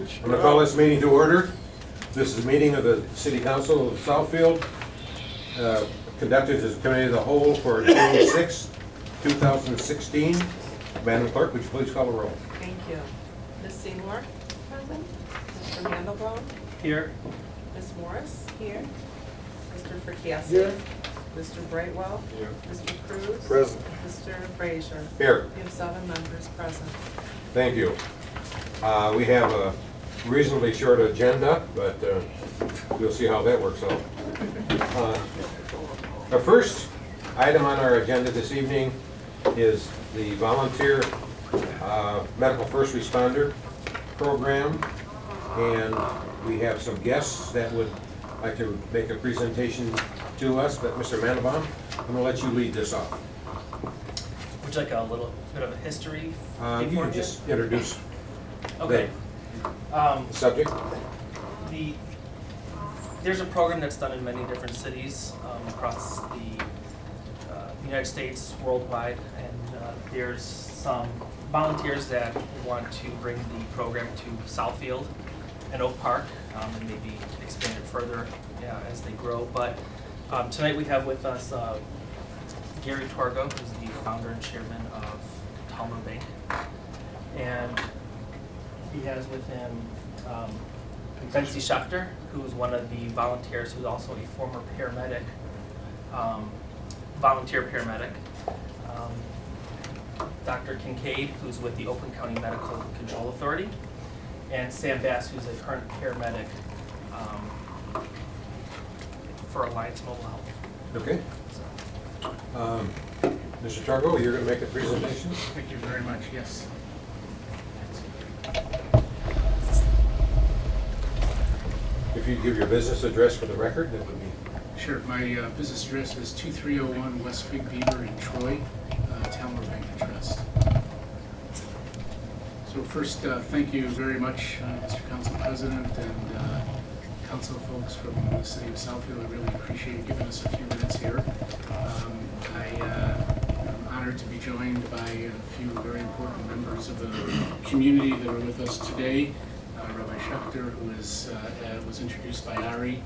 I'm going to call this meeting to order. This is a meeting of the City Council of Southfield, conducted as a committee of the whole for June 6, 2016. Madam Clerk, would you please call the roll? Thank you. Ms. Seymour? Present. Mr. Mandelbaum? Here. Ms. Morris? Here. Mr. Fracassi? Here. Mr. Brightwell? Here. Mr. Cruz? Present. Mr. Frazier? Here. We have 7 members present. Thank you. We have a reasonably short agenda, but we'll see how that works out. Our first item on our agenda this evening is the volunteer medical first responder program, and we have some guests that would like to make a presentation to us. But Mr. Mandelbaum, I'm going to let you lead this off. Would you like a little bit of a history? You can just introduce Okay. the subject. There's a program that's done in many different cities across the United States, worldwide, and there's some volunteers that want to bring the program to Southfield and Oak Park, and maybe expand it further as they grow. But tonight we have with us Gary Torgo, who's the founder and chairman of Talmer Bank, and he has with him Betsy Schechter, who's one of the volunteers, who's also a former paramedic, volunteer paramedic. Dr. Kincaid, who's with the Oakland County Medical Control Authority, and Sam Bass, who's a current paramedic for Alliance Mobile Health. Okay. So, Mr. Targo, you're going to make a presentation? Thank you very much, yes. If you'd give your business address for the record, that would be... Sure, my business address is 2301 West Big Beaver in Troy, Talmer Bank and Trust. So first, thank you very much, Mr. Council President and council folks from the city of Southfield. I really appreciate you giving us a few minutes here. I'm honored to be joined by a few very important members of the community that are with us today. Rabbi Schechter, who was introduced by Ari,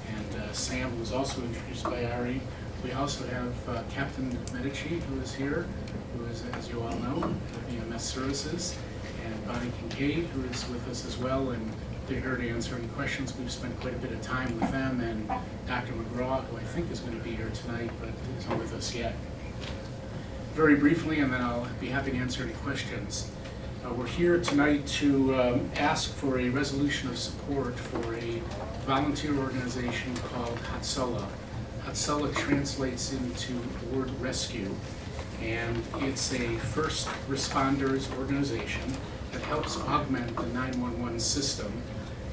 and Sam, who was also introduced by Ari. We also have Captain Medici, who is here, who is, as you all know, of EMS Services, and Bonnie Kincaid, who is with us as well, and they're here to answer any questions. We've spent quite a bit of time with them, and Dr. McGraw, who I think is going to be here tonight, but isn't with us yet. Very briefly, and then I'll be happy to answer any questions. We're here tonight to ask for a resolution of support for a volunteer organization called Hatzalah. Hatzalah translates into the word rescue, and it's a first responders organization that helps augment the 911 system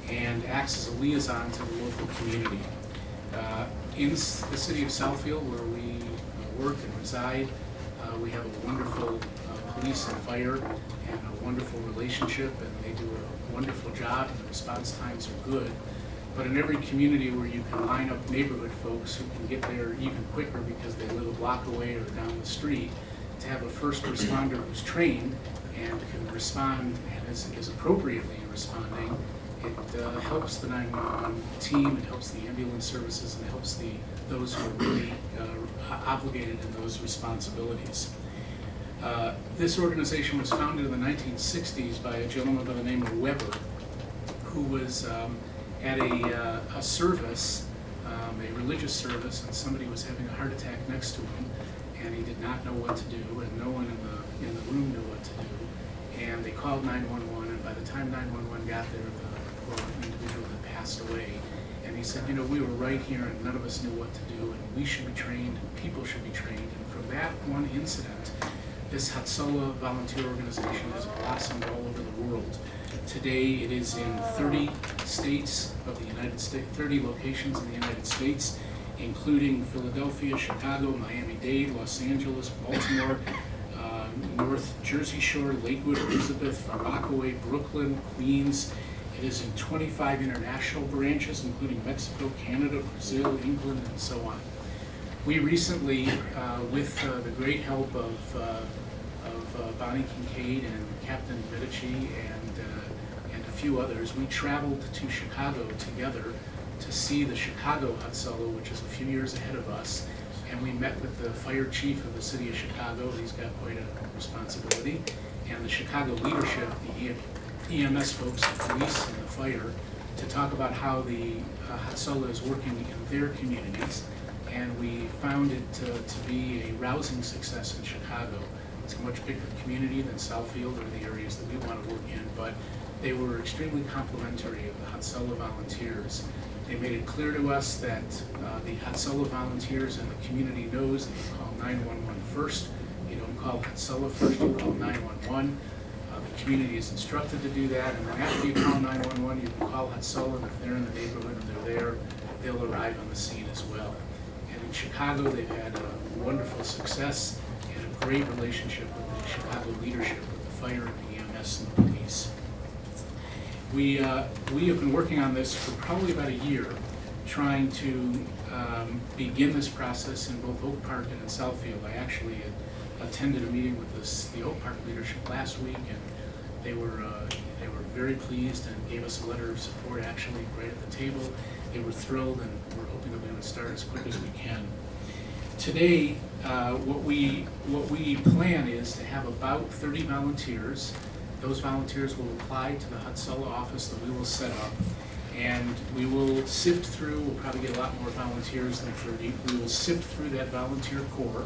and acts as a liaison to the local community. In the city of Southfield, where we work and reside, we have a wonderful police and fire and a wonderful relationship, and they do a wonderful job, and the response times are good. But in every community where you can line up neighborhood folks who can get there even quicker because they live a block away or down the street, to have a first responder who's trained and can respond and is appropriately responding, it helps the 911 team, it helps the ambulance services, and it helps those who are really obligated in those responsibilities. This organization was founded in the 1960s by a gentleman by the name of Weber, who was at a service, a religious service, and somebody was having a heart attack next to him, and he did not know what to do, and no one in the room knew what to do. And they called 911, and by the time 911 got there, the poor individual had passed away. And he said, you know, we were right here, and none of us knew what to do, and we should be trained, and people should be trained. And from that one incident, this Hatzalah volunteer organization has blossomed all over the world. Today it is in 30 states of the United States, 30 locations in the United States, including Philadelphia, Chicago, Miami-Dade, Los Angeles, Baltimore, North Jersey Shore, Lakewood, Elizabeth, Far Rockaway, Brooklyn, Queens. It is in 25 international branches, including Mexico, Canada, Brazil, England, and so on. We recently, with the great help of Bonnie Kincaid and Captain Medici and a few others, we traveled to Chicago together to see the Chicago Hatzolah, which is a few years ahead of us. And we met with the fire chief of the city of Chicago. He's got quite a responsibility. And the Chicago leadership, the EMS folks, the police and the fire, to talk about how the Hatzolah is working in their communities. And we found it to be a rousing success in Chicago. It's a much bigger community than Southfield or the areas that we want to work in, but they were extremely complimentary of the Hatzolah volunteers. They made it clear to us that the Hatzolah volunteers and the community knows that you call 911 first. You don't call Hatzolah first, you call 911. The community is instructed to do that, and then after you call 911, you can call Hatzolah, and if they're in the neighborhood and they're there, they'll arrive on the scene as well. And in Chicago, they've had a wonderful success and a great relationship with the Chicago leadership, with the fire and the EMS and the police. We have been working on this for probably about a year, trying to begin this process in both Oak Park and in Southfield. I actually attended a meeting with the Oak Park leadership last week, and they were very pleased and gave us a letter of support actually right at the table. They were thrilled, and we're hoping that we would start as quick as we can. Today, what we plan is to have about 30 volunteers. Those volunteers will apply to the Hatzolah office that we will set up, and we will sift through, we'll probably get a lot more volunteers than 30, we will sift through that volunteer corps,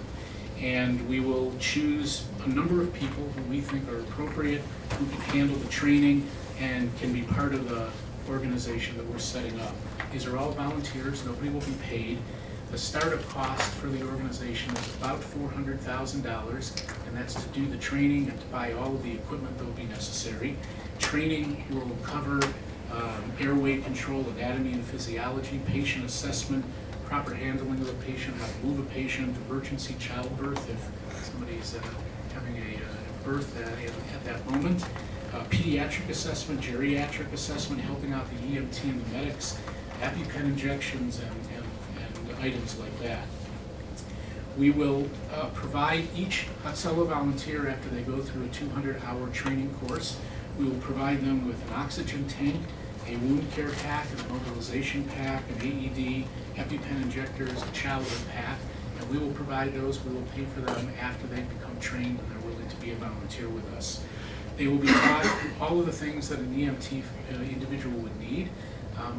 and we will choose a number of people who we think are appropriate, who can handle the training and can be part of the organization that we're setting up. These are all volunteers, nobody will be paid. The startup cost for the organization is about $400,000, and that's to do the training and to buy all of the equipment that will be necessary. Training will cover airway control, anatomy and physiology, patient assessment, proper handling of a patient, how to move a patient, emergency childbirth if somebody's having a birth at that moment, pediatric assessment, geriatric assessment, helping out the EMT and the medics, EpiPen injections, and items like that. We will provide each Hatzolah volunteer, after they go through a 200-hour training course, we will provide them with an oxygen tank, a wound care pack, a mobilization pack, an AED, EpiPen injectors, a childhood pack, and we will provide those. We will pay for them after they become trained and they're willing to be a volunteer with us. They will be taught all of the things that an EMT individual would need,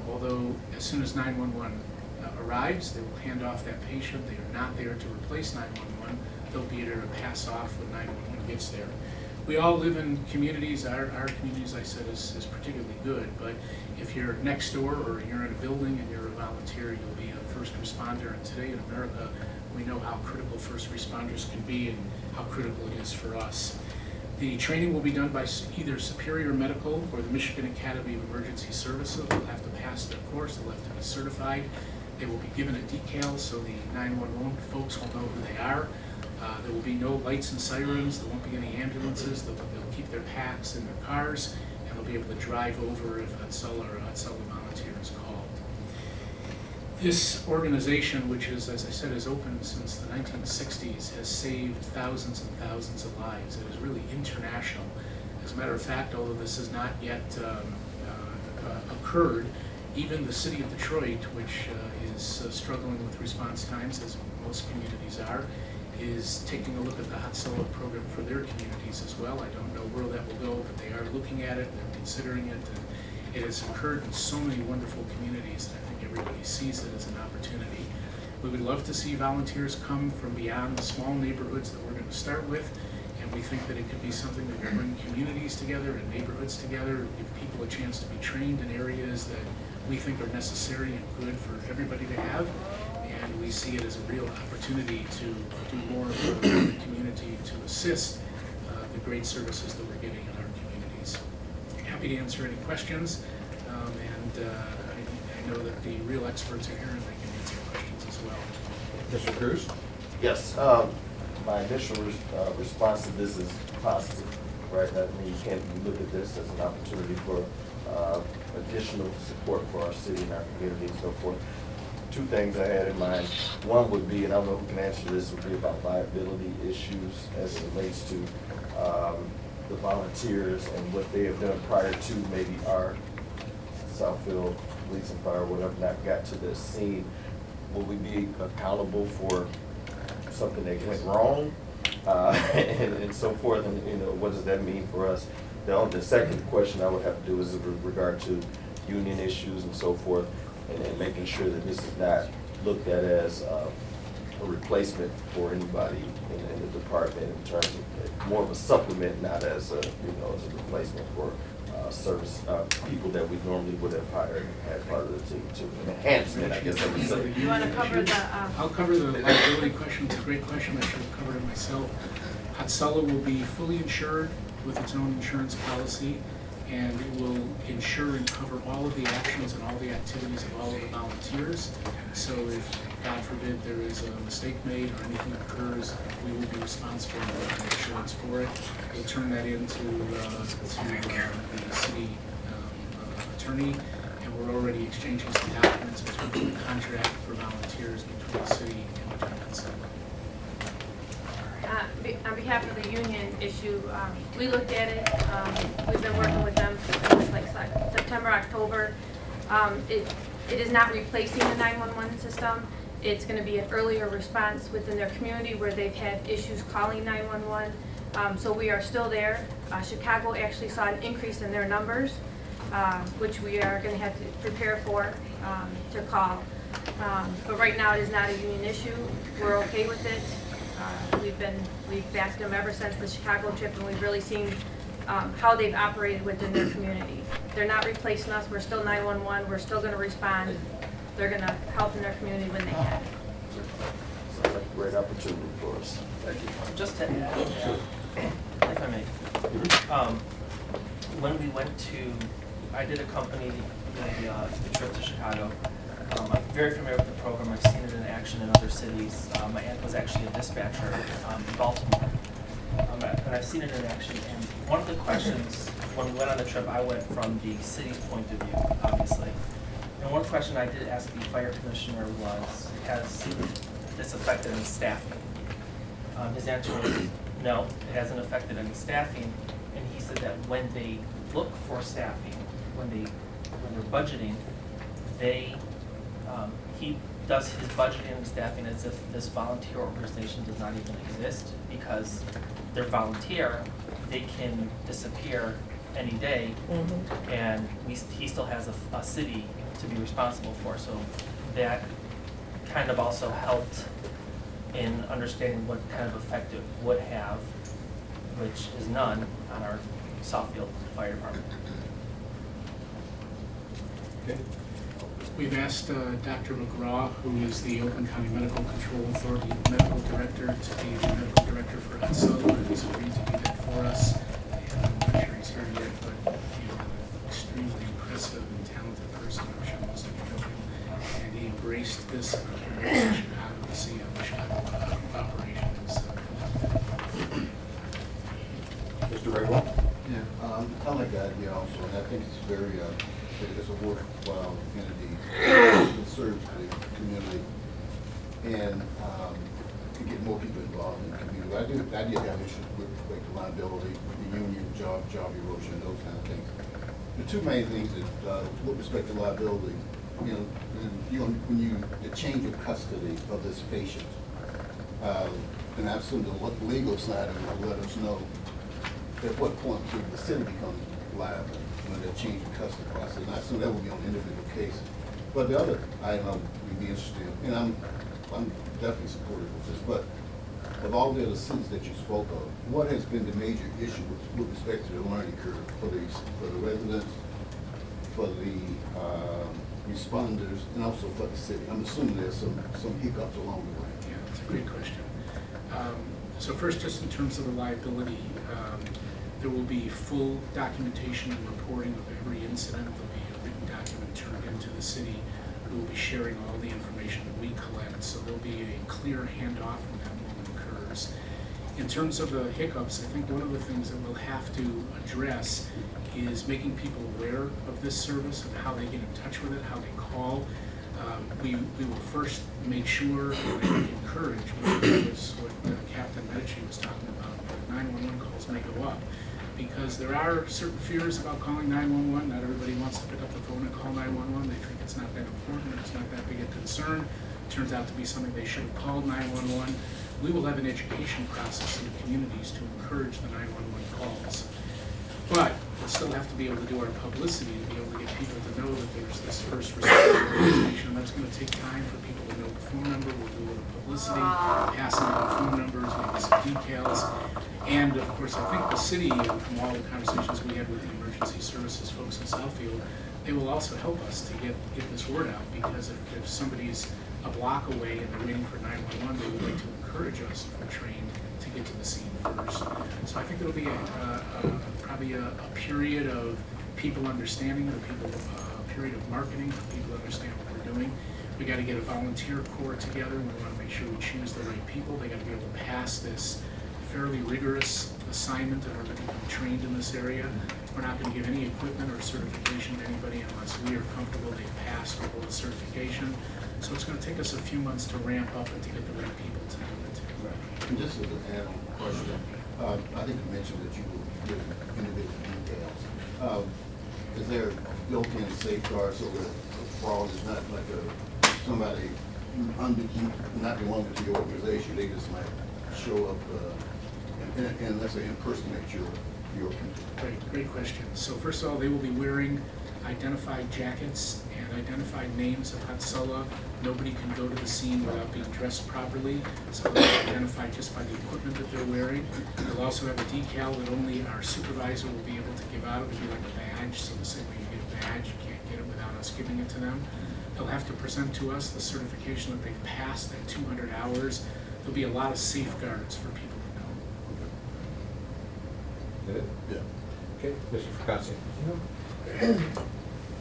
although as soon as 911 arrives, they will hand off that patient. They are not there to replace 911. They'll be there to pass off when 911 gets there. We all live in communities. Our community, as I said, is particularly good, but if you're next door or you're in a building and you're a volunteer, you'll be a first responder. And today in America, we know how critical first responders can be and how critical it is for us. The training will be done by either Superior Medical or the Michigan Academy of Emergency Services. They'll have to pass their course. They'll have to be certified. They will be given a decal so the 911 folks will know who they are. There will be no lights and sirens. There won't be any ambulances. They'll keep their packs in their cars, and they'll be able to drive over if Hatzolah or Hatzolah volunteer is called. This organization, which is, as I said, is open since the 1960s, has saved thousands and thousands of lives. It is really international. As a matter of fact, although this has not yet occurred, even the city of Detroit, which is struggling with response times, as most communities are, is taking a look at the Hatzolah program for their communities as well. I don't know where that will go, but they are looking at it, they're considering it, and it has occurred in so many wonderful communities that I think everybody sees it as an opportunity. We would love to see volunteers come from beyond the small neighborhoods that we're going to start with, and we think that it could be something that will bring communities together and neighborhoods together, give people a chance to be trained in areas that we think are necessary and good for everybody to have, and we see it as a real opportunity to do more for the community to assist the great services that we're getting in our communities. Happy to answer any questions, and I know that the real experts are here and they can answer questions as well. Mr. Cruz? Yes, my initial response to this is positive, right? That means you can't look at this as an opportunity for additional support for our city and our community and so forth. Two things I had in mind. One would be, and I don't know who can answer this, would be about liability issues as it relates to the volunteers and what they have done prior to maybe our Southfield police and fire, whatever, not got to the scene, will we be accountable for something that went wrong? And so forth, and you know, what does that mean for us? The second question I would have to do is with regard to union issues and so forth, and making sure that this is not looked at as a replacement for anybody in the department, in terms of more of a supplement, not as a, you know, as a replacement for service people that we normally would have hired as part of the team, to an enhancement, I guess I would say. You want to cover the, I'll cover the liability question. It's a great question. I should have covered it myself. Hatsala will be fully insured with its own insurance policy, and it will insure and cover all of the actions and all the activities of all of the volunteers. So if, God forbid, there is a mistake made or anything occurs, we will be responsible for the insurance for it. We'll turn that into the city attorney, and we're already exchanging some documents in terms of the contract for volunteers between the city and Lieutenant Hatsala. On behalf of the union issue, we looked at it. We've been working with them since like September, October. It is not replacing the 911 system. It's going to be an earlier response within their community where they've had issues calling 911. So we are still there. Chicago actually saw an increase in their numbers, which we are going to have to prepare for to call. But right now it is not a union issue. We're okay with it. We've backed them ever since the Chicago trip, and we've really seen how they've operated within their community. They're not replacing us. We're still 911. We're still going to respond. They're going to help in their community when they can. Sounds like a great opportunity for us. Just to add, if I may, when we went to, I did accompany the trip to Chicago. I'm very familiar with the program. I've seen it in action in other cities. My aunt was actually a dispatcher in Baltimore, and I've seen it in action. And one of the questions when we went on the trip, I went from the city's point of view, obviously. And one question I did ask the fire commissioner was, has this affected any staffing? His answer was, no, it hasn't affected any staffing. And he said that when they look for staffing, when they're budgeting, he does his budgeting and staffing as if this volunteer organization does not even exist, because they're volunteer, they can disappear any day, and he still has a city to be responsible for. So that kind of also helped in understanding what kind of effect it would have, which is none, on our Southfield Fire Department. Okay. We've asked Dr. McGraw, who is the Oakland County Medical Control Authority Medical Director, to be the medical director for Hatsala, and he's agreed to do that for us. And I'm not sure he's here yet, but he's an extremely impressive and talented person. I'm sure most of you know him. And he embraced this and embraced Chicago to see how the Chicago operation is conducted. Mr. Raymond? Yeah, I like the idea also, and I think it's very, it's a worthwhile entity that serves the community and to get more people involved in the community. I did have issues with respect to liability, the union, job erosion, those kind of things. The two main things that, with respect to liability, when the change of custody of this patient, and I assume the legal side of it will let us know at what point the city becomes liable when they're changing custody process. And I assume that will be on an individual case. But the other item I would be interested in, and I'm definitely supportive of this, but of all the other cities that you spoke of, what has been the major issue with respect to the learning curve for the residents, for the responders, and also for the city? I'm assuming there's some hiccups along the way. Yeah, that's a great question. So first, just in terms of the liability, there will be full documentation and reporting of every incident. There'll be a written document turned into the city who will be sharing all the information that we collect. So there'll be a clear handoff when that moment occurs. In terms of the hiccups, I think one of the things that we'll have to address is making people aware of this service and how they get in touch with it, how they call. We will first make sure and encourage, which is what Captain Medici was talking about, that 911 calls may go up, because there are certain fears about calling 911. Not everybody wants to pick up the phone and call 911. They think it's not that important, or it's not that big a concern. Turns out to be something they should have called 911. We will have an education process in the communities to encourage the 911 calls. But we'll still have to be able to do our publicity to be able to get people to know that there's this first responder organization. That's going to take time for people to know the phone number. We'll do a little publicity, passing out phone numbers, maybe some decals. And of course, I think the city, and from all the conversations we had with the emergency services folks in Southfield, they will also help us to get this word out, because if somebody's a block away and they're waiting for 911, they would like to encourage us, if we're trained, to get to the scene first. So I think it'll be probably a period of people understanding it, a period of marketing for people to understand what we're doing. We got to get a volunteer corps together, and we want to make sure we choose the right people. They got to be able to pass this fairly rigorous assignment in order to become trained in this area. We're not going to give any equipment or certification to anybody unless we are comfortable they've passed all the certification. So it's going to take us a few months to ramp up and to get the right people to do it. Right. And just as an add-on question, I think you mentioned that you will give individual details. Is there built-in safeguards so that fraud is not like somebody not belonging to the organization, they just might show up and let's say impersonate your people? Great question. So first of all, they will be wearing identified jackets and identified names of Hatzalah. Nobody can go to the scene without being dressed properly, so they're identified just by the equipment that they're wearing. They'll also have a decal that only our supervisor will be able to give out. It'll be like a badge, so the same way you get a badge, you can't get it without us giving it to them. They'll have to present to us the certification that they've passed at 200 hours. There'll be a lot of safeguards for people to know. Is it? Yeah. Okay, Mr. Fracassi.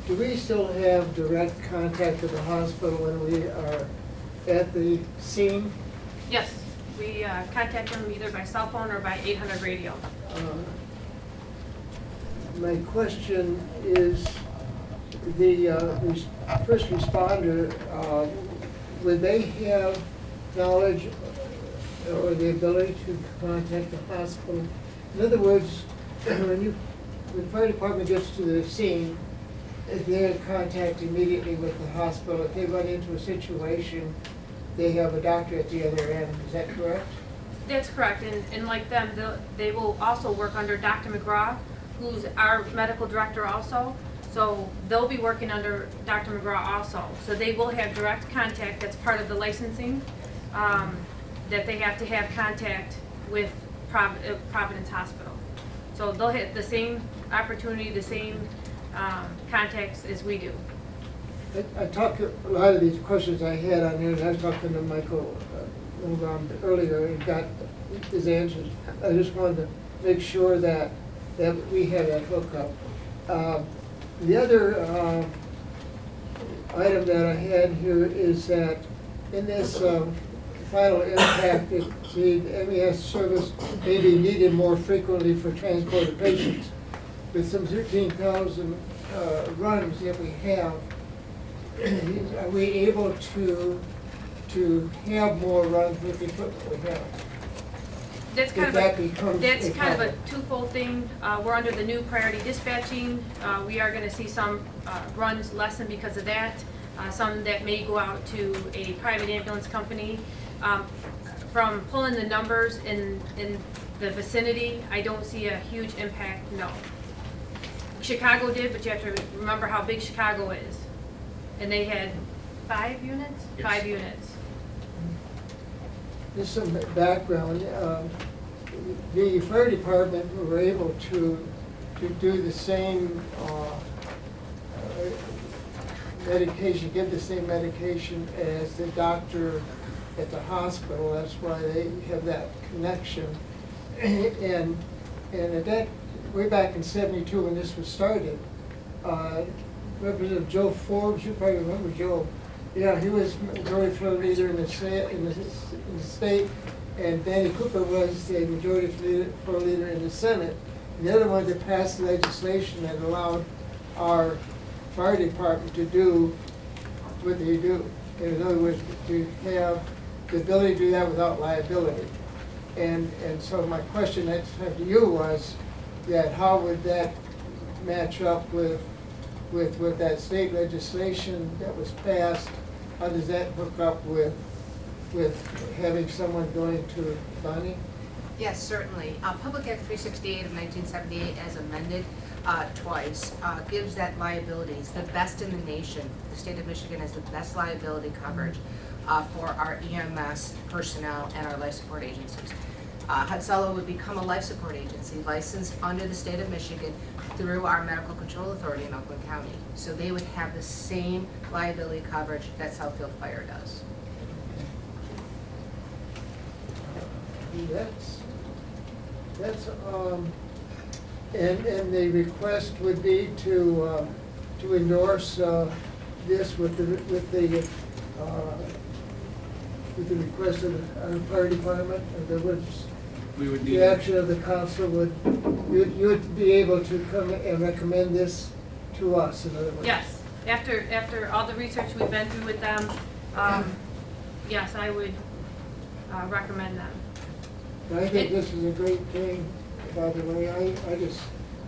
Do we still have direct contact with the hospital when we are at the scene? Yes, we contact them either by cell phone or by 800 radio. My question is, the first responder, would they have knowledge or the ability to contact the hospital? In other words, when the fire department gets to the scene, if they're in contact immediately with the hospital, if they run into a situation, they have a doctor at the other end. Is that correct? That's correct, and like them, they will also work under Dr. McGraw, who's our medical director also. So they'll be working under Dr. McGraw also. So they will have direct contact. That's part of the licensing, that they have to have contact with Providence Hospital. So they'll have the same opportunity, the same contacts as we do. I talked, a lot of these questions I had on here, and I was talking to Michael earlier, and got his answers. I just wanted to make sure that we had that hookup. The other item that I had here is that in this final impact, the MES service may be needed more frequently for transport of patients. With some 13,000 runs that we have, are we able to have more runs with the equipment we have? That's kind If of that becomes that's a kind of a problem. twofold thing. We're under the new priority dispatching. We are going to see some runs lessen because of that. Some that may go out to a private ambulance company. From pulling the numbers in the vicinity, I don't see a huge impact, no. Chicago did, but you have to remember how big Chicago is. And they had 5 units? Yes. 5 units. Just some background. The fire department were able to do the same medication, give the same medication as the doctor at the hospital. That's why they have that connection. And at that, way back in '72 when this was started, Representative Joe Forbes, you probably remember Joe. Yeah, he was majority floor leader in the state, and Danny Cooper was the majority floor leader in the Senate. And the other one that passed legislation that allowed our fire department to do what they do. In other words, to have the ability to do that without liability. And so my question next time to you was, that how would that match up with that state legislation that was passed? How does that hook up with having someone going to Bonnie? Yes, certainly. Public Act 368 of 1978, as amended twice, gives that liability. It's the best in the nation. The state of Michigan has the best liability coverage for our EMS personnel and our life support agencies. Hudsella would become a life support agency licensed under the state of Michigan through our Medical Control Authority in Oakland County. So they would have the same liability coverage that Southfield Fire does. And the request would be to endorse this with the request of the fire department, and there was, We would need. the action of the council would, you would be able to come and recommend this to us, in other words? Yes, after all the research we've been through with them, yes, I would recommend them. I think this is a great thing, by the way. I just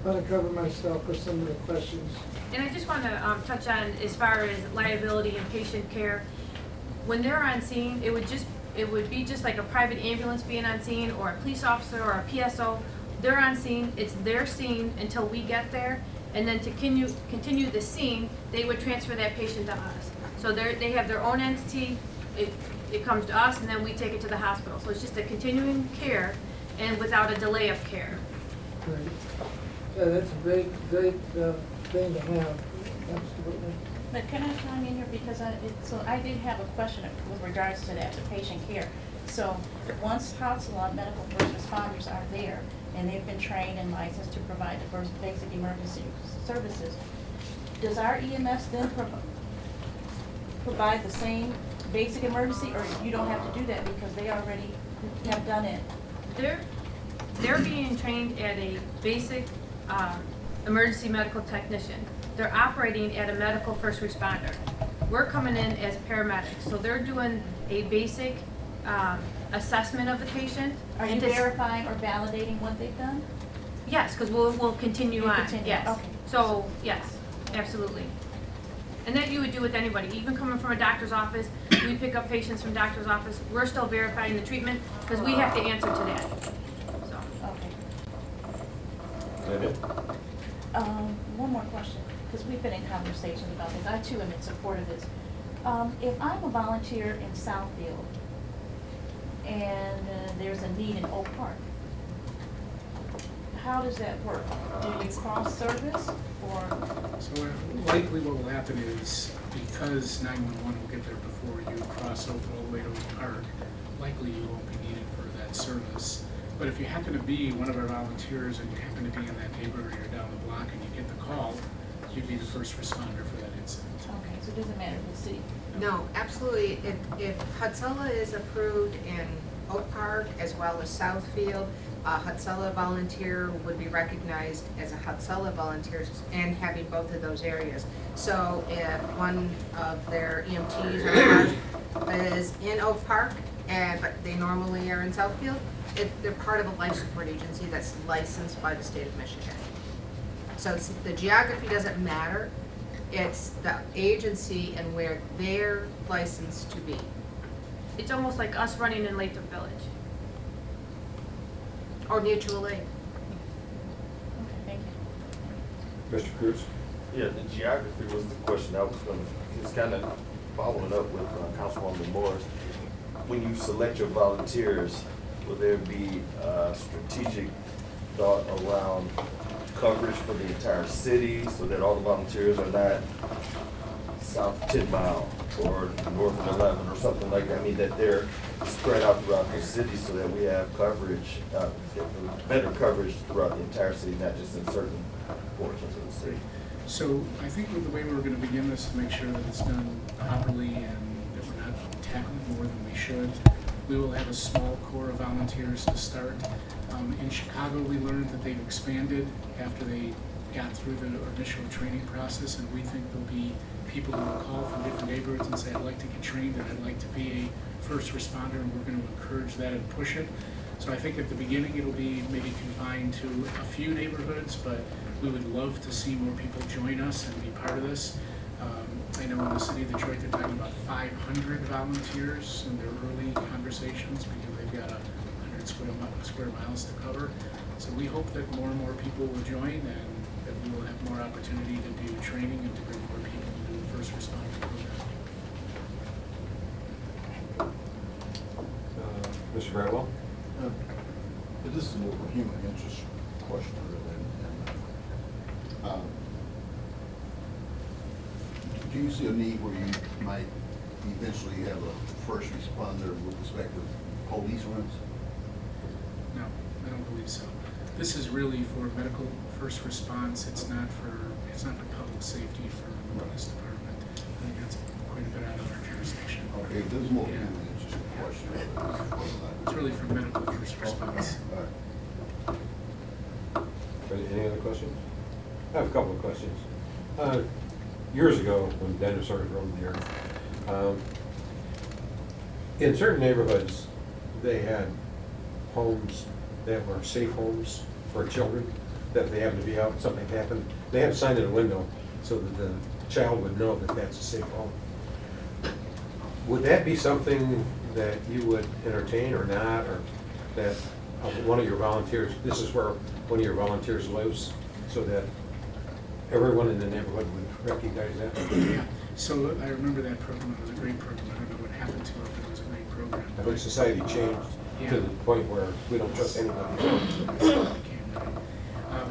want to cover myself with some of the questions. And I just want to touch on, as far as liability and patient care, when they're on scene, it would be just like a private ambulance being on scene, or a police officer, or a PSO. They're on scene, it's their scene until we get there, and then to continue the scene, they would transfer that patient to us. So they have their own entity, it comes to us, and then we take it to the hospital. So it's just a continuing care, and without a delay of care. Great. Yeah, that's a great thing to have, absolutely. But can I chime in here, because I did have a question with regards to that, the patient care. So once Hudsella medical first responders are there, and they've been trained and licensed to provide the first basic emergency services, does our EMS then provide the same basic emergency, or you don't have to do that because they already have done it? They're being trained at a basic emergency medical technician. They're operating at a medical first responder. We're coming in as paramedics, so they're doing a basic assessment of the patient. Are you verifying or validating what they've done? Yes, because we'll continue You on, continue, yes. okay. So, yes, absolutely. And that you would do with anybody, even coming from a doctor's office, we pick up patients from doctor's office, we're still verifying the treatment, because we have to answer to that, so. Okay. One more question, because we've been in conversations about this. I too am in support of this. If I'm a volunteer in Southfield and there's a need in Oak Park, how does that work? Do you cross service or? So likely what will happen is, because 911 will get there before you cross over all the way to Oak Park, likely you won't be needed for that service. But if you happen to be one of our volunteers and you happen to be in that neighborhood or you're down the block and you get the call, you'd be the first responder for that incident. Okay, so it doesn't matter the city. No, absolutely. If Hudsella is approved in Oak Park as well as Southfield, a Hudsella volunteer would be recognized as a Hudsella volunteer and having both of those areas. So if one of their EMTs or nurse is in Oak Park, but they normally are in Southfield, they're part of a life support agency that's licensed by the state of Michigan. So the geography doesn't matter. It's the agency and where they're licensed to be. It's almost like us running in Latham Village. Or mutual aid. Okay, thank you. Mr. Cruz? Yeah, the geography was the question I was gonna, it's kind of following up with Councilwoman Morris. When you select your volunteers, will there be strategic thought around coverage for the entire city so that all the volunteers are not south 10 Mile or north of 11 or something like that? I mean, that they're spread out throughout the city so that we have coverage, better coverage throughout the entire city, not just in certain portions of the city. So I think with the way we're going to begin this, to make sure that it's done properly and that we're not tackling more than we should, we will have a small core of volunteers to start. In Chicago, we learned that they've expanded after they got through the initial training process, and we think there'll be people who will call from different neighborhoods and say, I'd like to get trained and I'd like to be a first responder, and we're going to encourage that and push it. So I think at the beginning, it'll be maybe confined to a few neighborhoods, but we would love to see more people join us and be part of this. I know in the city of Detroit, they're talking about 500 volunteers in their early conversations because they've got 100 square miles to cover. So we hope that more and more people will join and that we will have more opportunity to do training and to bring more people into the first responder program. Mr. Bradwell? But this is more of a human interest question, really. And, do you see a need where you might eventually have a first responder with respect to police runs? No, I don't believe so. This is really for medical first response. It's not for public safety for the police department. I think that's quite a bit out of our jurisdiction. Okay, this is more of a Yeah. human interest question. It's really for medical first response. All right. Any other questions? I have a couple of questions. Years ago, when Dennis started roaming the earth, in certain neighborhoods, they had homes that were safe homes for children, that if they happened to be out, something happened, they had a sign in the window so that the child would know that that's a safe home. Would that be something that you would entertain or not, or that one of your volunteers, this is where one of your volunteers lives, so that everyone in the neighborhood would recognize that? Yeah, so I remember that program. It was a great program. I don't know what happened to it, but it was a great program. I think society changed to the point where we don't trust anybody.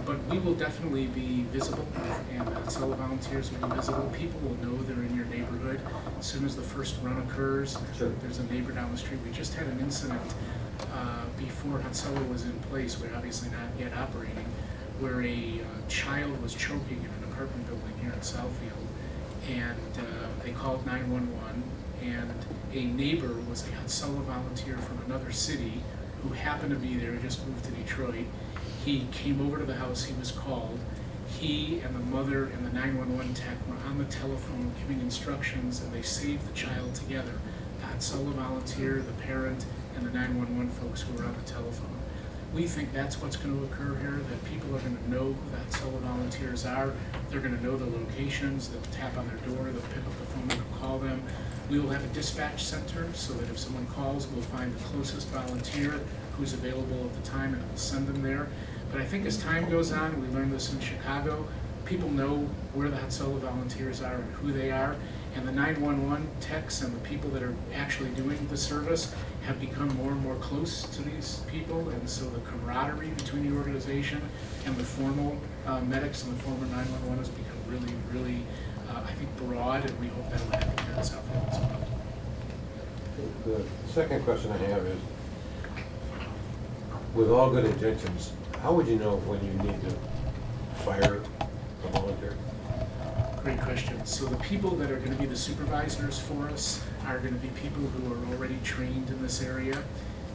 But we will definitely be visible, and Hutzello volunteers will be visible. People will know they're in your neighborhood as soon as the first run occurs. Sure. There's a neighbor down the street. We just had an incident before Hutzello was in place, we're obviously not yet operating, where a child was choking in an apartment building here in Southfield, and they called 911, and a neighbor was a Hutzello volunteer from another city who happened to be there, just moved to Detroit. He came over to the house, he was called. He and the mother and the 911 tech were on the telephone giving instructions, and they saved the child together. The Hutzello volunteer, the parent, and the 911 folks who were on the telephone. We think that's what's going to occur here, that people are going to know who the Hutzello volunteers are. They're going to know the locations, they'll tap on their door, they'll pick up the phone, they'll call them. We will have a dispatch center so that if someone calls, we'll find the closest volunteer who's available at the time, and we'll send them there. But I think as time goes on, we learned this in Chicago, people know where the Hutzello volunteers are and who they are, and the 911 techs and the people that are actually doing the service have become more and more close to these people, and so the camaraderie between the organization and the formal medics and the former 911 has become really, really, I think, broad, and we hope that'll happen here in Southfield as well. The second question I have is, with all good intentions, how would you know when you need to fire a volunteer? Great question. So the people that are going to be the supervisors for us are going to be people who are already trained in this area.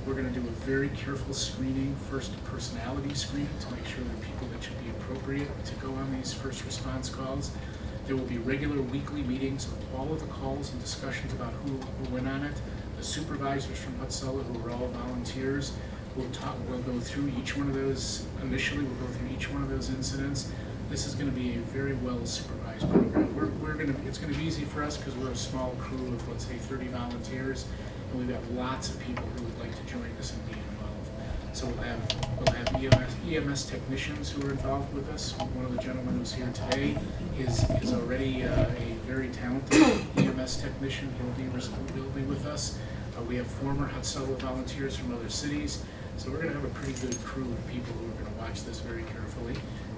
We're going to do a very careful screening, first personality screening, to make sure they're people that should be appropriate to go on these first response calls. There will be regular weekly meetings of all of the calls and discussions about who went on it. The supervisors from Hutzello, who are all volunteers, we'll go through each one of those. Initially, we'll go through each one of those incidents. This is going to be a very well supervised program. It's going to be easy for us because we're a small crew of, let's say, 30 volunteers, and we've got lots of people who would like to join us and be involved. So we'll have EMS technicians who are involved with us. One of the gentlemen who's here today is already a very talented EMS technician. He'll be with us. We have former Hutzello volunteers from other cities. So we're going to have a pretty good crew of people who are going to watch this very carefully.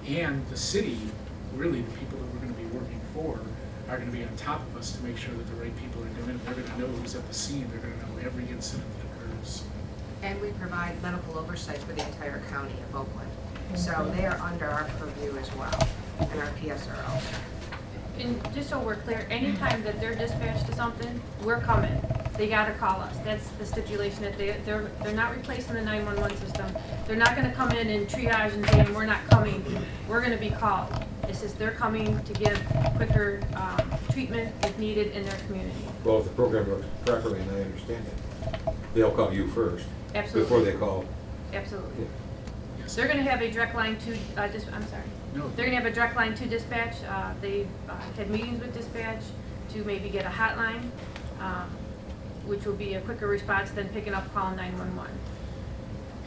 And the city, really the people that we're going to be working for, are going to be on top of us to make sure that the right people are doing it. They're going to know who's at the scene. They're going to know every incident that occurs. And we provide medical oversight for the entire county of Oakland. So they are under our purview as well, and our PSRO. And just so we're clear, anytime that they're dispatched to something, we're coming. They gotta call us. That's the stipulation, that they're not replacing the 911 system. They're not gonna come in and triage and say, we're not coming. We're gonna be called. It's just they're coming to give quicker treatment if needed in their community. Well, if the program works properly, and I understand it, they'll call you first. Absolutely. Before they call absolutely. Yes. They're gonna have a direct line to, I'm sorry. No. They're gonna have a direct line to dispatch. They had meetings with dispatch to maybe get a hotline, which will be a quicker response than picking up call 911.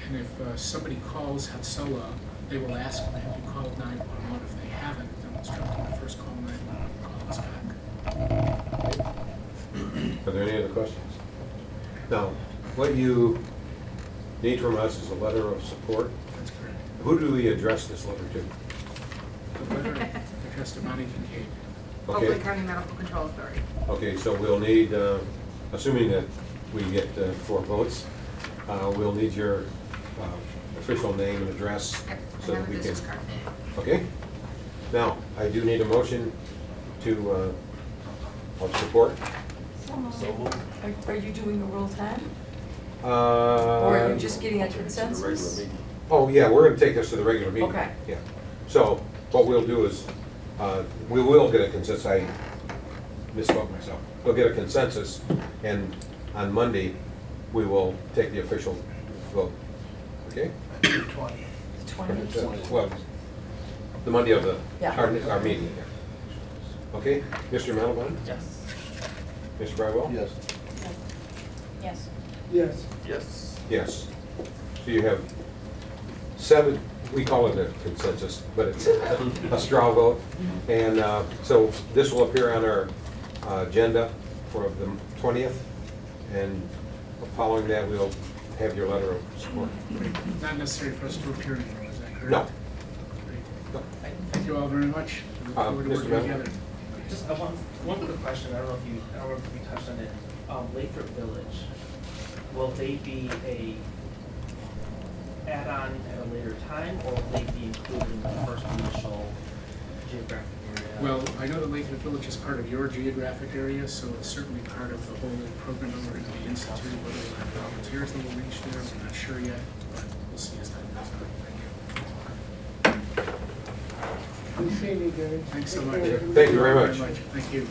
And if somebody calls Hatsala, they will ask them, have you called 911? If they haven't, they'll instruct them to first call 911, call us back. Are there any other questions? Now, what you need from us is a letter of support. That's correct. Who do we address this letter to? The letter addressed to Bonnie Kincaid. Okay. Oakland County Medical Control Authority. Okay, so we'll need, assuming that we get 4 votes, we'll need your official name and address so that we can. Business card. Okay? Now, I do need a motion to, of support. Are you doing a roll time? Or Or are you just getting a consensus? Oh, yeah, we're gonna take this to the regular meeting. Okay. Yeah. So what we'll do is, we will get a consensus, I misspoke myself. We'll get a consensus, and on Monday, we will take the official vote. Okay? 20. Well, the Monday of the, Yeah. our meeting here. Okay? Mr. Mandelbaum? Yes. Mr. Brightwell? Yes. Yes. Yes. Yes. Yes. So you have 7, we call it a consensus, but it's a straw vote. And so this will appear on our agenda for the 20th, and following that, we'll have your letter of support. Not necessary for us to appear anymore, is that correct? No. Great. No. Thank you all very much. We look forward to Mr. working Bell? together. Just one quick question, I don't know if we touched on it. Lathrop Village, will they be a add-on at a later time, or will they be included in the first initial geographic area? Well, I know that Lakewood Village is part of your geographic area, so it's certainly part of the whole program that we're going to be instituting. Whether we'll have volunteers that will reach there, we're not sure yet, but we'll see as time goes on. Thank you. Good seeing you, Gary. Thanks so much. Thank you very much. Thank you.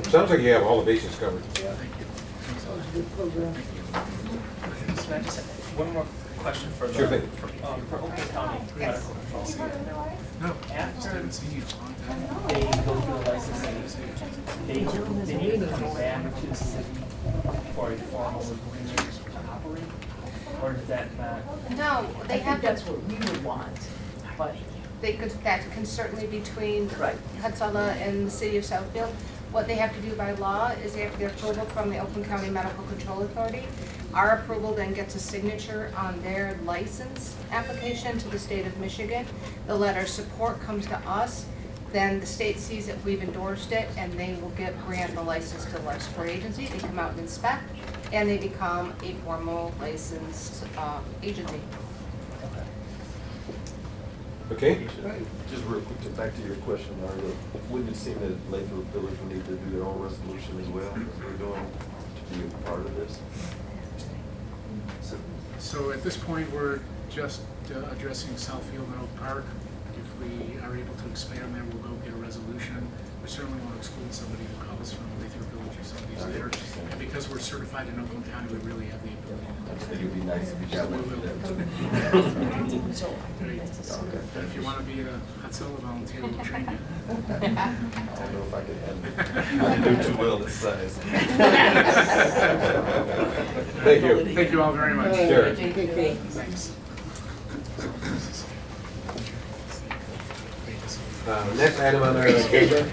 Sounds like you have all the bases covered. Yeah, Thank you. Thanks a that was lot. a good program. Thank you. Can I just have one more question for the, Sure thing. for Oakland County Medical Control? No, After- just haven't seen you in a long time. They go through the licensing, they need to come back to the city for a formal agreement to operate? Or does that not? No, I they think have that's to, what we would want, but, that can certainly be between Right. Hatsala and the city of Southfield. What they have to do by law is they have to get approval from the Oakland County Medical Control Authority. Our approval then gets a signature on their license application to the state of Michigan. The letter of support comes to us, then the state sees that we've endorsed it, and they will grant the license to the legislative agency. They come out and inspect, and they become a formal licensed agency. Okay? Just real quick, to back to your question, Mario, wouldn't it seem that Lakewood Village would need to do their own resolution as well, as we're doing, to be a part of this? So at this point, we're just addressing Southfield and Oak Park. If we are able to expand there, we'll go get a resolution. We certainly want to exclude somebody who calls from Lathrop Village or somebody's there. And because we're certified in Oakland County, we really have the ability I to just do think it'd be nice if you got one of them. so Okay. that. But if you want to be a Hatsala volunteer, we'll train you. I don't know if I could handle it. I do too well this size. Thank you. Thank you all very much. Sure. Thanks. Next item on our agenda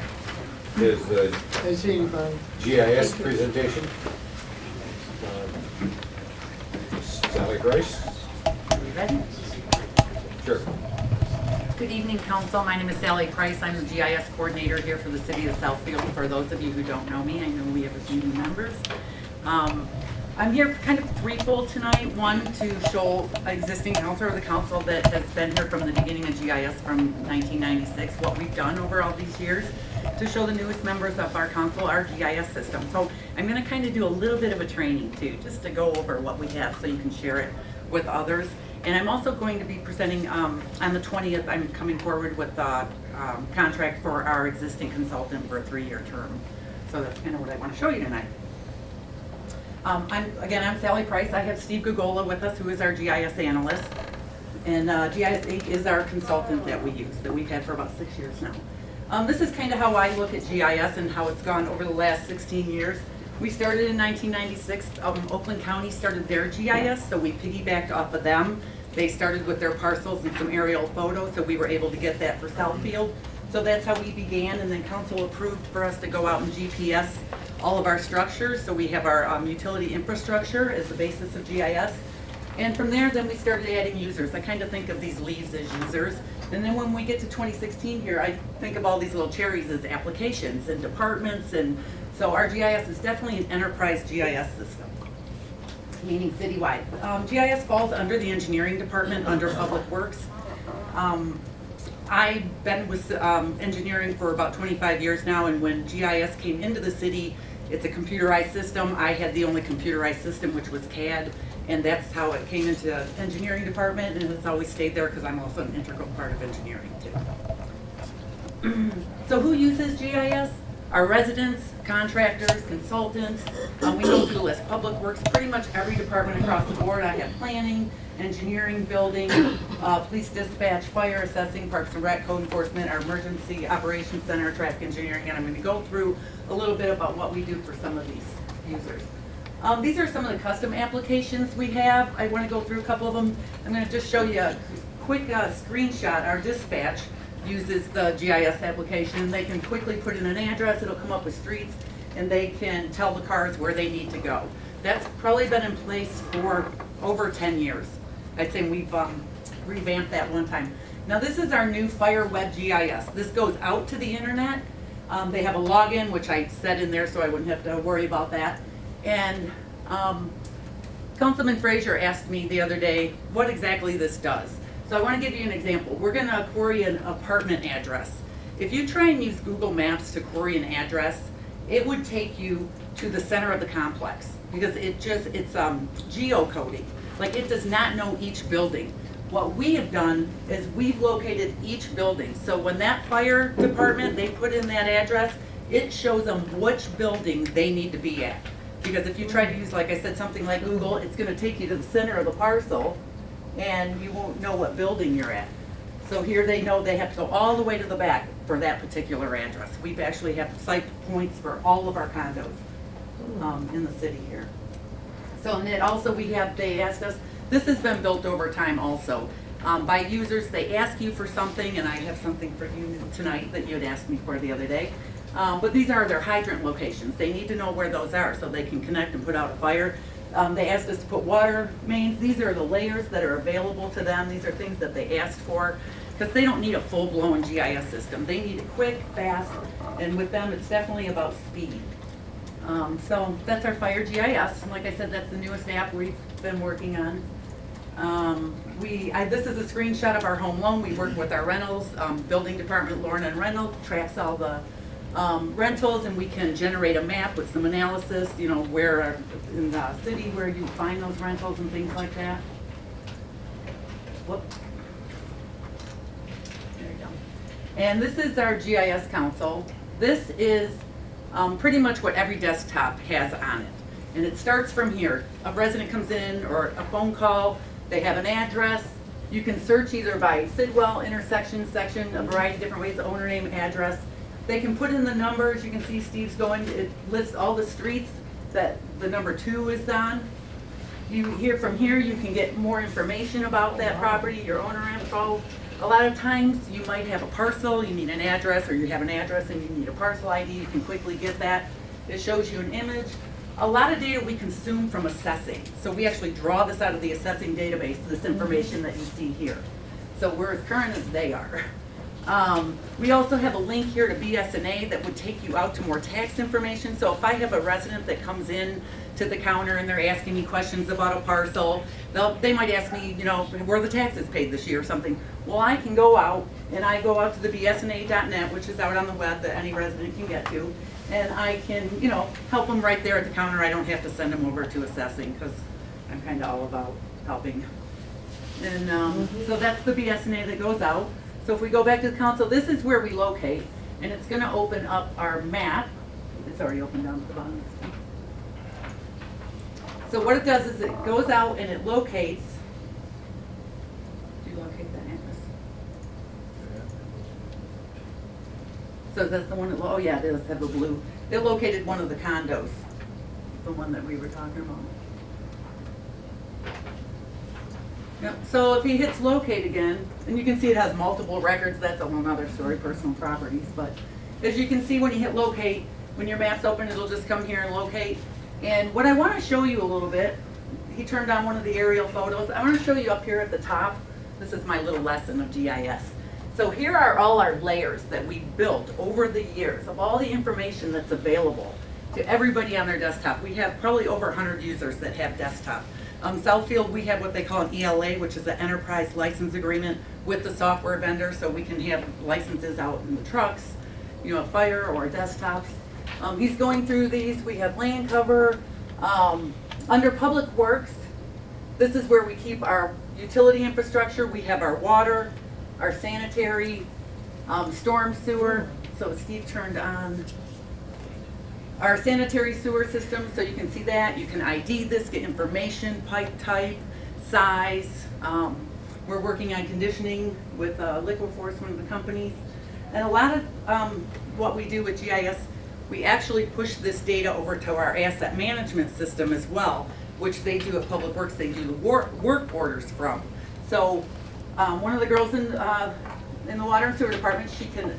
is the I see you, Brian. GIS presentation. Sally Grace? Sure. Good evening, council. My name is Sally Price. I'm the GIS coordinator here for the city of Southfield. For those of you who don't know me, I know we have a few new members. I'm here kind of threefold tonight. One, to show existing council, or the council that has been here from the beginning of GIS from 1996, what we've done over all these years. To show the newest members of our council our GIS system. So I'm going to kind of do a little bit of a training too, just to go over what we have so you can share it with others. And I'm also going to be presenting on the 20th, I'm coming forward with the contract for our existing consultant for a 3-year term. So that's kind of what I want to show you tonight. I'm Sally Price. I have Steve Gugola with us, who is our GIS analyst. And GIS Inc. is our consultant that we use, that we've had for about 6 years now. This is kind of how I look at GIS and how it's gone over the last 16 years. We started in 1996. Oakland County started their GIS, so we piggybacked off of them. They started with their parcels and some aerial photos, so we were able to get that for Southfield. So that's how we began, and then council approved for us to go out and GPS all of our structures. So we have our utility infrastructure as the basis of GIS. And from there, then we started adding users. I kind of think of these leaves as users. And then when we get to 2016 here, I think of all these little cherries as applications and departments. And so our GIS is definitely an enterprise GIS system, meaning citywide. GIS falls under the engineering department, under Public Works. I've been with engineering for about 25 years now, and when GIS came into the city, it's a computerized system. I had the only computerized system, which was CAD, and that's how it came into engineering department, and it's always stayed there because I'm also an integral part of engineering too. So who uses GIS? Our residents, contractors, consultants. We go through the list. Public Works, pretty much every department across the board. I have planning, engineering, building, police dispatch, fire assessing, parks and rec, code enforcement, our emergency operations center, traffic engineering, and I'm going to go through a little bit about what we do for some of these users. These are some of the custom applications we have. I want to go through a couple of them. I'm going to just show you a quick screenshot. Our dispatch uses the GIS application. They can quickly put in an address, it'll come up with streets, and they can tell the cars where they need to go. That's probably been in place for over 10 years. I'd say we've revamped that one time. Now this is our new Fire Web GIS. This goes out to the internet. They have a login, which I set in there so I wouldn't have to worry about that. And Councilman Frazier asked me the other day what exactly this does. So I want to give you an example. We're going to query an apartment address. If you try and use Google Maps to query an address, it would take you to the center of the complex because it's geocoding. Like, it does not know each building. What we have done is we've located each building. So when that fire department, they put in that address, it shows them which building they need to be at. Because if you try to use, like I said, something like Google, it's going to take you to the center of the parcel and you won't know what building you're at. So here they know they have to go all the way to the back for that particular address. We've actually have site points for all of our condos in the city here. So, and then also they asked us, this has been built over time also. By users, they ask you for something, and I have something for you tonight that you had asked me for the other day. But these are their hydrant locations. They need to know where those are so they can connect and put out a fire. They asked us to put water mains. These are the layers that are available to them. These are things that they asked for because they don't need a full-blown GIS system. They need it quick, fast, and with them it's definitely about speed. So that's our Fire GIS. And like I said, that's the newest app we've been working on. This is a screenshot of our home loan. We work with our rentals. Building department, Lorna and Rental, tracks all the rentals, and we can generate a map with some analysis, you know, where in the city where you find those rentals and things like that. Whoop. There you go. And this is our GIS console. This is pretty much what every desktop has on it. And it starts from here. A resident comes in or a phone call, they have an address. You can search either by Sidwell, intersection, section, a variety of different ways, owner name, address. They can put in the numbers. You can see Steve's going, it lists all the streets that the number 2 is on. From here, you can get more information about that property, your owner info. A lot of times you might have a parcel, you need an address, or you have an address and you need a parcel ID, you can quickly get that. It shows you an image. A lot of data we consume from assessing. So we actually draw this out of the assessing database, this information that you see here. So we're as current as they are. We also have a link here to BS&A that would take you out to more tax information. So if I have a resident that comes in to the counter and they're asking me questions about a parcel, they might ask me, you know, were the taxes paid this year or something. Well, I can go out and I go out to the bsna.net, which is out on the web that any resident can get to, and I can, you know, help them right there at the counter. I don't have to send them over to assessing because I'm kind of all about helping. And so that's the BS&A that goes out. So if we go back to the console, this is where we locate, and it's going to open up our map. It's already opened down at the bottom. So what it does is it goes out and it locates. Do So that's the one, oh yeah, it does have the blue. They located one of the condos, the one that we were talking about. Yep, so if he hits locate again, and you can see it has multiple records, that's a whole other story, personal properties, but as you can see when you hit locate, when your map's open, it'll just come here and locate. And what I want to show you a little bit, he turned on one of the aerial photos. I want to show you up here at the top. This is my little lesson of GIS. So here are all our layers that we built over the years of all the information that's available to everybody on their desktop. We have probably over 100 users that have desktop. Southfield, we have what they call an ELA, which is an enterprise license agreement with the software vendor, so we can have licenses out in the trucks, you know, fire or desktops. He's going through these. We have land cover. Under Public Works, this is where we keep our utility infrastructure. We have our water, our sanitary, storm sewer. So Steve turned on our sanitary sewer system, so you can see that. You can ID this, get information, pipe type, size. We're working on conditioning with Liquid, one of the companies. And a lot of what we do with GIS, we actually push this data over to our asset management system as well, which they do at Public Works. They do the work orders from. So one of the girls in the water and sewer department, she can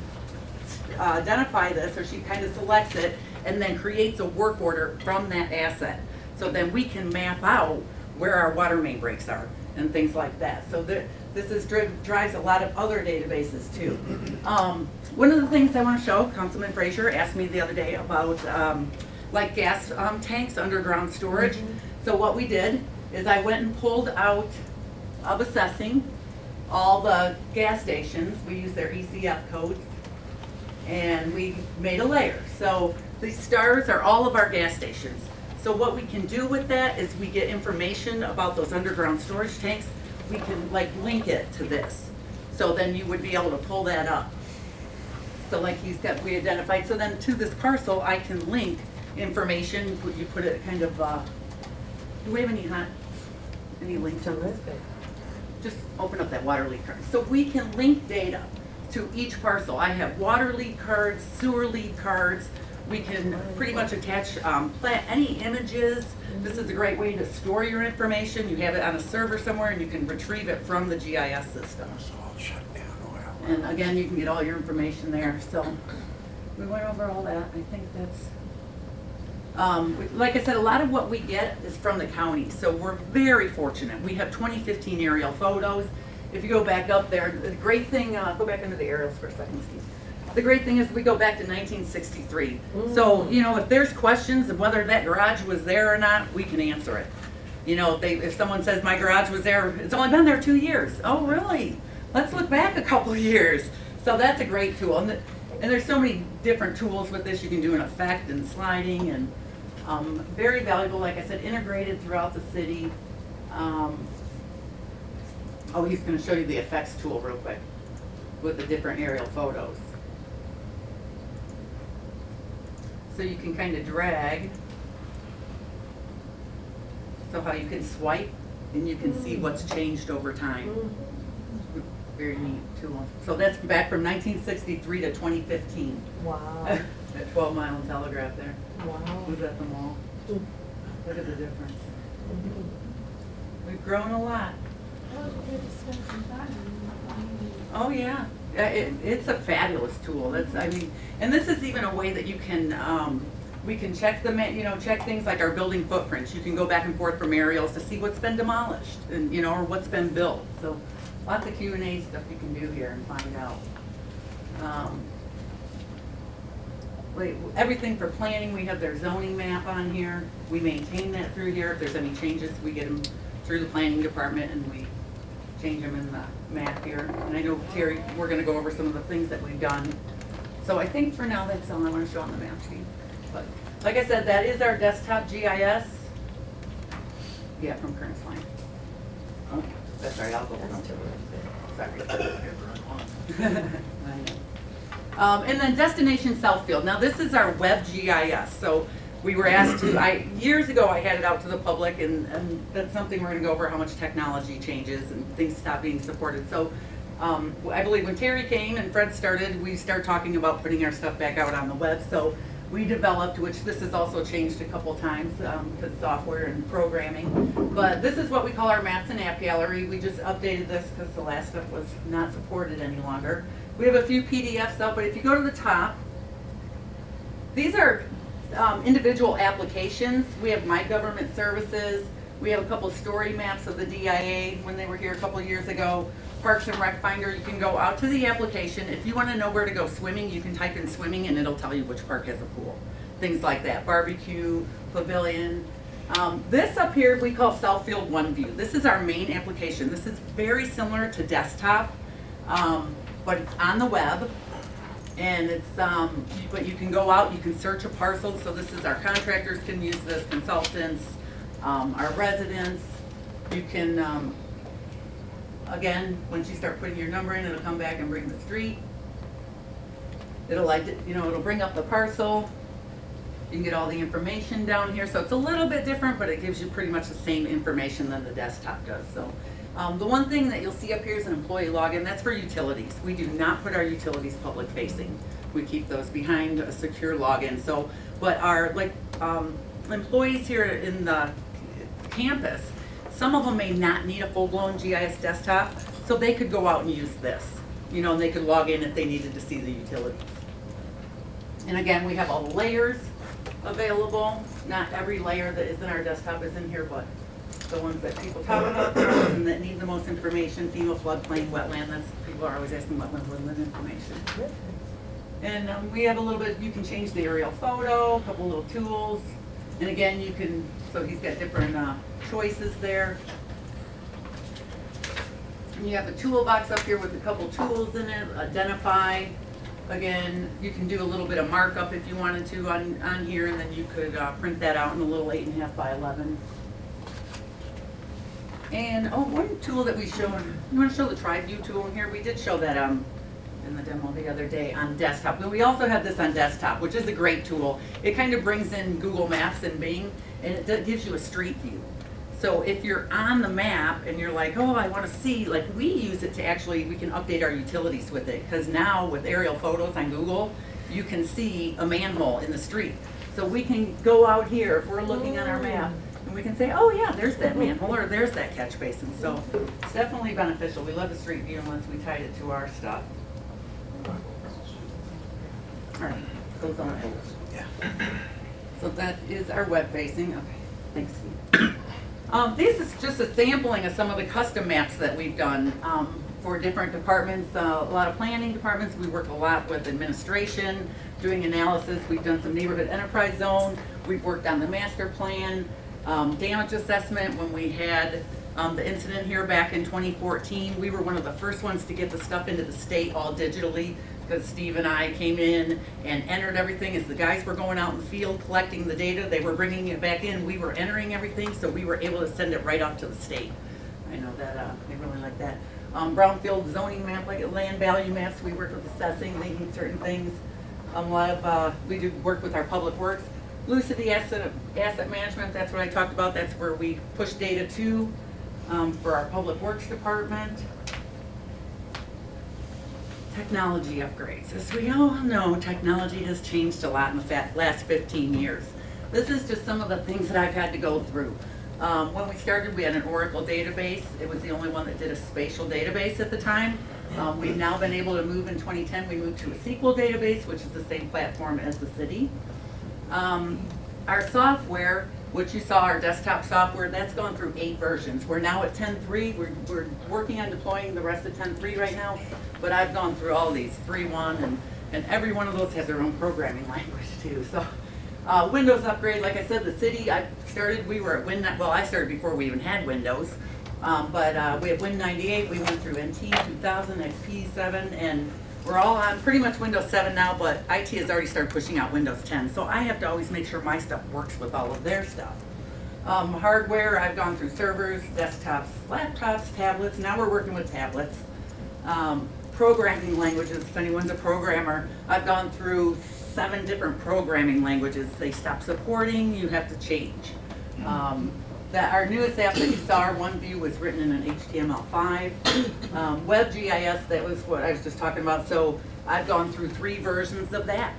identify this, or she kind of selects it and then creates a work order from that asset. So then we can map out where our water main breaks are and things like that. So this drives a lot of other databases too. One of the things I want to show, Councilman Frazier asked me the other day about like gas tanks, underground storage. So what we did is I went and pulled out of assessing all the gas stations. We use their ECF codes, and we made a layer. So these stars are all of our gas stations. So what we can do with that is we get information about those underground storage tanks. We can like link it to this. So then you would be able to pull that up. So like we identified, so then to this parcel, I can link information. You put it kind of, do we have any links on this? Just open up that water leak card. So we can link data to each parcel. I have water leak cards, sewer leak cards. We can pretty much attach any images. This is a great way to store your information. You have it on a server somewhere and you can retrieve it from the GIS system. And again, you can get all your information there. So we went over all that. I think that's, like I said, a lot of what we get is from the county. So we're very fortunate. We have 2015 aerial photos. If you go back up there, the great thing, go back into the aerials for a second, Steve. The great thing is we go back to 1963. So, you know, if there's questions of whether that garage was there or not, we can answer it. You know, if someone says my garage was there, it's only been there 2 years. Oh, really? Let's look back a couple of years. So that's a great tool. And there's so many different tools with this. You can do an effect and sliding, and very valuable, like I said, integrated throughout the city. Oh, he's going to show you the effects tool real quick with the different aerial photos. So you can kind of drag. So how you can swipe and you can see what's changed over time. Very neat tool. So that's back from 1963 to 2015. Wow. That 12 Mile and Telegraph there. Wow. Was at the mall. Look at the difference. We've grown a lot. Oh yeah, it's a fabulous tool. I mean, and this is even a way that you can, we can check check things like our building footprints. You can go back and forth from aerials to see what's been demolished and, or what's been built. So lots of Q&A stuff you can do here and find out. Everything for planning, we have their zoning map on here. We maintain that through here. If there's any changes, we get them through the planning department and we change them in the map here. And I know, Terry, we're going to go over some of the things that we've done. So I think for now that's all I want to show on the map sheet. But like I said, that is our desktop GIS. Yeah, from Curtis Line. Oh, that's right, I'll go over. Sorry. I know. And then Destination Southfield. Now this is our web GIS. So we were asked to, years ago I had it out to the public, and that's something we're going to go over, how much technology changes and things stop being supported. So I believe when Terry came and Fred started, we started talking about putting our stuff back out on the web. So we developed, which this has also changed a couple times, because software and programming. But this is what we call our maps and app gallery. We just updated this because the last stuff was not supported any longer. We have a few PDFs out, but if you go to the top, these are individual applications. We have My Government Services. We have a couple story maps of the DIA when they were here a couple of years ago. Parks and Rec Finder, you can go out to the application. If you want to know where to go swimming, you can type in swimming and it'll tell you which park has a pool. Things like that, barbecue, pavilion. This up here we call Southfield One View. This is our main application. This is very similar to desktop, but it's on the web. And it's, but you can go out, you can search a parcel. So this is our contractors can use this, consultants, our residents. You can, again, once you start putting your number in, it'll come back and bring the street. It'll it'll bring up the parcel. You can get all the information down here. So it's a little bit different, but it gives you pretty much the same information than the desktop does. So the one thing that you'll see up here is an employee login. That's for utilities. We do not put our utilities public facing. We keep those behind a secure login. So, but our employees here in the campus, some of them may not need a full-blown GIS desktop, so they could go out and use this. And they could log in if they needed to see the utilities. And again, we have all the layers available. Not every layer that is in our desktop is in here, but the ones that people talk about and that need the most information, FEMA, floodplain, wetland, that's, people are always asking wetland information. And we have a little bit, you can change the aerial photo, a couple little tools. And again, you can, so he's got different choices there. And you have the toolbox up here with a couple tools in it, identify. Again, you can do a little bit of markup if you wanted to on here, and then you could print that out in a little 8.5 by 11. And one tool that we showed, you want to show the TriView tool in here? We did show that in the demo the other day on desktop. But we also have this on desktop, which is a great tool. It kind of brings in Google Maps and Bing, and it gives you a street view. So if you're on the map and you're like, oh, I want to see, like we use it to actually, we can update our utilities with it. Because now with aerial photos on Google, you can see a manhole in the street. So we can go out here, if we're looking on our map, and we can say, oh yeah, there's that manhole or there's that catch basin. So it's definitely beneficial. We love the street view once we tied it to our stuff. All right, goes on. Yeah. So that is our web facing. Okay, thanks, Steve. This is just a sampling of some of the custom maps that we've done for different departments. A lot of planning departments. We work a lot with administration, doing analysis. We've done some neighborhood enterprise zone. We've worked on the master plan, damage assessment. When we had the incident here back in 2014, we were one of the first ones to get the stuff into the state all digitally, because Steve and I came in and entered everything. As the guys were going out in the field collecting the data, they were bringing it back in, we were entering everything, so we were able to send it right off to the state. I know that they really like that. Brownfield zoning map, like land value maps, we work with assessing, they need certain things. A lot of, we do work with our public works. Lucity asset management, that's what I talked about, that's where we push data to for our public works department. Technology upgrades. As we all know, technology has changed a lot in the last 15 years. This is just some of the things that I've had to go through. When we started, we had an Oracle database. It was the only one that did a spatial database at the time. We've now been able to move in 2010. We moved to a SQL database, which is the same platform as the city. Our software, which you saw, our desktop software, that's gone through 8 versions. We're now at 10.3. We're working on deploying the rest of 10.3 right now, but I've gone through all these, 3.1, and every one of those has their own programming language too. So Windows upgrade, like I said, the city, we were at Win, well, I started before we even had Windows, but we have Win 98, we went through NT 2000, XP 7, and we're all on pretty much Windows 7 now, but IT has already started pushing out Windows 10. So I have to always make sure my stuff works with all of their stuff. Hardware, I've gone through servers, desktops, laptops, tablets. Now we're working with tablets. Programming languages, if anyone's a programmer, I've gone through 7 different programming languages. They stop supporting, you have to change. that our newest app that you saw, our One View, was written in an HTML5. WebGIS, that was what I was just talking about. So I've gone through 3 versions of that.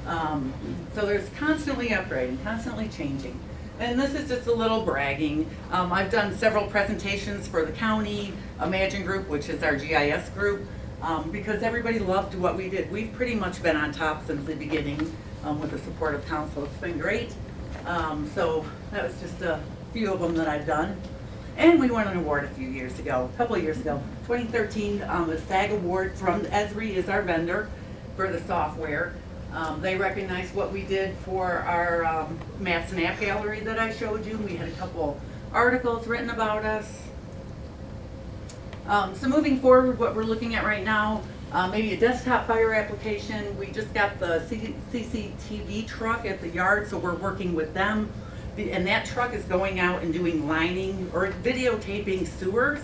So there's constantly upgrading, constantly changing. And this is just a little bragging. I've done several presentations for the county, Imagine Group, which is our GIS group, because everybody loved what we did. We've pretty much been on top since the beginning with the support of council. It's been great. So that was just a few of them that I've done. And we won an award a couple of years ago. 2013, the SAG Award from Esri is our vendor for the software. They recognized what we did for our Maps and App Gallery that I showed you. We had a couple articles written about us. So moving forward, what we're looking at right now, maybe a desktop fire application. We just got the CCTV truck at the yard, so we're working with them. And that truck is going out and doing lining or videotaping sewers.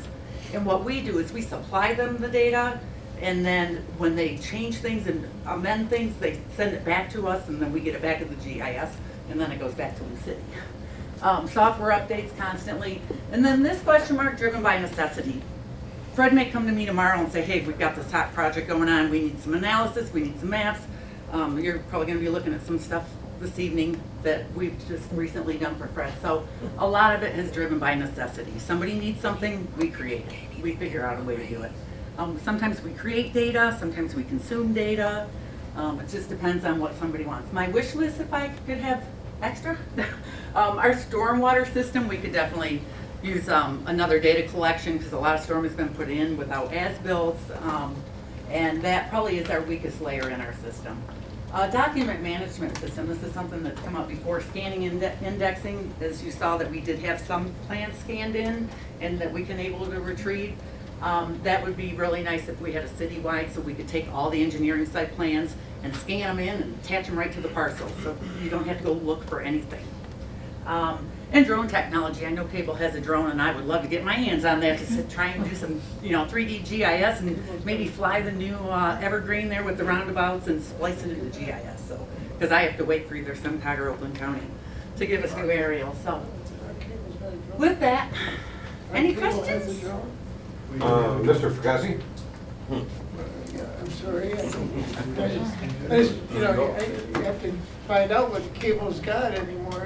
And what we do is we supply them the data, and then when they change things and amend things, they send it back to us, and then we get it back to the GIS, and then it goes back to the city. Software updates constantly. And then this question mark, driven by necessity. Fred may come to me tomorrow and say, hey, we've got this hot project going on, we need some analysis, we need some maps. You're probably gonna be looking at some stuff this evening that we've just recently done for Fred. So a lot of it is driven by necessity. Somebody needs something, we create it. We figure out a way to do it. Sometimes we create data, sometimes we consume data. It just depends on what somebody wants. My wish list, if I could have extra, our stormwater system, we could definitely use another data collection because a lot of storm has been put in without as-built, and that probably is our weakest layer in our system. Document management system, this is something that's come up before. Scanning and indexing, as you saw that we did have some plans scanned in and that we can able to retrieve. That would be really nice if we had a citywide, so we could take all the engineering site plans and scan them in and attach them right to the parcel, so you don't have to go look for anything. And drone technology, I know Cable has a drone, and I would love to get my hands on that to try and do some, 3D GIS and maybe fly the new Evergreen there with the roundabouts and splice it into GIS. So, because I have to wait for either SimCog or Oakland County to give us new aerials. So, with that, any questions? Mr. Fugazi? I'm sorry, I just, you have to find out what Cable's got anymore,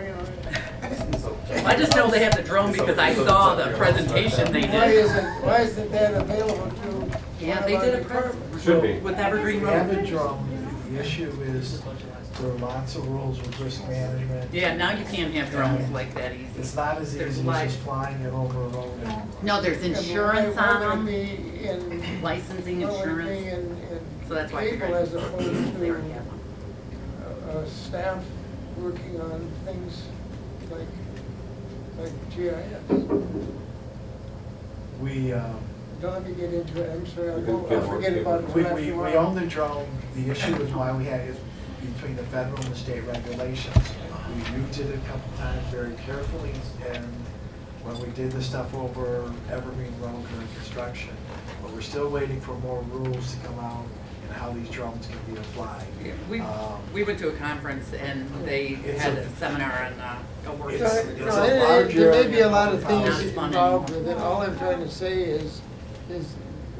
I just know they have the drone because I saw the presentation they Why did. isn't that available to? Yeah, they did a presentation Should be. with Evergreen We have a Road. drone. The issue is there are lots of rules with risk management. Yeah, now you can't have drones like that easy. It's not as There's easy as life. just flying it over a road. No, there's insurance Why on would it them, be in, licensing, why would it insurance. be in So that's why I Cable figured as opposed they already to have one. staff working on things like GIS? We, Don't let me get into it, I'm sorry, Okay, I'll forget about it we, till after we a we while. own the drone. The issue is why we had is between the federal and the state regulations. We used it a couple times very carefully, and when we did the stuff over Evergreen Road during construction, but we're still waiting for more rules to come out and how these drones can be applied. Yeah, we went to a conference and they It's had a- a seminar on a work. It's- No, it's a large there may area be a lot of of things policy. involved with it. All I'm trying to say is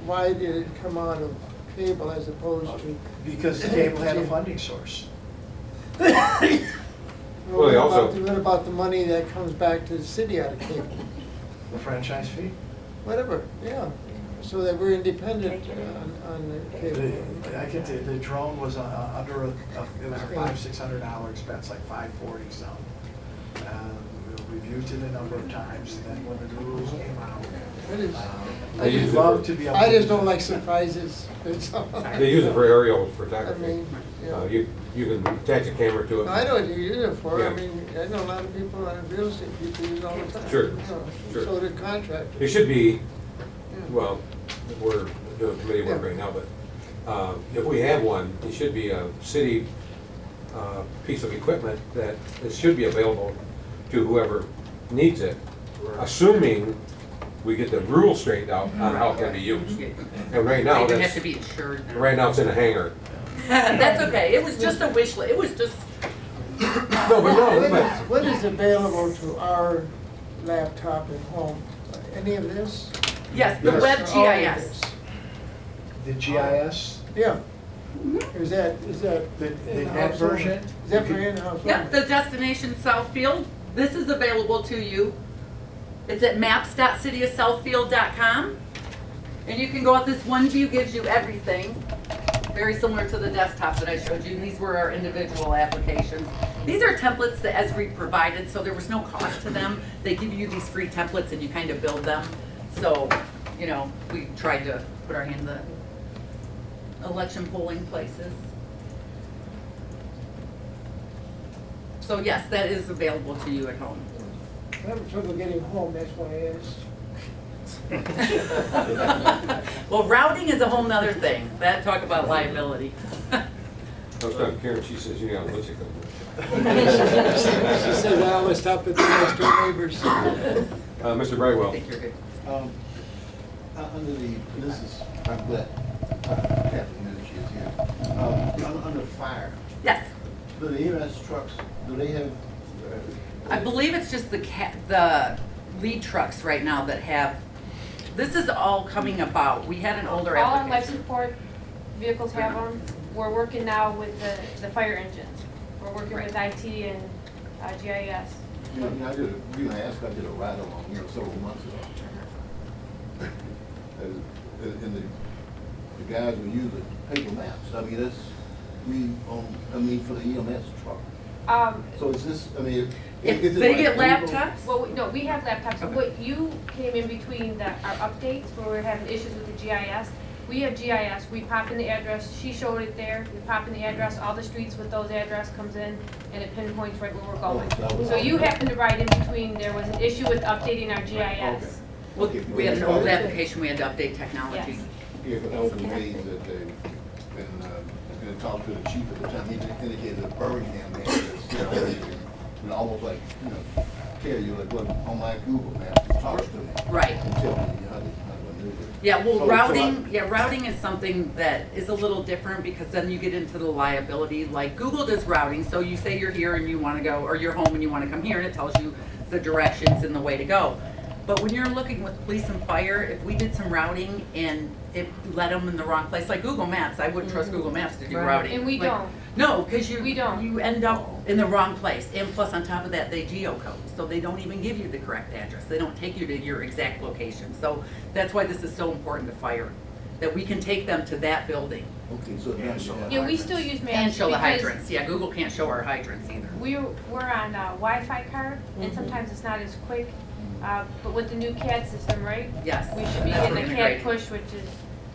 why did it come out of Cable as opposed to? Because Cable had a funding source. Well, they also- What about the money that comes back to the city out of Cable? The franchise fee. Whatever, yeah, so that we're independent on the Cable. I can tell you, the drone was under it was a $500-600 expense, like $540 something. We've used it a number of times, and then when the new rules came out, I use just- it love to be able to. I just don't like surprises, that's all. They use it for aerial I photography. mean, You can attach a camera to it. I know what you use it for, I Yeah. mean, I know a lot of people, real estate people use it all the time. Sure, you know, sure. So do contractors. It should be, Yeah. well, we're doing committee work Yeah. right now, but if we have one, it should be a city piece of equipment that it should be available to whoever needs it, assuming we get the rules straightened out on how it can be used. And right now, They have that's, to be insured. now. right now it's in a hangar. That's okay, it was just a wish list, it was just, No, but no, but, What is available to our laptop at home. Any of this? Yes, the Yes, web all of GIS. this. The GIS, Yeah. Is that, the in-house net only? version? Is that for in-house only? Yep, the destination Southfield. This is available to you. It's at maps.cityofsouthfield.com. And you can go out, this one view gives you everything, very similar to the desktop that I showed you. And these were our individual applications. These are templates that Esri provided, so there was no cost to them. They give you these free templates and you kind of build them. So, you know, we tried to put our hand in the election polling places. So yes, that is available to you at home. I'm having trouble getting home, that's why I asked. Well, routing is a whole nother thing. That talk about liability. I was talking to Karen, she says, you got a what's it called? She says I always stop at the next door neighbors. Mr. I Brightwell. think you're good. Under the, this is, I'm glad Captain Minucci is here. Under fire, Yes, do the EMS trucks, do they have, I believe it's just the lead trucks right now that have, this is all coming about. We had an older All our life application. support vehicles have them. We're working now with the fire engines. We're working with IT and GIS. you know, I did, the reason I asked, I did a ride along, several months ago. And the guys were using paper maps. I mean, that's, for the EMS truck. So is this, I mean, If is it they like get Google? laptops, Well, no, we have laptops. Okay. What you came in between our updates where we're having issues with the GIS. We have GIS. We pop in the address. She showed it there. We pop in the address. All the streets with those address comes in and it pinpoints right where we're going. So you happen to write in between. There was an issue with updating our GIS. well, we had an old application, we had to update technology. Yes. Yeah, but I was amazed that they, and talked to the chief at the time, he indicated that Birmingham had this, almost like, tell you, like, what, on my Google map, talk to me. Right. And tell me how to maneuver. Yeah, well, So- routing is something that is a little different because then you get into the liability. Like Google does routing, so you say you're here and you want to go, or you're home and you want to come here, and it tells you the directions and the way to go. But when you're looking with police and fire, if we did some routing and it led them in the wrong place, like Google Maps, I wouldn't trust Google Maps to do Right. routing. And we Like, don't. No, because We don't. you end up in the wrong place. And plus, on top of that, they geocode, so they don't even give you the correct address. They don't take you to your exact location. So that's why this is so important to fire, that we can take them to that building Okay, so now you have. Yeah, we still use maps. and show the because hydrants. Yeah, Google can't show our hydrants either. We're on a Wi-Fi card and sometimes it's not as quick. But with the new CAD system, right? Yes. We should be that's getting a CAD integrated. push, which is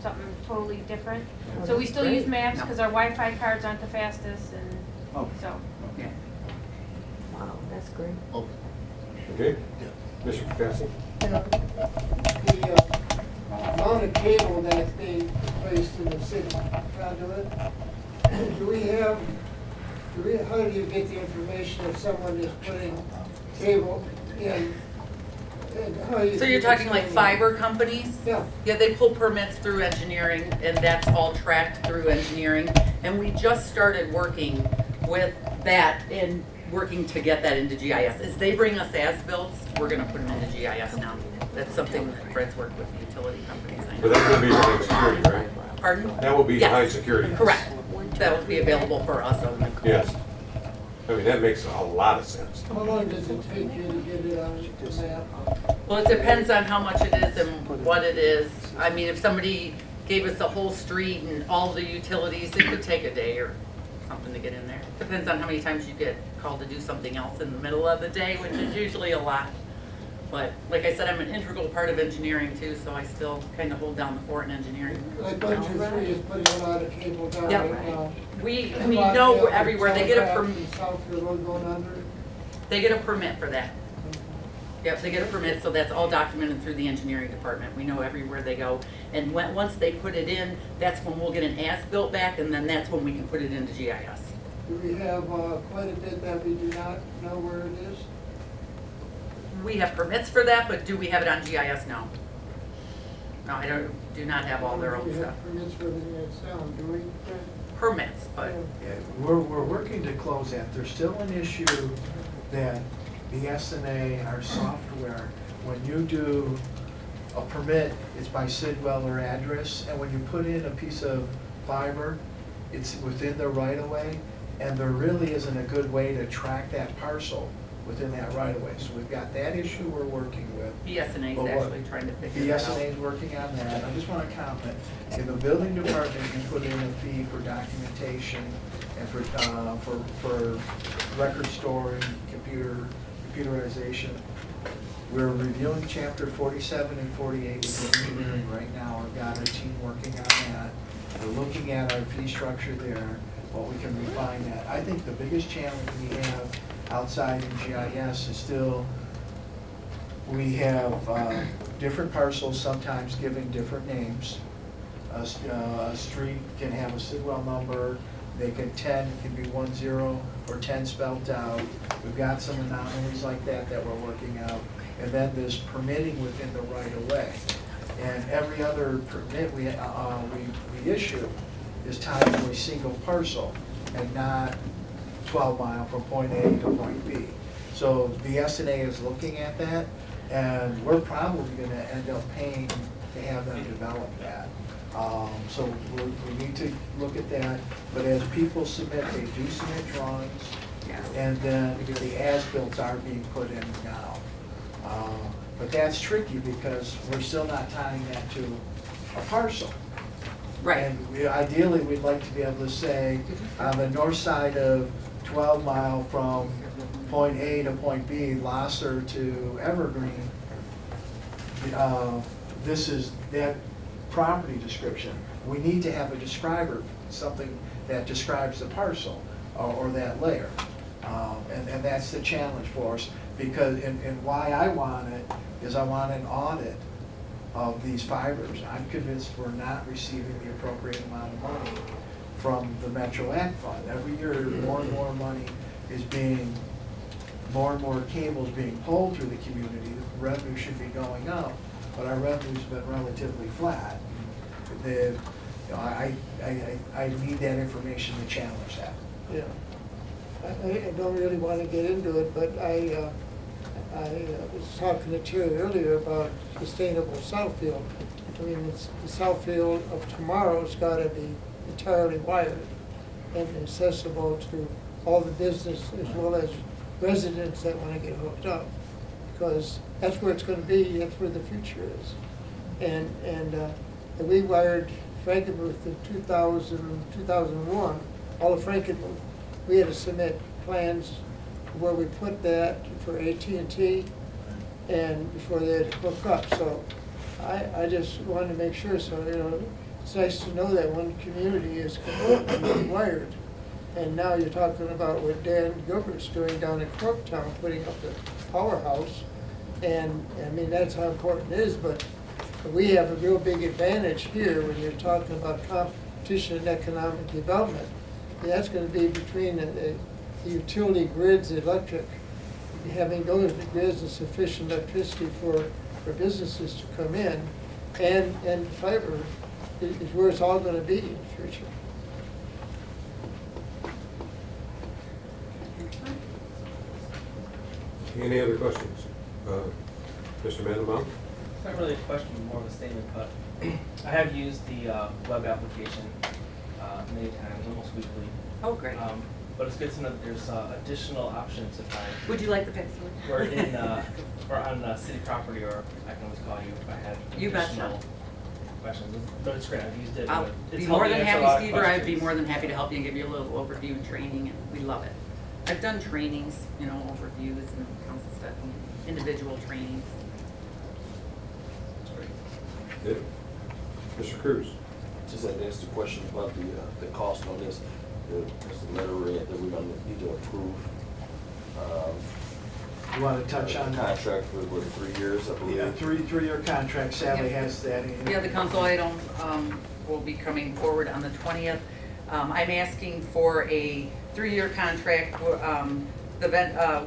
something totally different. Oh, So we that's still use great. maps No. because our Wi-Fi cards aren't the fastest and Okay. so. Yeah. Wow, that's great. Okay. Okay? Mr. Professor? The amount of cable that's being placed in the city conduit, how do you get the information if someone is putting cable in? And how you So you're talking like explain fiber companies? that? Yeah, they pull permits through engineering, and that's all tracked through engineering. And we just started working with that and working to get that into GIS. As they bring us as-built, we're gonna put them into GIS now. That's something that Fred's worked with the utility companies. I But know. that will be behind security, right? Pardon? That will be Yes. behind security. Correct. That will be available for us only. Yes. I mean, that makes a lot of sense. How long does it take you to get it on the map? Well, it depends on how much it is and what it is. I mean, if somebody gave us the whole street and all the utilities, it could take a day or something to get in there. Depends on how many times you get called to do something else in the middle of the day, which is usually a lot. But like I said, I'm an integral part of engineering too, so I still kind of hold down the fort in engineering. Like 1, 2, 3 is putting a lot of cable down Yep. right now. We know everywhere, they get a Southfield Road going under. they get a permit for that. Yep, they get a permit, so that's all documented through the engineering department. We know everywhere they go. And once they put it in, that's when we'll get an as-built back, and then that's when we can put it into GIS. Do we have quite a bit that we do not know where it is? We have permits for that, but do we have it on GIS? No. No, I do not have all their own We stuff. have permits for everything that's down, do we? Permits, but Yeah, we're working to close that. There's still an issue that the SNA, our software, when you do a permit, it's by Sidwell or address, and when you put in a piece of fiber, it's within the right-of-way, and there really isn't a good way to track that parcel within that right-of-way. So we've got that issue we're working with. BSNA is But what- actually trying to figure that out. BSNA is working on that. I just want to comment, in the building department, you put in a fee for documentation and for record storing, computerization. We're reviewing chapter 47 and 48 with engineering right now. I've got a team working on that. We're looking at our fee structure there, what we can refine that. I think the biggest challenge we have outside in GIS is still, we have different parcels sometimes giving different names. A street can have a Sidwell number, they can 10, it can be 10 or 10 spelled out. We've got some anomalies like that that we're working out. And then there's permitting within the right of way. And every other permit we issue is tied to a single parcel and not 12 mile from point A to point B. So the SNA is looking at that, and we're probably gonna end up paying to have them develop that. So we need to look at that, but as people submit, they do submit drawings, and then the as-bills are being put in now. But that's tricky because we're still not tying that to a parcel. Right. And ideally, we'd like to be able to say, on the north side of 12 mile from point A to point B, Lasser to Evergreen, this is that property description. We need to have a describer, something that describes the parcel or that layer. And that's the challenge for us, because, and why I want it is I want an audit of these fibers. I'm convinced we're not receiving the appropriate amount of money from the Metro Act Fund. Every year, more and more money is being, more and more cables being pulled through the community. The revenue should be going up, but our revenue's been relatively flat. I need that information to challenge that. Yeah. I don't really want to get into it, but I was talking to Terry earlier about sustainable Southfield. I mean, the Southfield of tomorrow's got to be entirely wired and accessible to all the business as well as residents that want to get hooked up, because that's where it's going to be, that's where the future is. And we wired Frankenmuth in 2001, all of Frankenmuth. We had to submit plans where we put that for AT&T and before they had to hook up. So I just wanted to make sure, so, you know, it's nice to know that one community is completely wired. And now you're talking about what Dan Gilbert's doing down in Corktown, putting up the powerhouse. And, I mean, that's how important it is, but we have a real big advantage here when you're talking about competition and economic development. And that's going to be between the utility grids, electric, having those grids and sufficient electricity for businesses to come in, and fiber is where it's all going to be in the future. Any other questions? Mr. Mandelbaum? It's not really a question, more of a statement, but I have used the web application many times, almost weekly. Oh, great. But it's good to know that there's additional options if I. Would you like the password? Or in, or on city property, or I can always call you if I had You betcha. additional questions. But it's great, I've used it. I'll It's be more helped than me answer a lot happy, of Steve, or I'd be questions. more than happy to help you and give you a little overview and training, and we love it. I've done trainings, you know, overviews and council stuff, and individual trainings. It's great. Good. Mr. Cruz? Just had to ask the question about the cost on this. There's a letter that we're gonna need to approve. You want to touch on? Contract for, what, 3 years, I believe? Yeah, three-year contract, Sally has that in. Yeah, the council item will be coming forward on the 20th. I'm asking for a 3-year contract.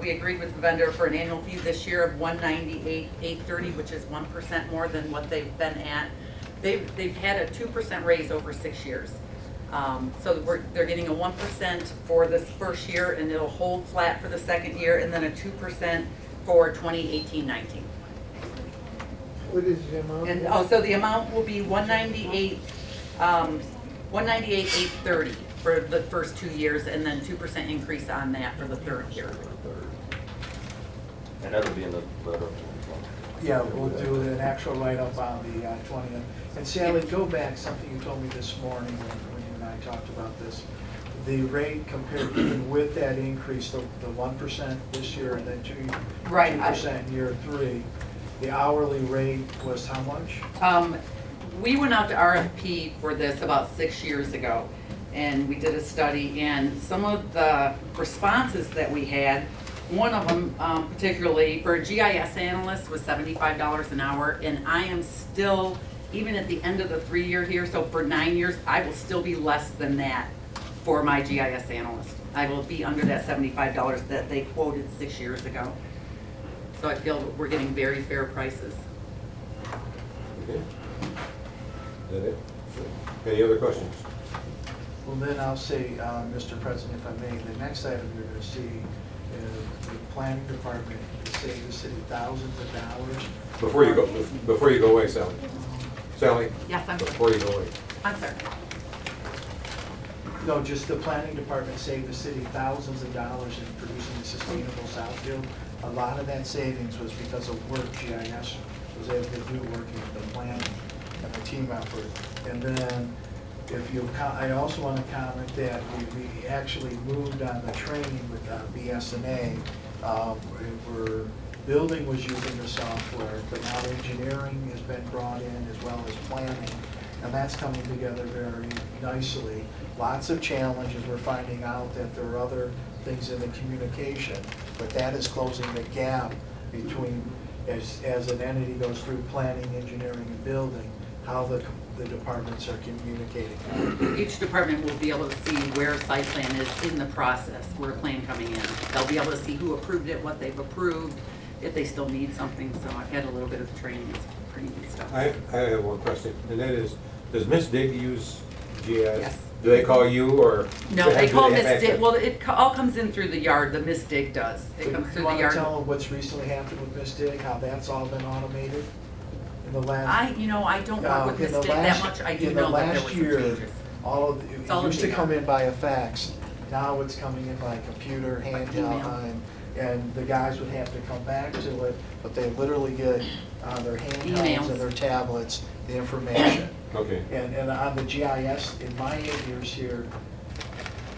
We agreed with the vendor for an annual fee this year of $198,830, which is 1% more than what they've been at. They've had a 2% raise over 6 years. So they're getting a 1% for this first year, and it'll hold flat for the second year, and then a 2% for 2018-19. What is the amount? And, so the amount will be 198,830 for the first 2 years, and then 2% increase on that for the third year. And that'll be in the letter. Yeah, we'll do an actual write-up on the 20th. And Sally, go back, something you told me this morning when you and I talked about this. The rate compared, even with that increase, the 1% this year and then 2% in year 3, the hourly rate was how much? We went out to RFP for this about 6 years ago, and we did a study, and some of the responses that we had, one of them particularly for a GIS analyst was $75 an hour, and I am still, even at the end of the 3-year here, so for 9 years, I will still be less than that for my GIS analyst. I will be under that $75 that they quoted 6 years ago. So I feel we're getting very fair prices. Okay. Is that it? Any other questions? Well, then I'll say, Mr. President, if I may, the next item you're going to see is the planning department to save the city thousands of dollars. Before you go away, Sally. Sally? Yes, I'm sorry. Before you go away. I'm sorry. No, just the planning department saved the city thousands of dollars in producing a sustainable Southfield. A lot of that savings was because of work GIS was able to do working with the planning and the team effort. And then, if you, I also want to comment that we actually moved on the training with BSNA. Building was using the software, but now engineering has been brought in as well as planning. And that's coming together very nicely. Lots of challenges. We're finding out that there are other things in the communication, but that is closing the gap between, as an entity goes through planning, engineering, and building, how the departments are communicating. Each department will be able to see where a site plan is in the process, where a plan coming in. They'll be able to see who approved it, what they've approved, if they still need something. So I've had a little bit of training. It's pretty neat stuff. I have one question, and that is, does Miss Dig use GIS? Yes. Do they call you, or? No, they call have Miss access? Dig, well, it all comes in through the yard, the Miss Dig does. It comes through the You yard. want to tell them what's recently happened with Miss Dig, how that's all been automated in the last? I don't work with Miss Dig that much. I do know that there were some changes. All of, It's it all used in to the come yard. in by a fax. Now it's coming in by computer, handheld, and the guys would have to come back to it, but they literally get on their handhelds Emails. and their tablets, the information. Okay. And on the GIS, in my 8 years here,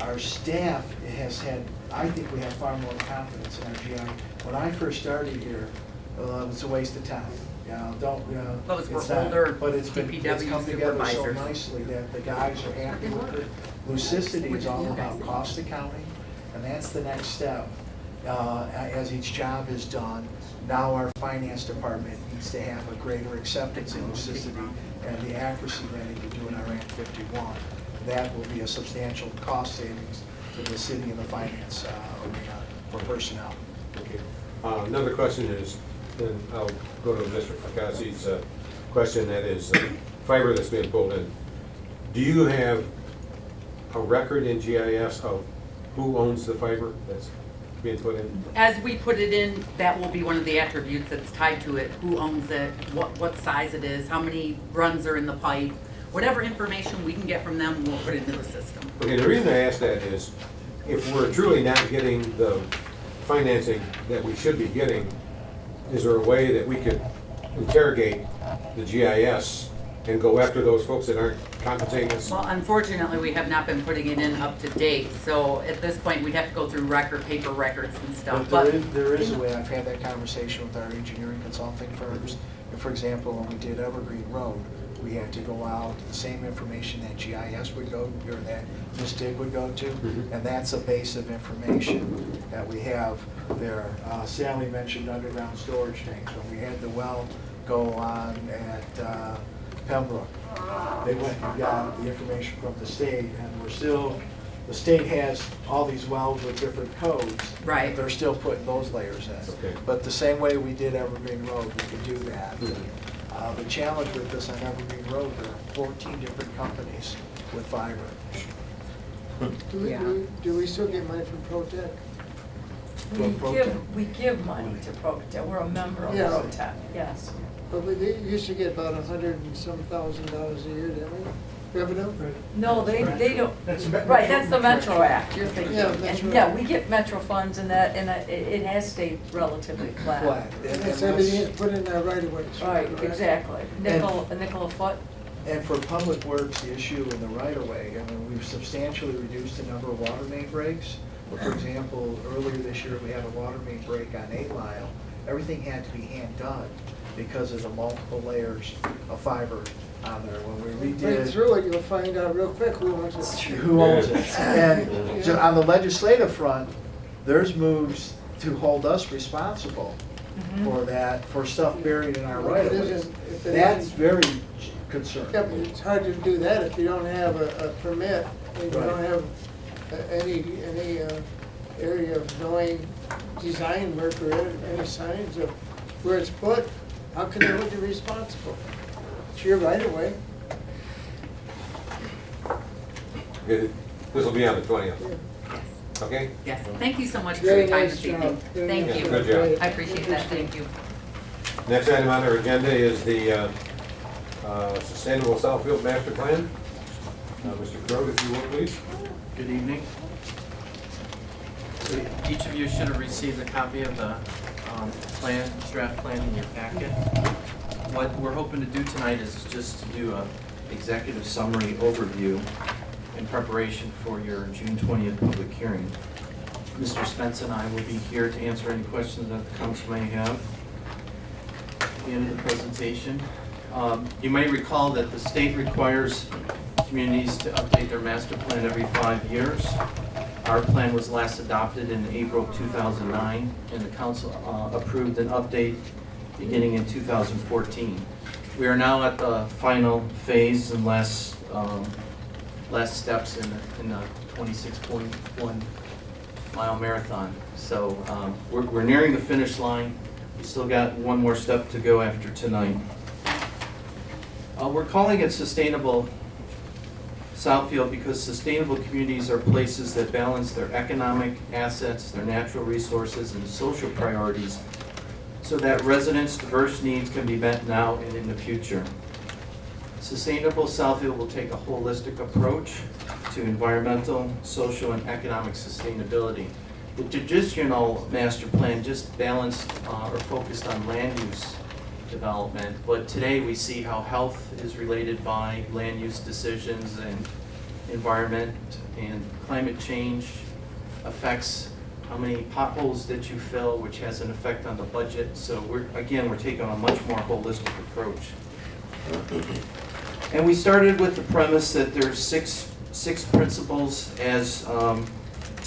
our staff has had, I think we have far more confidence in our GIS. When I first started here, it was a waste of time. Those were It's not, older but it's come DPW together so supervisors. nicely that the guys are happy with it. Lucidity is all about cost accounting, and that's the next step. As each job is done, now our finance department needs to have a greater acceptance in Lucidity and the accuracy that it can do in our Act 51. That will be a substantial cost savings to the city and the finance arena for personnel. Okay. Another question is, then I'll go to Mr. Fakasi's question, that is fiber that's being pulled in. Do you have a record in GIS of who owns the fiber that's being put in? As we put it in, that will be one of the attributes that's tied to it. Who owns it, what size it is, how many runs are in the pipe. Whatever information we can get from them, we'll put into the system. Okay, the reason I ask that is, if we're truly not getting the financing that we should be getting, is there a way that we could interrogate the GIS and go after those folks that aren't compensating us? Well, unfortunately, we have not been putting it in up to date, so at this point, we'd have to go through paper records and stuff. But there is a way. I've had that conversation with our engineering consulting firms. And for example, when we did Evergreen Road, we had to go out, the same information that GIS would go, or that Miss Dig would go to, and that's a base of information that we have there. Sally mentioned underground storage tanks. When we had the well go on at Pembroke, they went and got the information from the state, and we're still, the state has all these wells with different codes. Right. They're still putting those layers in. Okay. But the same way we did Evergreen Road, we could do that. The challenge with this on Evergreen Road, there are 14 different companies with fiber. Do we still get money from Protec? We give money to ProTech, we're a member of Yeah. ProTech, yes. But we used to get about $100,000 a year, didn't we? Revenue? No, they don't, That's Metro- right, that's the Metro Act, you're thinking. Yeah, And Metro. yeah, we get Metro funds and that, and it has stayed relatively flat. Flat. And That's that's- everything put in there right away. Right, exactly. A nickel a foot. And for public works, the issue in the right of way, I mean, we've substantially reduced the number of water main breaks. For example, earlier this year, we had a water main break on 8 Mile. Everything had to be hand done because of the multiple layers of fiber on there. When we Read redid, through it, you'll find out real quick who owns it. who owns it? And so on the legislative front, there's moves to hold us responsible for that, for stuff buried in our right of ways. If it That's isn't- very concerning. Yeah, but it's hard to do that if you don't have a permit, and you don't Right. have any area of knowing design work or any signs of where it's put. How can they hold you responsible? It's your right of way. This will be on the 20th, Yeah. okay? Yes, thank you so much for Very your time nice this job. evening. Very Thank nice you. Good job. I appreciate that, thank you. Next item on our agenda is the Sustainable Southfield Master Plan. Mr. Crowe, if you will, please. Good evening. So each of you should have received a copy of the draft plan in your packet. What we're hoping to do tonight is just to do a executive summary overview in preparation for your June 20th public hearing. Mr. Spence and I will be here to answer any questions that the council may have at the end of the presentation. You may recall that the state requires communities to update their master plan every 5 years. Our plan was last adopted in April of 2009, and the council approved an update beginning in 2014. We are now at the final phase and last steps in the 26.1 mile marathon. So we're nearing the finish line. We still got one more step to go after tonight. We're calling it Sustainable Southfield because sustainable communities are places that balance their economic assets, their natural resources, and social priorities so that residents' diverse needs can be met now and in the future. Sustainable Southfield will take a holistic approach to environmental, social, and economic sustainability. The traditional master plan just balanced or focused on land use development, but today we see how health is related by land use decisions, and environment and climate change affects how many potholes that you fill, which has an effect on the budget. So we're taking a much more holistic approach. And we started with the premise that there's six principles as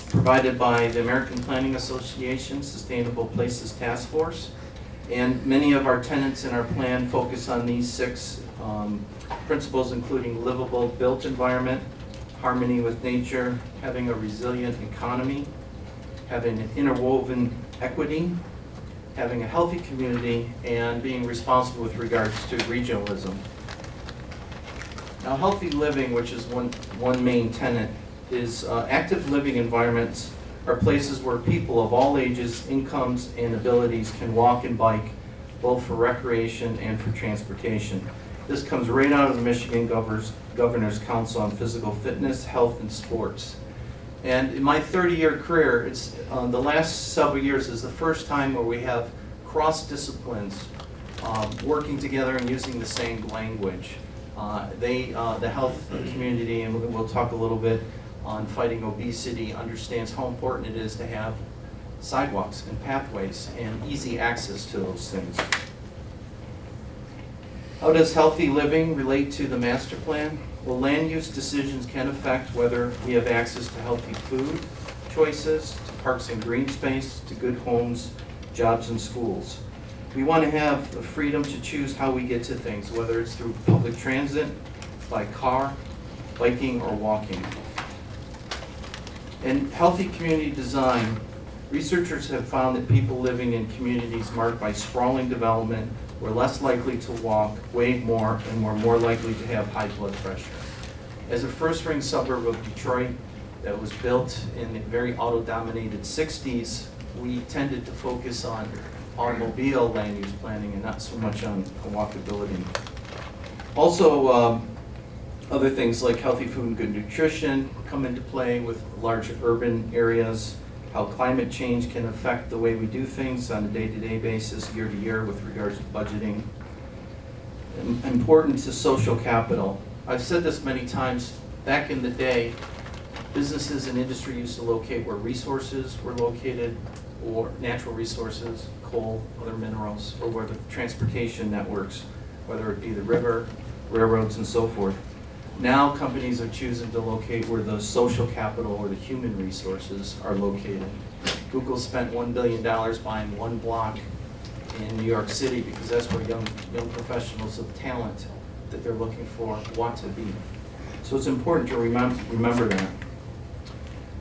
provided by the American Planning Association Sustainable Places Task Force. And many of our tenets in our plan focus on these 6 principles, including livable built environment, harmony with nature, having a resilient economy, having an interwoven equity, having a healthy community, and being responsible with regards to regionalism. Now, healthy living, which is one main tenet, is active living environments are places where people of all ages, incomes, and abilities can walk and bike, both for recreation and for transportation. This comes right out of the Michigan Governor's Council on Physical Fitness, Health, and Sports. And in my 30-year career, it's the last several years is the first time where we have cross-disciplines working together and using the same language. The health community, and we'll talk a little bit on fighting obesity, understands how important it is to have sidewalks and pathways and easy access to those things. How does healthy living relate to the master plan? Well, land use decisions can affect whether we have access to healthy food choices, to parks and green space, to good homes, jobs, and schools. We want to have the freedom to choose how we get to things, whether it's through public transit, by car, biking, or walking. In healthy community design, researchers have found that people living in communities marked by sprawling development were less likely to walk, weigh more, and were more likely to have high blood pressure. As a first-ring suburb of Detroit that was built in the very auto-dominated 60s, we tended to focus on automobile land use planning and not so much on walkability. Also, other things like healthy food and good nutrition come into play with large urban areas, how climate change can affect the way we do things on a day-to-day basis, year to year with regards to budgeting. Importance of social capital. I've said this many times, back in the day, businesses and industry used to locate where resources were located, or natural resources, coal, other minerals, or where the transportation networks, whether it be the river, railroads, and so forth. Now companies are choosing to locate where the social capital or the human resources are located. Google spent $1 billion buying one block in New York City because that's where young professionals of talent that they're looking for want to be. So it's important to remember that.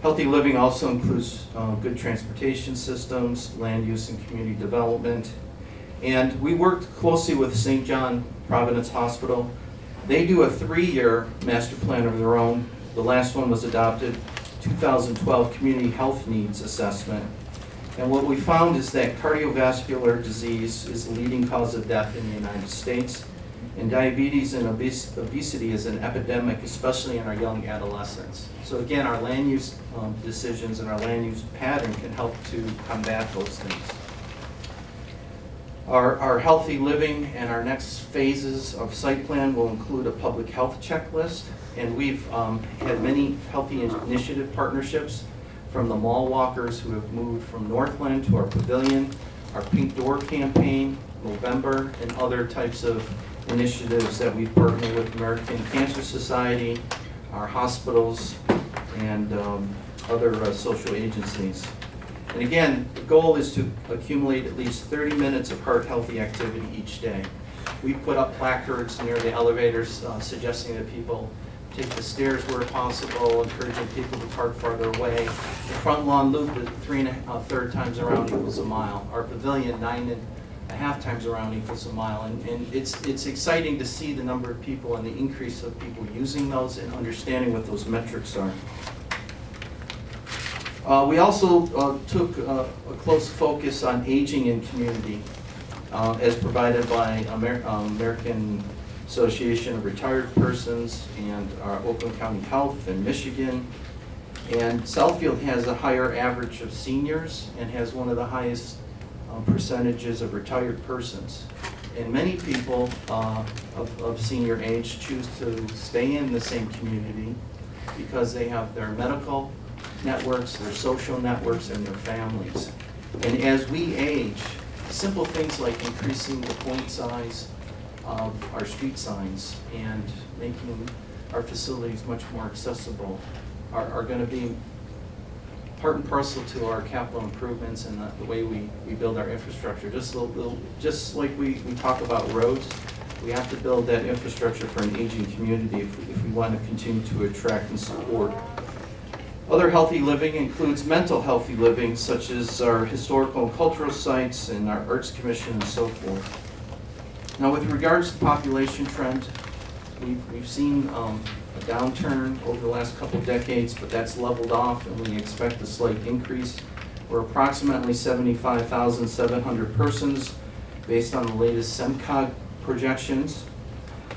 Healthy living also includes good transportation systems, land use and community development. And we worked closely with St. John Providence Hospital. They do a 3-year master plan of their own. The last one was adopted, 2012 Community Health Needs Assessment. And what we found is that cardiovascular disease is the leading cause of death in the United States. And diabetes and obesity is an epidemic, especially in our young adolescents. So again, our land use decisions and our land use pattern can help to combat those things. Our healthy living and our next phases of site plan will include a public health checklist. And we've had many healthy initiative partnerships from the mall walkers who have moved from Northland to our pavilion, our Pink Door campaign, November, and other types of initiatives that we've partnered with American Cancer Society, our hospitals, and other social agencies. And again, the goal is to accumulate at least 30 minutes of heart-healthy activity each day. We put up placards near the elevators suggesting that people take the stairs where possible, encouraging people to park farther away. The front lawn loop at 3 1/3 times around equals a mile. Our pavilion, 9 1/2 times around equals a mile. And it's exciting to see the number of people and the increase of people using those and understanding what those metrics are. We also took a close focus on aging in community as provided by American Association of Retired Persons and our Oakland County Health in Michigan. And Southfield has a higher average of seniors and has one of the highest percentages of retired persons. And many people of senior age choose to stay in the same community because they have their medical networks, their social networks, and their families. And as we age, simple things like increasing the point size of our street signs and making our facilities much more accessible are going to be part and parcel to our capital improvements and the way we build our infrastructure. Just like we talk about roads, we have to build that infrastructure for an aging community if we want to continue to attract and support. Other healthy living includes mental healthy living, such as our historical and cultural sites and our Arts Commission and so forth. Now, with regards to population trend, we've seen a downturn over the last couple of decades, but that's leveled off and we expect a slight increase. We're approximately 75,700 persons based on the latest SEMCOG projections.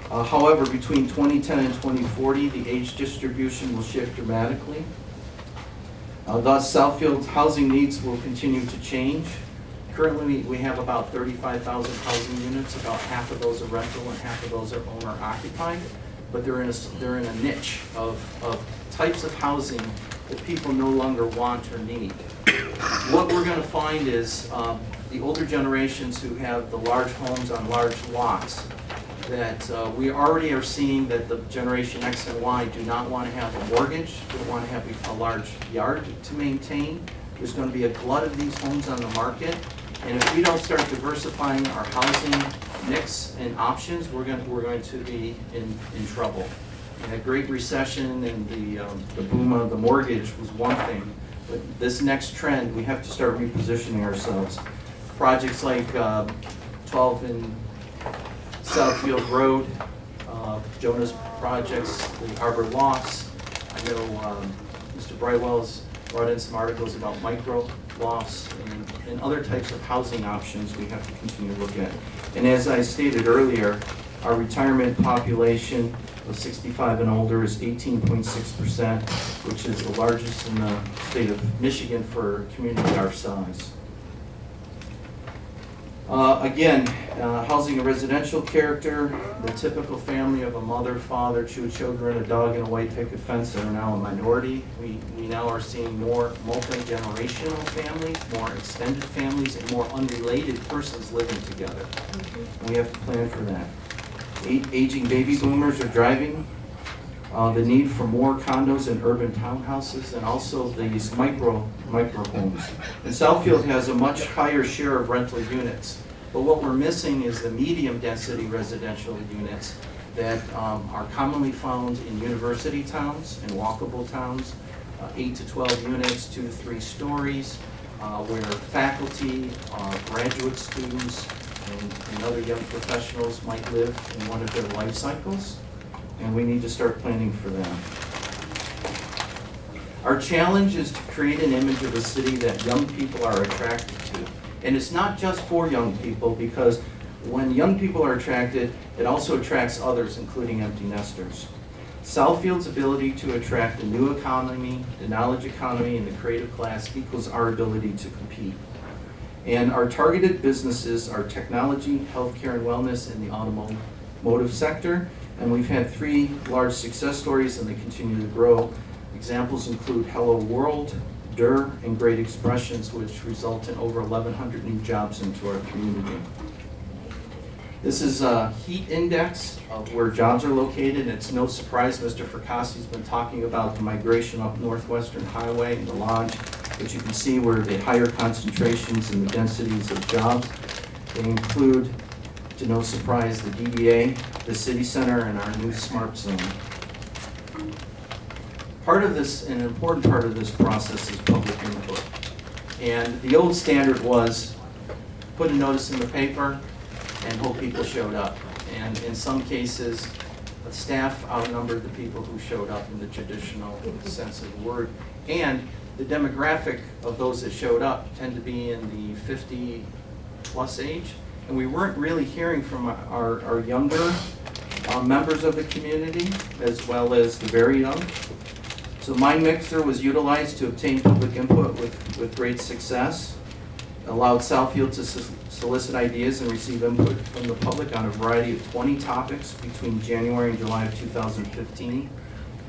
However, between 2010 and 2040, the age distribution will shift dramatically. Thus, Southfield's housing needs will continue to change. Currently, we have about 35,000 housing units. About half of those are rental and half of those are owner occupied. But they're in a niche of types of housing that people no longer want or need. What we're going to find is the older generations who have the large homes on large lots, that we already are seeing that the Generation X and Y do not want to have a mortgage, don't want to have a large yard to maintain. There's going to be a glut of these homes on the market, and if we don't start diversifying our housing mix and options, we're going to be in trouble. And a Great Recession and the boom of the mortgage was one thing, but this next trend, we have to start repositioning ourselves. Projects like 12 in Southfield Road, Jonah's projects, the Arbor Lofts. I know Mr. Brightwell's brought in some articles about micro lofts and other types of housing options we have to continue to look at. And as I stated earlier, our retirement population of 65 and older is 18.6%, which is the largest in the state of Michigan for a community our size. Housing and residential character, the typical family of a mother, father, two children, a dog, and a white picket fence are now a minority. We now are seeing more multi-generational families, more extended families, and more unrelated persons living together. We have to plan for that. Aging baby boomers are driving the need for more condos and urban townhouses, and also these micro homes. And Southfield has a much higher share of rental units, but what we're missing is the medium density residential units that are commonly found in university towns and walkable towns, 8 to 12 units, 2 to 3 stories, where faculty, graduate students, and other young professionals might live in one of their life cycles, and we need to start planning for them. Our challenge is to create an image of a city that young people are attracted to. And it's not just for young people, because when young people are attracted, it also attracts others, including empty nesters. Southfield's ability to attract the new economy, the knowledge economy, and the creative class equals our ability to compete. And our targeted businesses are technology, healthcare, and wellness in the automotive sector. And we've had 3 large success stories, and they continue to grow. Examples include Hello World, DUR, and Great Expressions, which result in over 1,100 new jobs into our community. This is a heat index of where jobs are located. It's no surprise Mr. Fracasse's been talking about the migration up Northwestern Highway and the Lodge, but you can see where the higher concentrations and the densities of jobs. They include, to no surprise, the DDA, the city center, and our new smart zone. Part of this, an important part of this process is public input. And the old standard was put a notice in the paper and hope people showed up. And in some cases, the staff outnumbered the people who showed up in the traditional sense of the word. And the demographic of those that showed up tend to be in the 50-plus age. And we weren't really hearing from our younger members of the community, as well as the very young. So Mind Mixer was utilized to obtain public input with great success. It allowed Southfield to solicit ideas and receive input from the public on a variety of 20 topics between January and July of 2015.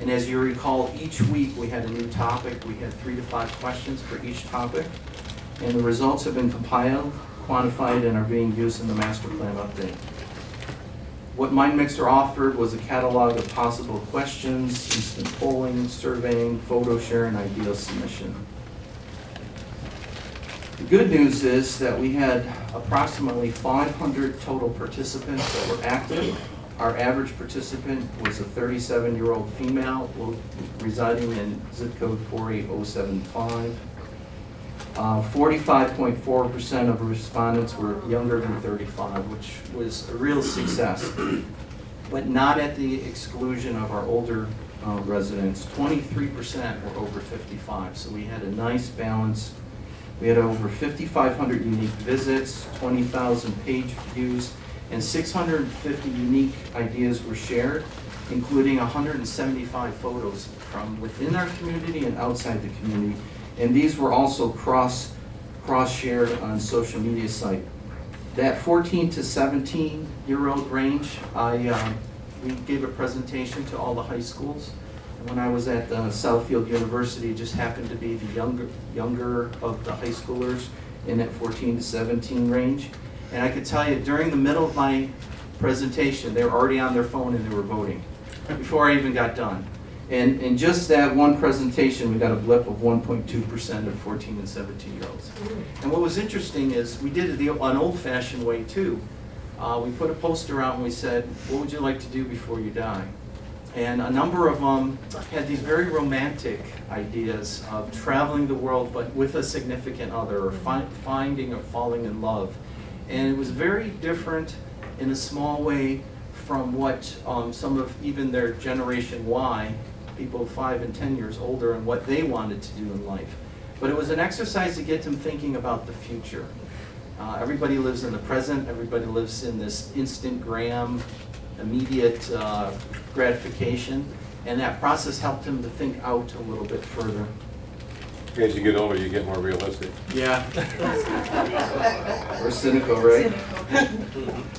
And as you recall, each week we had a new topic. We had 3 to 5 questions for each topic. And the results have been compiled, quantified, and are being used in the master plan update. What Mind Mixer offered was a catalog of possible questions, instant polling, surveying, photo share, and ideal submission. The good news is that we had approximately 500 total participants that were active. Our average participant was a 37-year-old female residing in zip code 48075. 45.4% of respondents were younger than 35, which was a real success, but not at the exclusion of our older residents. 23% were over 55, so we had a nice balance. We had over 5,500 unique visits, 20,000 page views, and 650 unique ideas were shared, including 175 photos from within our community and outside the community. And these were also cross-shared on social media site. That 14 to 17-year-old range, we gave a presentation to all the high schools. And when I was at Southfield University, it just happened to be the younger of the high schoolers in that 14 to 17 range. And I could tell you, during the middle of my presentation, they were already on their phone and they were voting before I even got done. And in just that one presentation, we got a blip of 1.2% of 14 and 17-year-olds. And what was interesting is we did it an old-fashioned way too. We put a poster out and we said, what would you like to do before you die? And a number of them had these very romantic ideas of traveling the world, but with a significant other, or finding or falling in love. And it was very different in a small way from what some of even their Generation Y, people 5 and 10 years older, and what they wanted to do in life. But it was an exercise to get them thinking about the future. Everybody lives in the present, everybody lives in this Instagram, immediate gratification, and that process helped them to think out a little bit further. As you get older, you get more realistic. Yeah. Or cynical, right?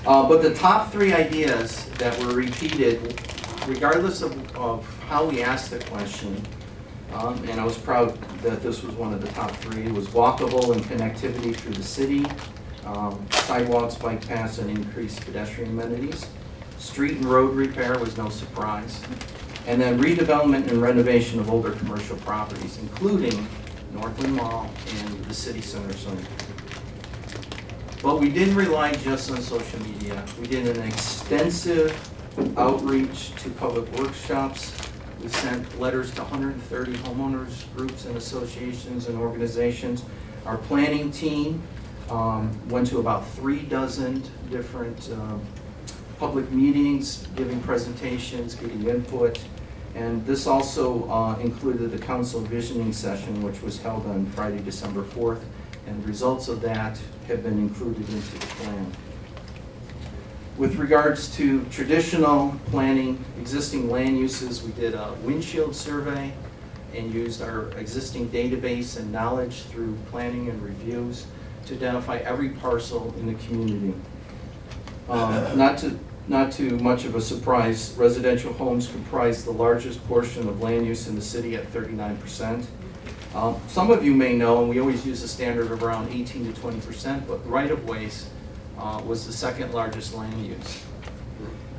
But the top 3 ideas that were repeated, regardless of how we asked the question, and I was proud that this was one of the top 3, was walkable and connectivity through the city, sidewalks, bike paths, and increased pedestrian amenities. Street and road repair was no surprise. And then redevelopment and renovation of older commercial properties, including Northland Mall and the city center zone. But we didn't rely just on social media. We did an extensive outreach to public workshops. We sent letters to 130 homeowners, groups and associations and organizations. Our planning team went to about 36 different public meetings, giving presentations, getting input. And this also included the council visioning session, which was held on Friday, December 4th. And the results of that have been included into the plan. With regards to traditional planning, existing land uses, we did a windshield survey and used our existing database and knowledge through planning and reviews to identify every parcel in the community. Not too much of a surprise, residential homes comprise the largest portion of land use in the city at 39%. Some of you may know, and we always use a standard of around 18 to 20%, but right-of-ways was the 2nd largest land use.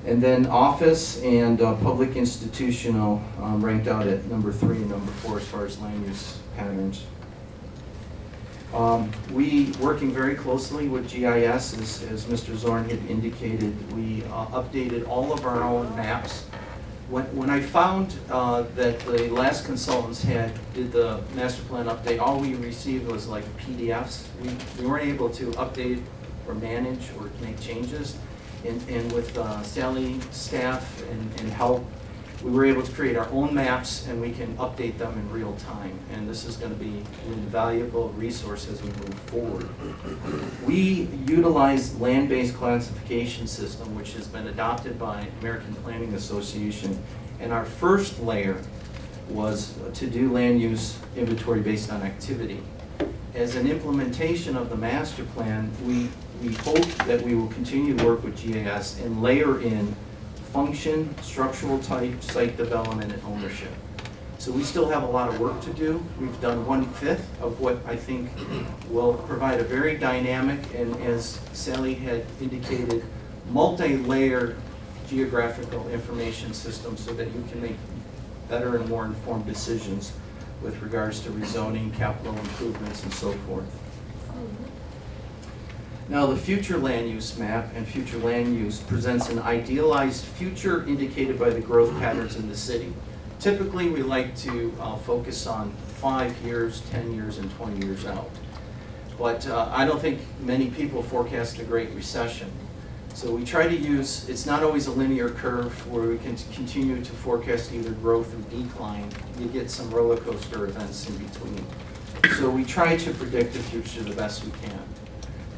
And then office and public institutional ranked out at number 3 and number 4 as far as land use patterns. We, working very closely with GIS, as Mr. Zorn had indicated, we updated all of our own maps. When I found that the last consultants did the master plan update, all we received was like PDFs. We weren't able to update or manage or make changes. And with Sally, staff, and help, we were able to create our own maps, and we can update them in real time. And this is going to be an invaluable resource as we move forward. We utilize land-based classification system, which has been adopted by American Planning Association. And our first layer was to do land use inventory based on activity. As an implementation of the master plan, we hope that we will continue to work with GIS and layer in function, structural type, site development, and ownership. So we still have a lot of work to do. We've done 1/5 of what I think will provide a very dynamic and, as Sally had indicated, multi-layered geographical information system so that you can make better and more informed decisions with regards to rezoning, capital improvements, and so forth. Now, the future land use map and future land use presents an idealized future indicated by the growth patterns in the city. Typically, we like to focus on 5 years, 10 years, and 20 years out. But I don't think many people forecast a Great Recession. So we try to use, it's not always a linear curve where we can continue to forecast either growth or decline. You get some roller coaster events in between. So we try to predict the future the best we can.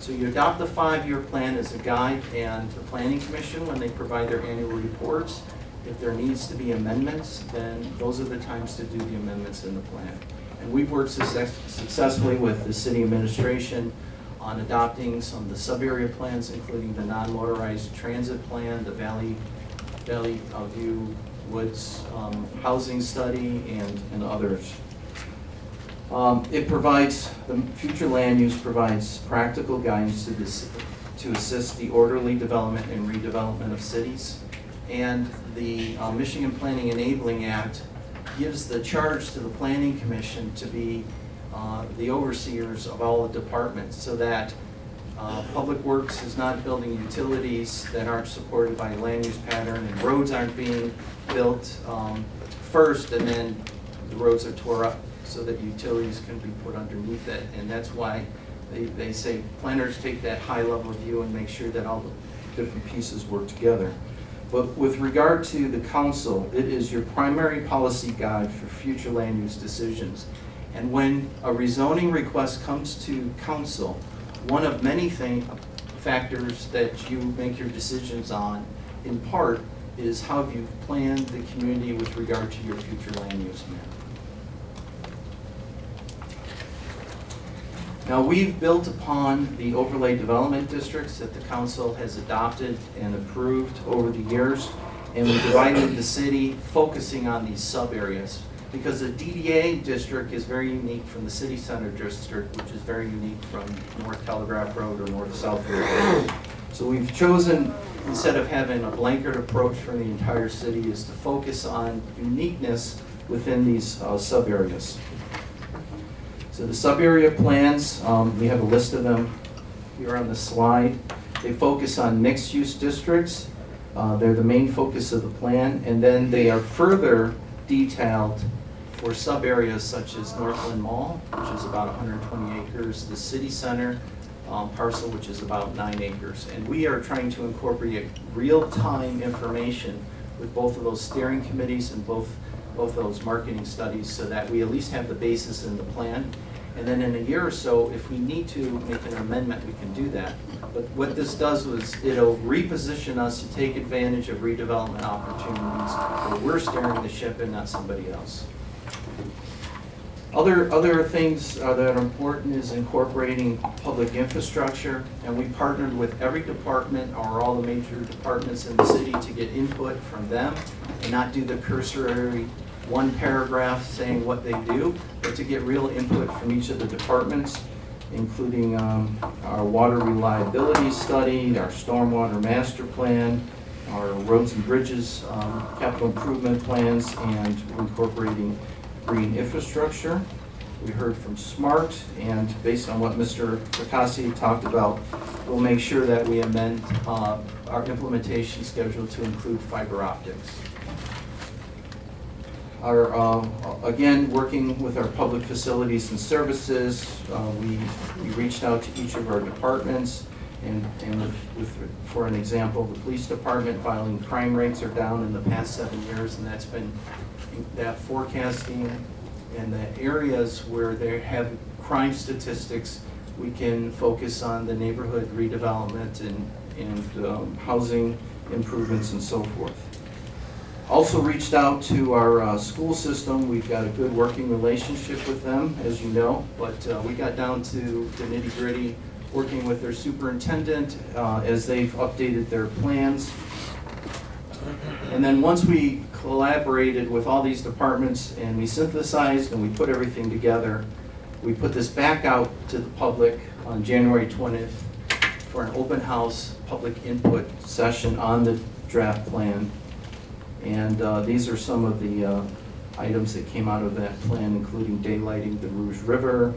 So you adopt the 5-year plan as a guide, and the Planning Commission, when they provide their annual reports, if there needs to be amendments, then those are the times to do the amendments in the plan. And we've worked successfully with the city administration on adopting some of the sub-area plans, including the non-motorized transit plan, the Valley View Woods housing study, and others. It provides, the future land use provides practical guidance to assist the orderly development and redevelopment of cities. And the Michigan Planning Enabling Act gives the charge to the Planning Commission to be the overseers of all the departments, so that Public Works is not building utilities that aren't supported by a land use pattern, and roads aren't being built first and then the roads are tore up so that utilities can be put underneath it. And that's why they say planners take that high level view and make sure that all the different pieces work together. But with regard to the council, it is your primary policy guide for future land use decisions. And when a rezoning request comes to council, one of many factors that you make your decisions on, in part, is how you've planned the community with regard to your future land use map. Now, we've built upon the overlay development districts that the council has adopted and approved over the years, and we divided the city focusing on these sub-areas, because the DDA district is very unique from the city center district, which is very unique from North Telegraph Road or North Southfield Road. So we've chosen, instead of having a blanket approach for the entire city, is to focus on uniqueness within these sub-areas. So the sub-area plans, we have a list of them here on the slide. They focus on mixed-use districts. They're the main focus of the plan, and then they are further detailed for sub-areas such as Northland Mall, which is about 120 acres, the city center parcel, which is about 9 acres. And we are trying to incorporate real-time information with both of those steering committees and both those marketing studies, so that we at least have the basis in the plan. And then in a year or so, if we need to make an amendment, we can do that. But what this does is it'll reposition us to take advantage of redevelopment opportunities where we're steering the ship and not somebody else. Other things that are important is incorporating public infrastructure, and we partnered with every department or all the major departments in the city to get input from them and not do the cursory one paragraph saying what they do, but to get real input from each of the departments, including our water reliability study, our stormwater master plan, our roads and bridges capital improvement plans, and incorporating green infrastructure. We heard from SMART, and based on what Mr. Fracassi talked about, we'll make sure that we amend our implementation schedule to include fiber optics. Again, working with our public facilities and services, we reached out to each of our departments, and for an example, the police department violent crime rates are down in the past 7 years, and that's been that forecasting. And the areas where they have crime statistics, we can focus on the neighborhood redevelopment and housing improvements and so forth. Also reached out to our school system. We've got a good working relationship with them, as you know, but we got down to the nitty-gritty, working with their superintendent as they've updated their plans. And then once we collaborated with all these departments and we synthesized and we put everything together, we put this back out to the public on January 20th for an open house public input session on the draft plan. And these are some of the items that came out of that plan, including daylighting the Rouge River,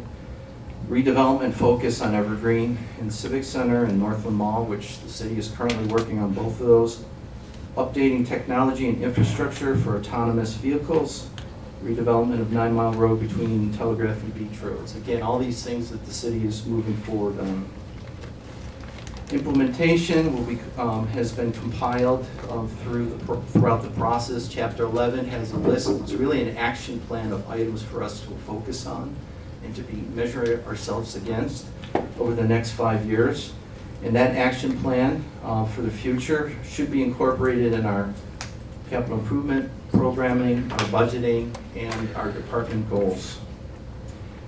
redevelopment focus on Evergreen and Civic Center and Northland Mall, which the city is currently working on both of those, updating technology and infrastructure for autonomous vehicles, redevelopment of 9 Mile Road between Telegraph and Beach Roads. Again, all these things that the city is moving forward on. Implementation will be, has been compiled throughout the process. Chapter 11 has a list. It's really an action plan of items for us to focus on and to be measuring ourselves against over the next 5 years. And that action plan for the future should be incorporated in our capital improvement programming, our budgeting, and our department goals.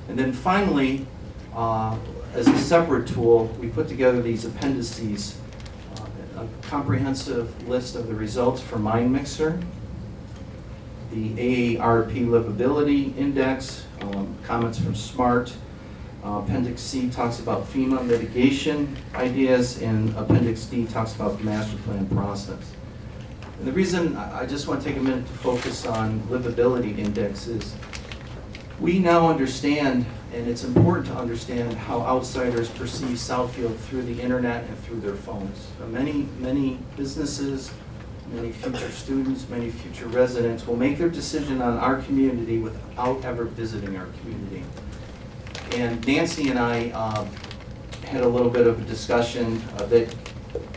And then finally, as a separate tool, we put together these appendices, a comprehensive list of the results for Mind Mixer, the AARP Livability Index, comments from SMART. Appendix C talks about FEMA mitigation ideas, and Appendix D talks about the master plan process. And the reason I just want to take a minute to focus on livability index is we now understand, and it's important to understand, how outsiders perceive Southfield through the internet and through their phones. Many businesses, many future students, many future residents will make their decision on our community without ever visiting our community. And Nancy and I had a little bit of a discussion that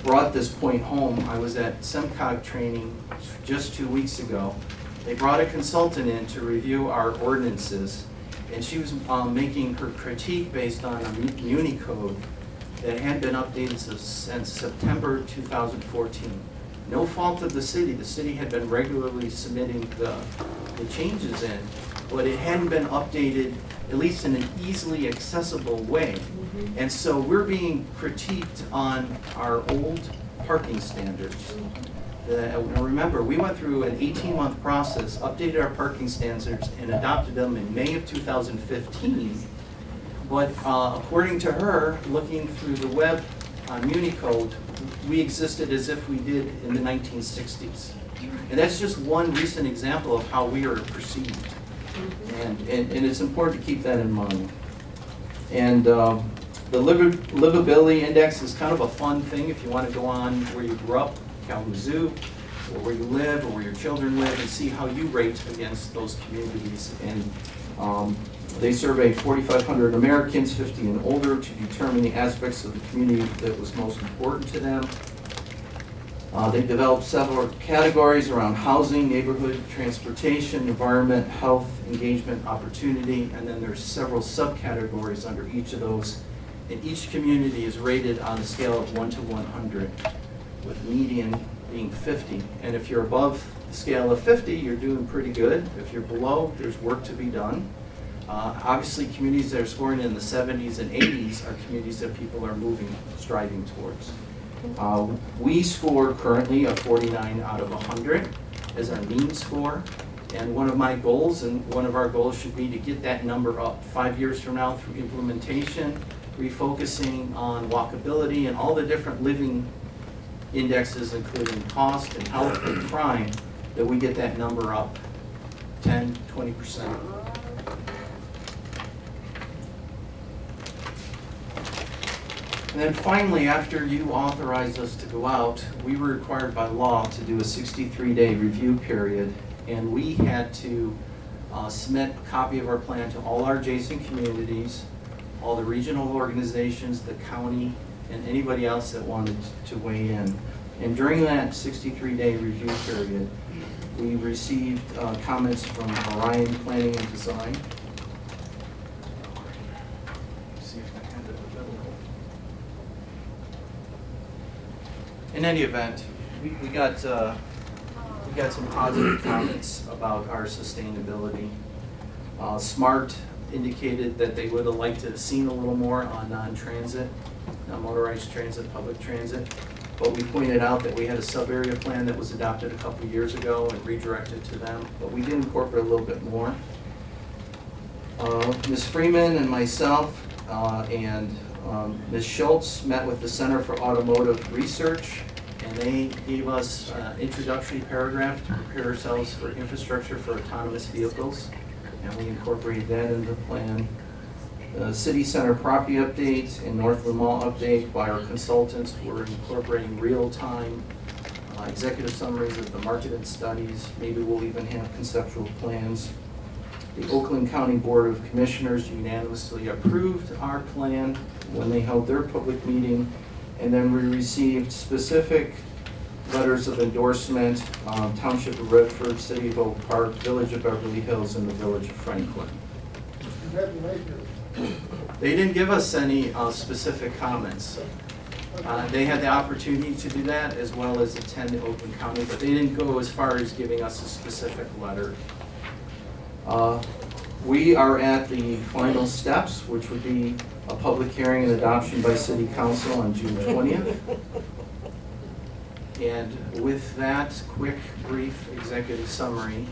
brought this point home. I was at SEMCOG training just 2 weeks ago. They brought a consultant in to review our ordinances, and she was making her critique based on a muni code that had been updated since September 2014. No fault of the city had been regularly submitting the changes in, but it hadn't been updated, at least in an easily accessible way. And so we're being critiqued on our old parking standards. Now remember, we went through an 18-month process, updated our parking standards, and adopted them in May of 2015. But according to her, looking through the web on Unicode, we existed as if we did in the 1960s. And that's just one recent example of how we are perceived. And it's important to keep that in mind. And the livability index is kind of a fun thing if you want to go on where you grew up, Kalamazoo, or where you live, or where your children live, and see how you rate against those communities. And they surveyed 4,500 Americans 50 and older to determine the aspects of the community that was most important to them. They developed several categories around housing, neighborhood, transportation, environment, health, engagement, opportunity, and then there's several subcategories under each of those. And each community is rated on a scale of 1 to 100, with median being 50. And if you're above the scale of 50, you're doing pretty good. If you're below, there's work to be done. Obviously, communities that are scoring in the 70s and 80s are communities that people are striving towards. We score currently a 49 out of 100 as our mean score. And one of my goals, and one of our goals should be to get that number up 5 years from now through implementation, refocusing on walkability and all the different living indexes, including cost and health and crime, that we get that number up 10, 20%. And then finally, after you authorized us to go out, we were required by law to do a 63-day review period, and we had to submit a copy of our plan to all our adjacent communities, all the regional organizations, the county, and anybody else that wanted to weigh in. And during that 63-day review period, we received comments from Orion Planning and Design. In any event, we got some positive comments about our sustainability. SMART indicated that they would have liked to have seen a little more on non-transit, non-motorized transit, public transit. But we pointed out that we had a sub-area plan that was adopted a couple years ago and redirected to them, but we did incorporate a little bit more. Ms. Freeman and myself and Ms. Schultz met with the Center for Automotive Research, and they gave us an introductory paragraph to prepare ourselves for infrastructure for autonomous vehicles, and we incorporated that into the plan. The City Center property update and Northland Mall update by our consultants. We're incorporating real-time executive summaries of the market and studies. Maybe we'll even have conceptual plans. The Oakland County Board of Commissioners unanimously approved our plan when they held their public meeting. And then we received specific letters of endorsement, Township of Redford, City of Oak Park, Village of Beverly Hills, and the Village of Franklin. Congratulations. They didn't give us any specific comments. They had the opportunity to do that as well as attend Oakland County, but they didn't go as far as giving us a specific letter. We are at the final steps, which would be a public hearing and adoption by City Council on June 20th. And with that quick, brief executive summary,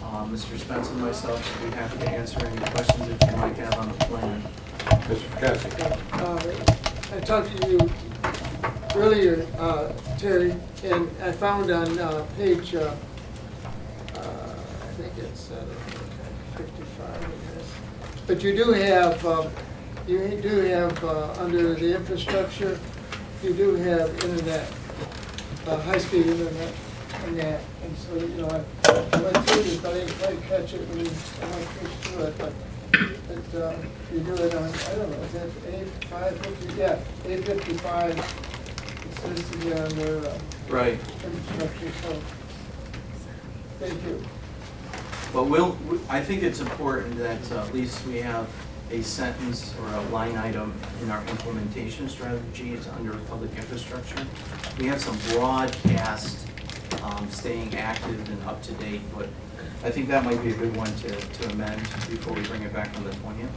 Mr. Spence and myself would be happy to answer any questions that you might have on the plan. Mr. Kessick. I talked to you earlier, Terry, and I found on page, I think it's 55 in this, but you do have, under the infrastructure, you do have internet, high-speed internet and that, and so, you know, I went through this, but I didn't quite catch it when I went through it, but you do it on, I don't know, is that A550? Yeah, A55. It citizens on their Right. infrastructure, so, thank you. But I think it's important that at least we have a sentence or a line item in our implementation strategies under public infrastructure. We have some broadcast, staying active and up to date, but I think that might be a good one to amend before we bring it back on the 20th.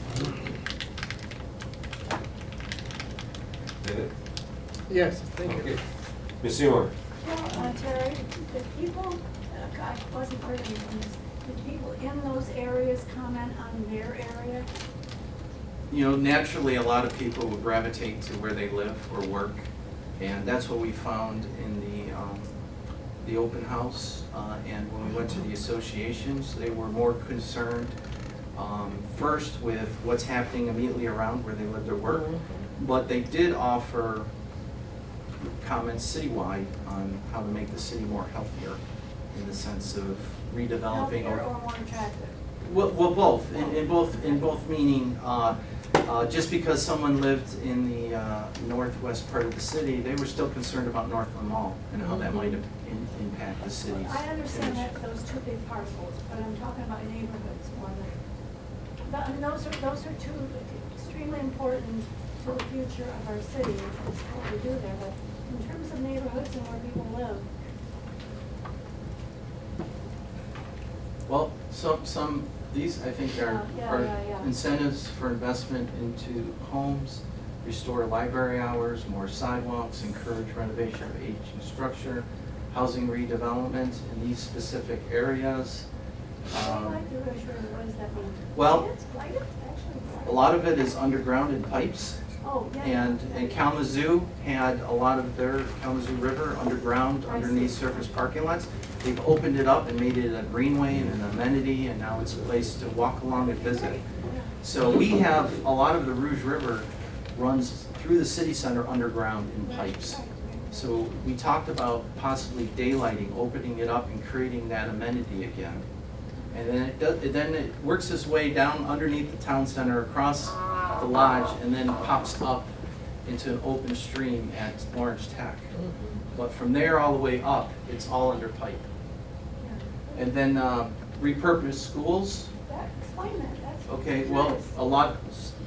Did it? Yes, thank you. Okay. Ms. Seymour? Terry, the people, I wasn't privy to this, the people in those areas comment on their area? You know, naturally, a lot of people will gravitate to where they live or work, and that's what we found in the open house. And when we went to the associations, they were more concerned first with what's happening immediately around where they lived or work, but they did offer comments citywide on how to make the city more healthier in the sense of redeveloping. Healthier or more attractive? Well, both. In both meaning, just because someone lived in the northwest part of the city, they were still concerned about Northland Mall and how that might impact the city's I understand image. that those two big parcels, but I'm talking about neighborhoods more than, and those are two extremely important to the future of our city, is what we do there, but in terms of neighborhoods and where people live, Well, these I think are Yeah. incentives for investment into homes, restore library hours, more sidewalks, encourage renovation of aging structure, housing redevelopment in these specific areas. I like the Rouge River, what does that mean? Well, Light it? Actually, light a it. lot of it is underground in pipes. Oh, yeah. And Kalamazoo had a lot of their Kalamazoo River underground, I underneath see. surface parking lots. They've opened it up and made it a greenway and an amenity, and now it's a place to walk along and visit. So we have, a lot of the Rouge River runs through the city center underground in pipes. So we talked about possibly daylighting, opening it up and creating that amenity again. And then it works its way down underneath the town center, across the lodge, and then pops up into an open stream at Lawrence Tech. But from there all the way up, it's all under pipe. And then repurposed schools. Explain that, that's. Okay, well,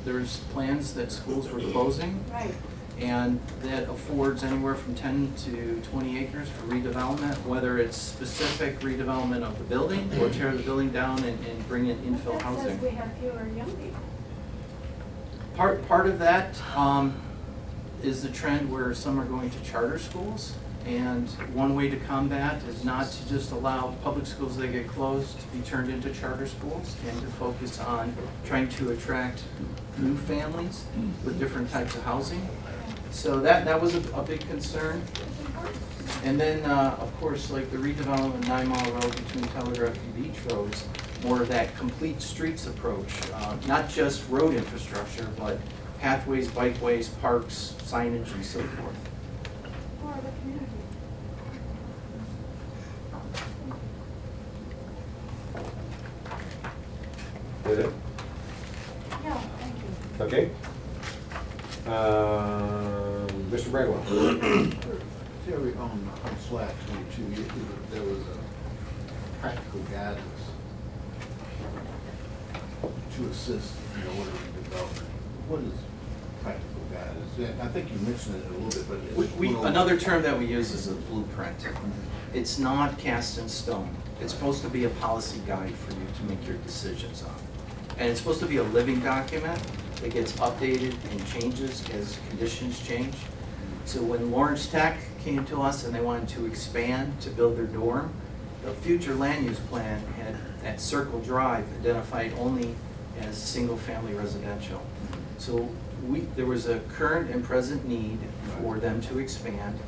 there's plans that schools were closing, Right. and that affords anywhere from 10 to 20 acres for redevelopment, whether it's specific redevelopment of the building or tear the building down and bring in infill That housing. says we have fewer young people. Part of that is the trend where some are going to charter schools. And one way to combat is not to just allow public schools that get closed to be turned into charter schools, and to focus on trying to attract new families with different types of housing. So that was a big concern. And then, of course, like the redevelopment of 9 Mile Road between Telegraph and Beach Roads, more of that complete streets approach, not just road infrastructure, but pathways, bikeways, parks, signage, and so forth. More of a community. Did it? Yeah, thank you. Okay. Mr. Bregwell? Terry, on slide 22, there was a practical guidance to assist in order in development. What is practical guidance? Yeah, I think you mentioned it a little bit, but it's Another term that we use is a blueprint. It's not cast in stone. It's supposed to be a policy guide for you to make your decisions on. And it's supposed to be a living document that gets updated and changes as conditions change. So when Lawrence Tech came to us and they wanted to expand to build their dorm, the future land use plan had that Circle Drive identified only as single-family residential. So there was a current and present need for them to expand.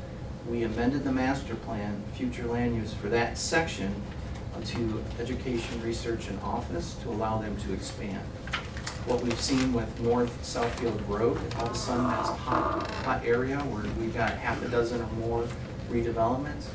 We amended the master plan, future land use, for that section to education, research, and office to allow them to expand. What we've seen with North Southfield Road, all of a sudden that's a hot area where we've got half a dozen or more redevelopments.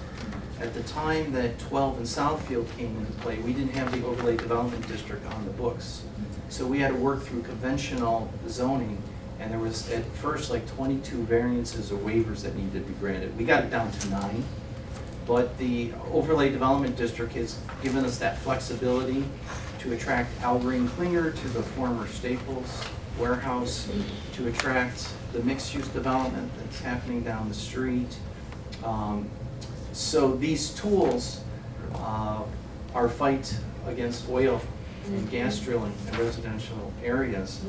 At the time that 12 and Southfield came into play, we didn't have the overlay development district on the books. So we had to work through conventional zoning And there was at first like 22 variances or waivers that needed to be granted. We got it down to 9. But the overlay development district has given us that flexibility to attract Al Green Klinger to the former Staples warehouse, to attract the mixed-use development that's happening down the street. So these tools, our fight against oil and gas drilling in residential areas,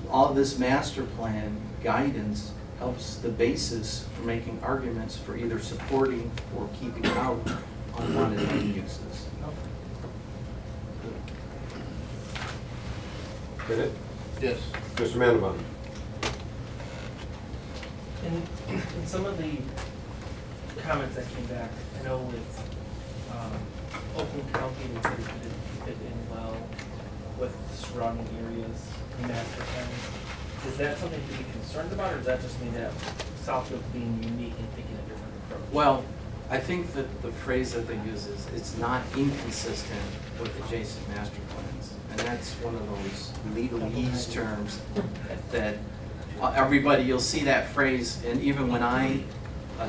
all of this master plan guidance helps the basis for making arguments for either supporting or keeping out unwanted land uses. Did it? Yes. Mr. Mandelbaum? In some of the comments that came back, I know with Oakland County, they said it didn't fit in well with the surrounding areas, the master plans. Is that something to be concerned about, or does that just mean that Southfield being unique and taking a different approach? Well, I think that the phrase that they use is it's not inconsistent with adjacent master plans. And that's one of those legalese terms that everybody, you'll see that phrase, and even when I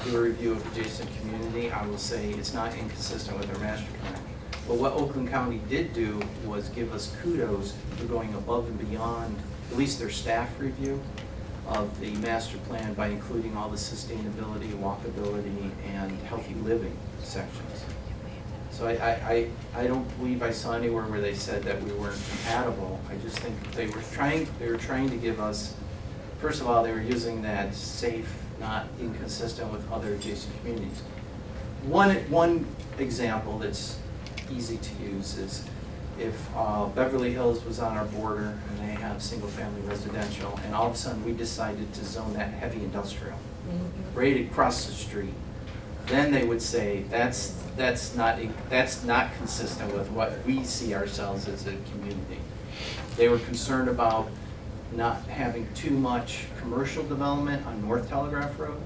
do a review of adjacent community, I will say it's not inconsistent with our master plan. But what Oakland County did do was give us kudos for going above and beyond, at least their staff review of the master plan, by including all the sustainability, walkability, and healthy living sections. So I don't believe I saw anywhere where they said that we weren't compatible. I just think they were trying to give us, first of all, they were using that safe, not inconsistent with other adjacent communities. One example that's easy to use is if Beverly Hills was on our border and they have single-family residential, and all of a sudden we decided to zone that heavy industrial right across the street, then they would say that's not consistent with what we see ourselves as a community. They were concerned about not having too much commercial development on North Telegraph Road.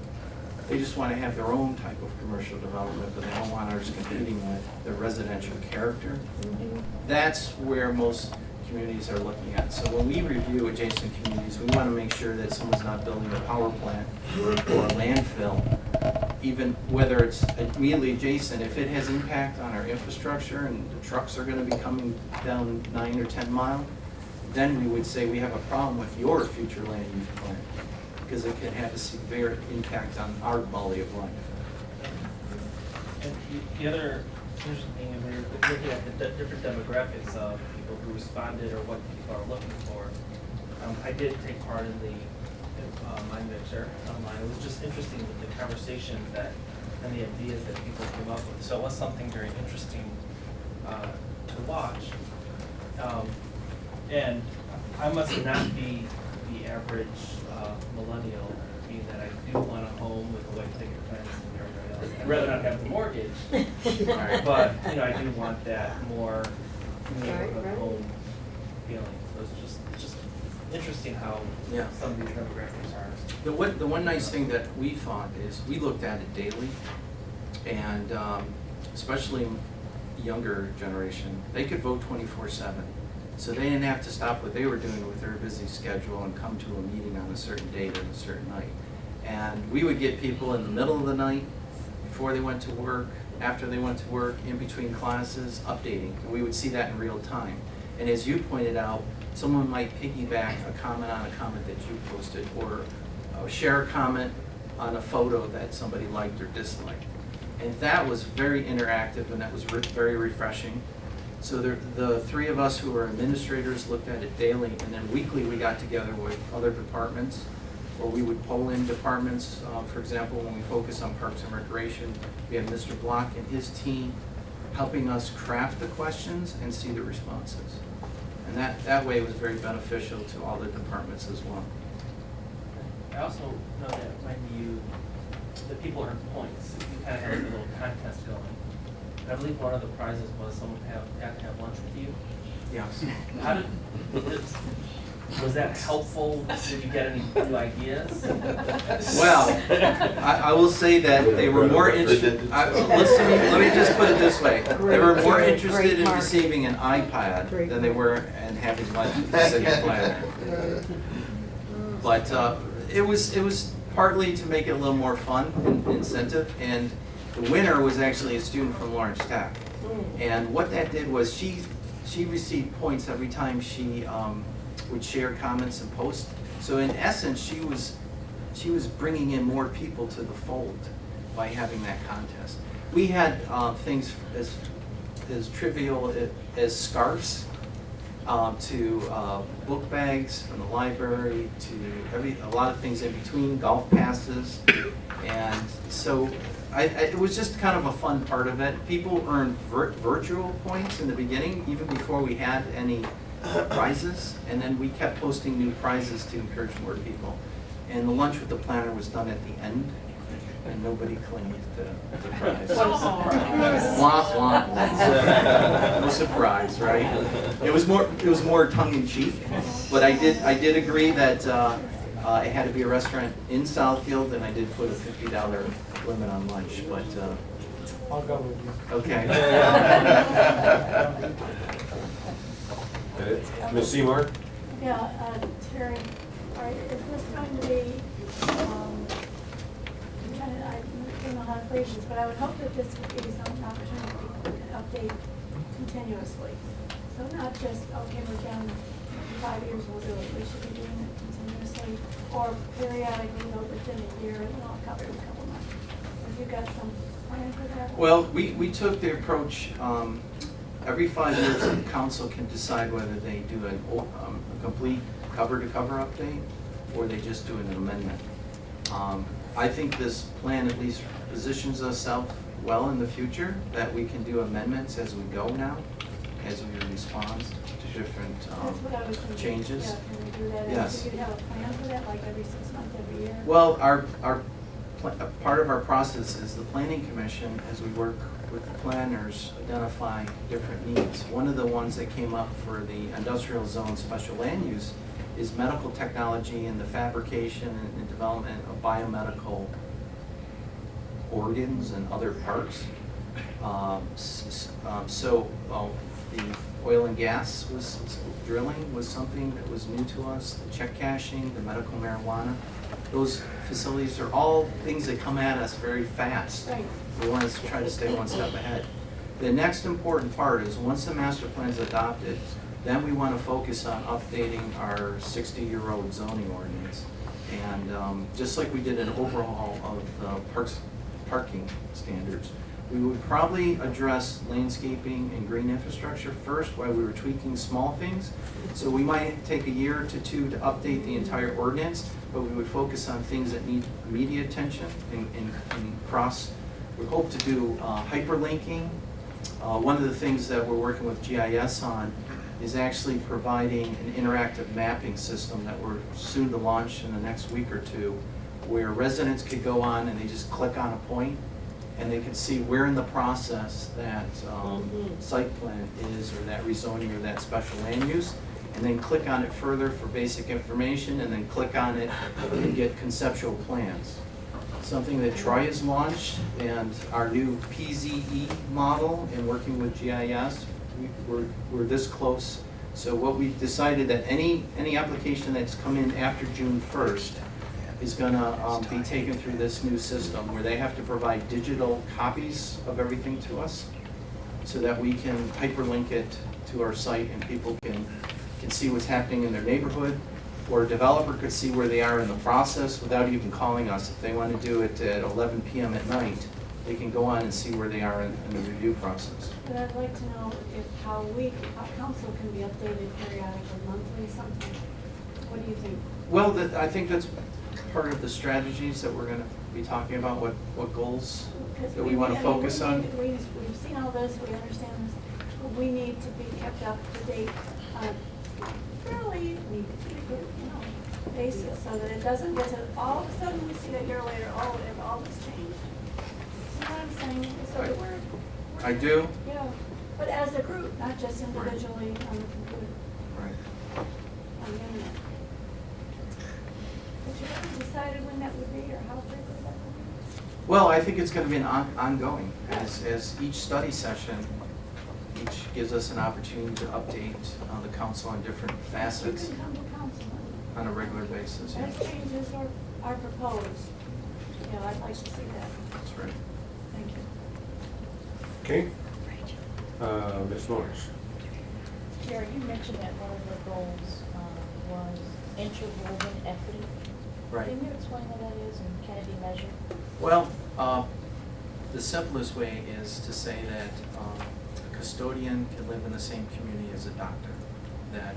They just want to have their own type of commercial development, but they don't want ours competing with their residential character. That's where most communities are looking at. So when we review adjacent communities, we want to make sure that someone's not building a power plant or a landfill, even whether it's immediately adjacent. If it has impact on our infrastructure and the trucks are going to be coming down 9 or 10 mile, then we would say we have a problem with your future land use plan, because it can have a severe impact on our quality of life. And the other interesting thing is when you're looking at the different demographics of people who responded or what people are looking for. I did take part in the mind mixer online. It was just interesting with the conversations that and the ideas that people came up with. So it was something very interesting to watch. And I must not be the average millennial, being that I do want a home with a white picket fence and everything else. I'd rather not have the mortgage, but I do want that more neighborhood home feeling. So it's just interesting how some of these demographics are. The one nice thing that we thought is we looked at it daily, and especially younger generation, they could vote 24/7. So they didn't have to stop what they were doing with their busy schedule and come to a meeting on a certain date or a certain night. And we would get people in the middle of the night, before they went to work, after they went to work, in between classes, updating. And we would see that in real time. And as you pointed out, someone might piggyback a comment on a comment that you posted, or share a comment on a photo that somebody liked or disliked. And that was very interactive, and that was very refreshing. So the three of us who were administrators looked at it daily, and then weekly we got together with other departments, or we would poll in departments. For example, when we focus on Parks and Recreation, we had Mr. Block and his team helping us craft the questions and see the responses. And that way was very beneficial to all the departments as well. I also know that when the people earn points, you kind of have a little contest going. I believe one of the prizes was someone had to have lunch with you. Yes. How was that helpful? Did you get any new ideas? Well, I will say that they were more interested. Let me just put it this way: they were more interested in receiving an iPad than they were in having lunch with the city planner. But it was partly to make it a little more fun and incentive, and the winner was actually a student from Lawrence Tech. And what that did was she received points every time she would share comments and post. So in essence, she was bringing in more people to the fold by having that contest. We had things as trivial as scarves, to book bags from the library, to a lot of things in between, golf passes. And so it was just kind of a fun part of it. People earned virtual points in the beginning, even before we had any prizes, and then we kept posting new prizes to encourage more people. And the lunch with the planner was done at the end, and nobody claimed the prize. Womp womp. No surprise, right? It was more tongue in cheek, but I did agree that it had to be a restaurant in Southfield, and I did put a $50 limit on lunch. But I'll go with you. okay. Ms. Seymour? Yeah, Terry, is this going to be, I don't know how to phrase this, but I would hope that this would be some opportunity to update continuously. So not just, okay, we're done, in 5 years we'll do it, we should be doing it continuously, or periodically within a year, and I'll cover it in a couple months. Have you got some plan for that? Well, we took the approach, every 5 years the council can decide whether they do a complete cover-to-cover update, or they just do an amendment. I think this plan at least positions us out well in the future, that we can do amendments as we go now, as we respond to different That's what I was thinking. changes. Yeah, can we do that? Yes. Should we have a plan for that, like every 6 months, every year? Well, part of our process is the planning commission, as we work with the planners, identify different needs. One of the ones that came up for the industrial zone special land use is medical technology and the fabrication and development of biomedical organs and other parts. The oil and gas drilling was something that was new to us, the check cashing, the medical marijuana. Those facilities are all things that come at us very fast. Right. We want to try to stay one step ahead. The next important part is once the master plan is adopted, then we want to focus on updating our 60-year-old zoning ordinance. And just like we did an overhaul of the parking standards, we would probably address landscaping and green infrastructure first while we were tweaking small things. So we might take a year to two to update the entire ordinance, but we would focus on things that need immediate attention and cross. We hope to do hyperlinking. One of the things that we're working with GIS on is actually providing an interactive mapping system that we're soon to launch in the next week or two, where residents could go on and they just click on a point and they can see where in the process that site plan is, or that rezoning, or that special land use, and then click on it further for basic information, and then click on it and get conceptual plans. Something that Troy has launched, and our new PZE model, and working with GIS, we're this close. So what we've decided that any application that's come in after June 1st is gonna be taken through this new system, where they have to provide digital copies of everything to us, so that we can hyperlink it to our site and people can see what's happening in their neighborhood, or a developer could see where they are in the process without even calling us. If they want to do it at 11 p.m. at night, they can go on and see where they are in the review process. But I'd like to know how council can be updated periodically, monthly, something. What do you think? Well, I think that's part of the strategies that we're going to be talking about, what goals that we want to focus on. We've seen all this, we understand this, but we need to be kept up to date on a fairly basis, so that it doesn't get to, all of a sudden we see a year later, all this changed. See what I'm saying? So that we're I do. yeah, but as a group, not just individually on the computer, Right. on the internet. But you haven't decided when that would be or how frequent that would be? Well, I think it's going to be an ongoing, as each study session, each gives us an opportunity to update the council on different facets. You can come to council. on a regular basis, yeah. As changes are proposed, you know, I'd like to see that. That's right. Thank you. Okay. Ms. Morris. Jerry, you mentioned that one of the goals was interwoven equity. Right. Can you explain what that is and can it be measured? Well, the simplest way is to say that a custodian can live in the same community as a doctor, that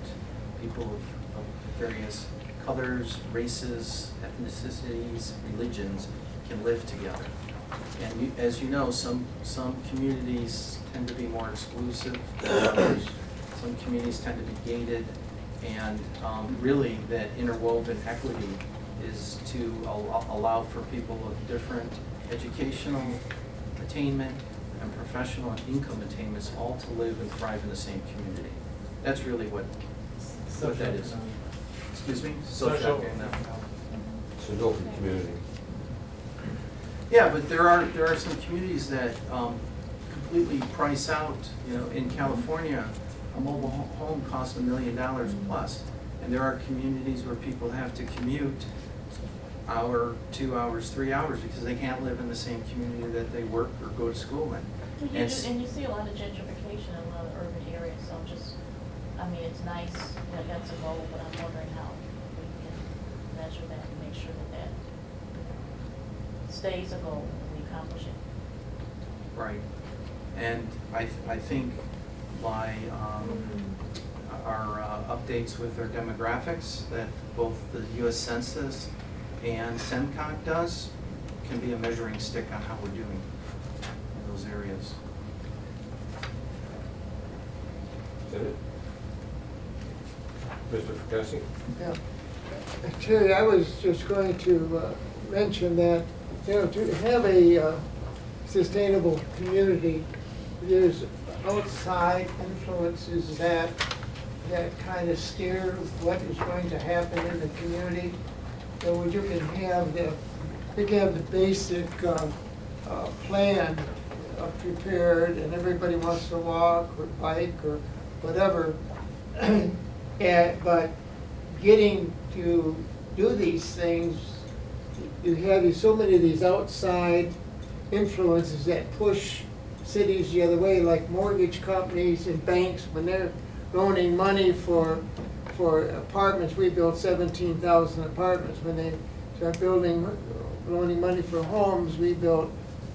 people of various colors, races, ethnicities, religions can live together. And as you know, some communities tend to be more exclusive than others. Some communities tend to be gated, and really that interwoven equity is to allow for people of different educational attainment and professional and income attainments all to live and thrive in the same community. That's really what that is. Excuse me? Socioeconomic. It's an open community. Yeah, but there are some communities that completely price out, you know, in California, a mobile home costs $1 million plus. And there are communities where people have to commute hour, 2 hours, 3 hours because they can't live in the same community that they work or go to school in. And you see a lot of gentrification in a lot of urban areas, so just, I mean, it's nice that that's a goal, but I'm wondering how we can measure that and make sure that stays a goal and we accomplish it. Right. And I think by our updates with our demographics that both the U.S. Census and SEMCOG does can be a measuring stick on how we're doing in those areas. Is that it? Mr. Fracassi? Yeah. Terry, I was just going to mention that, you know, to have a sustainable community, there's outside influences that kind of steer what is going to happen in the community. So when you can have the basic plan prepared, and everybody wants to walk or bike or whatever, but getting to do these things, you have so many of these outside influences that push cities the other way, like mortgage companies and banks, when they're loaning money for apartments. We built 17,000 apartments. When they start loaning money for homes, we built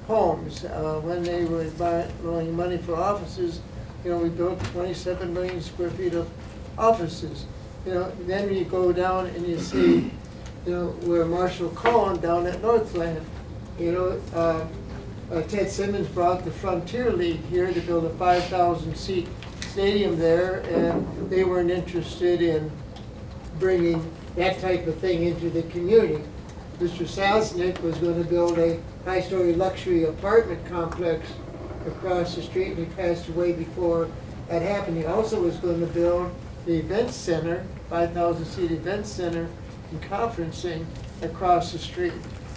homes. When they were loaning money for offices, you know, we built 27 million square feet of offices. You know, then you go down and you see, you know, where Marshall Cohen down at Northland, you know, Ted Simmons brought the Frontier League here to build a 5,000 seat stadium there, and they weren't interested in bringing that type of thing into the community. Mr. Sosnick was going to build a high-story luxury apartment complex across the street, and he passed away before that happened. He also was going to build the event center, 5,000 seat event center and conferencing across the street.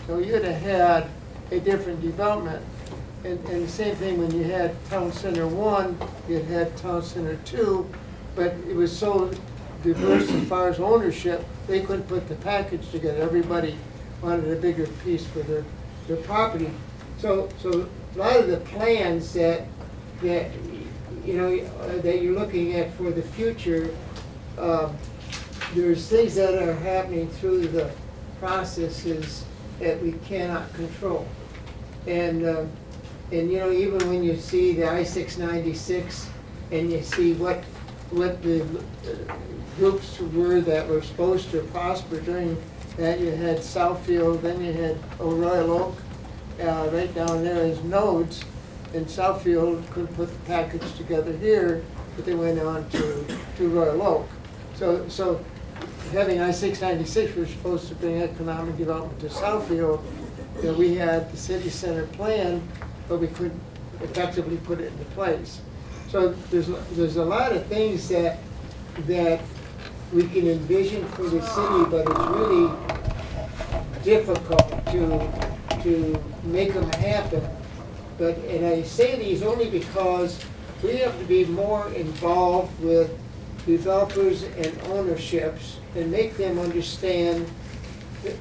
So you'd have had a different development. And the same thing when you had Town Center 1, you had Town Center 2, but it was so diverse as far as ownership, they couldn't put the package together. Everybody wanted a bigger piece for their property. So a lot of the plans that you know that you're looking at for the future, there's things that are happening through the processes that we cannot control. And you know, even when you see the I-696 and you see what the groups were that were supposed to prosper during that, you had Southfield, then you had Royal Oak, right down there as nodes, and Southfield couldn't put the package together here, but they went on to Royal Oak. So having I-696 was supposed to bring economic development to Southfield. You know, we had the city center plan, but we couldn't effectively put it into place. So there's a lot of things that we can envision for the city, but it's really difficult to make them happen. And I say these only because we have to be more involved with developers and ownerships and make them understand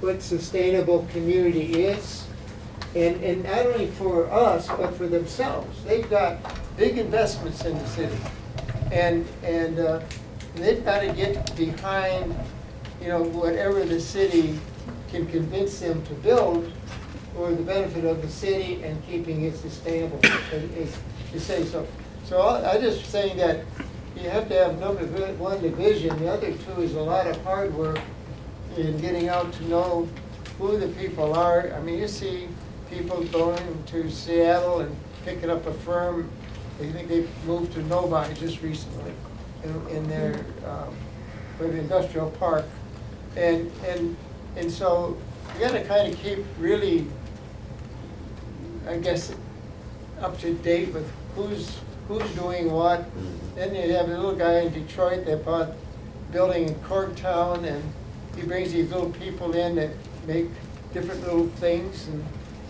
what sustainable community is. And not only for us, but for themselves. They've got big investments in the city. And they've got to get behind, whatever the city can convince them to build for the benefit of the city and keeping it sustainable, to say so. So I'm just saying that you have to have number one, the vision. The other two is a lot of hard work in getting out to know who the people are. I mean, you see people going to Seattle and picking up a firm. They think they moved to Novi just recently in their with the industrial park. And so you got to kind of keep really, I guess, up to date with who's doing what. Then you have a little guy in Detroit that bought a building in Corktown, and he brings these little people in that make different little things, and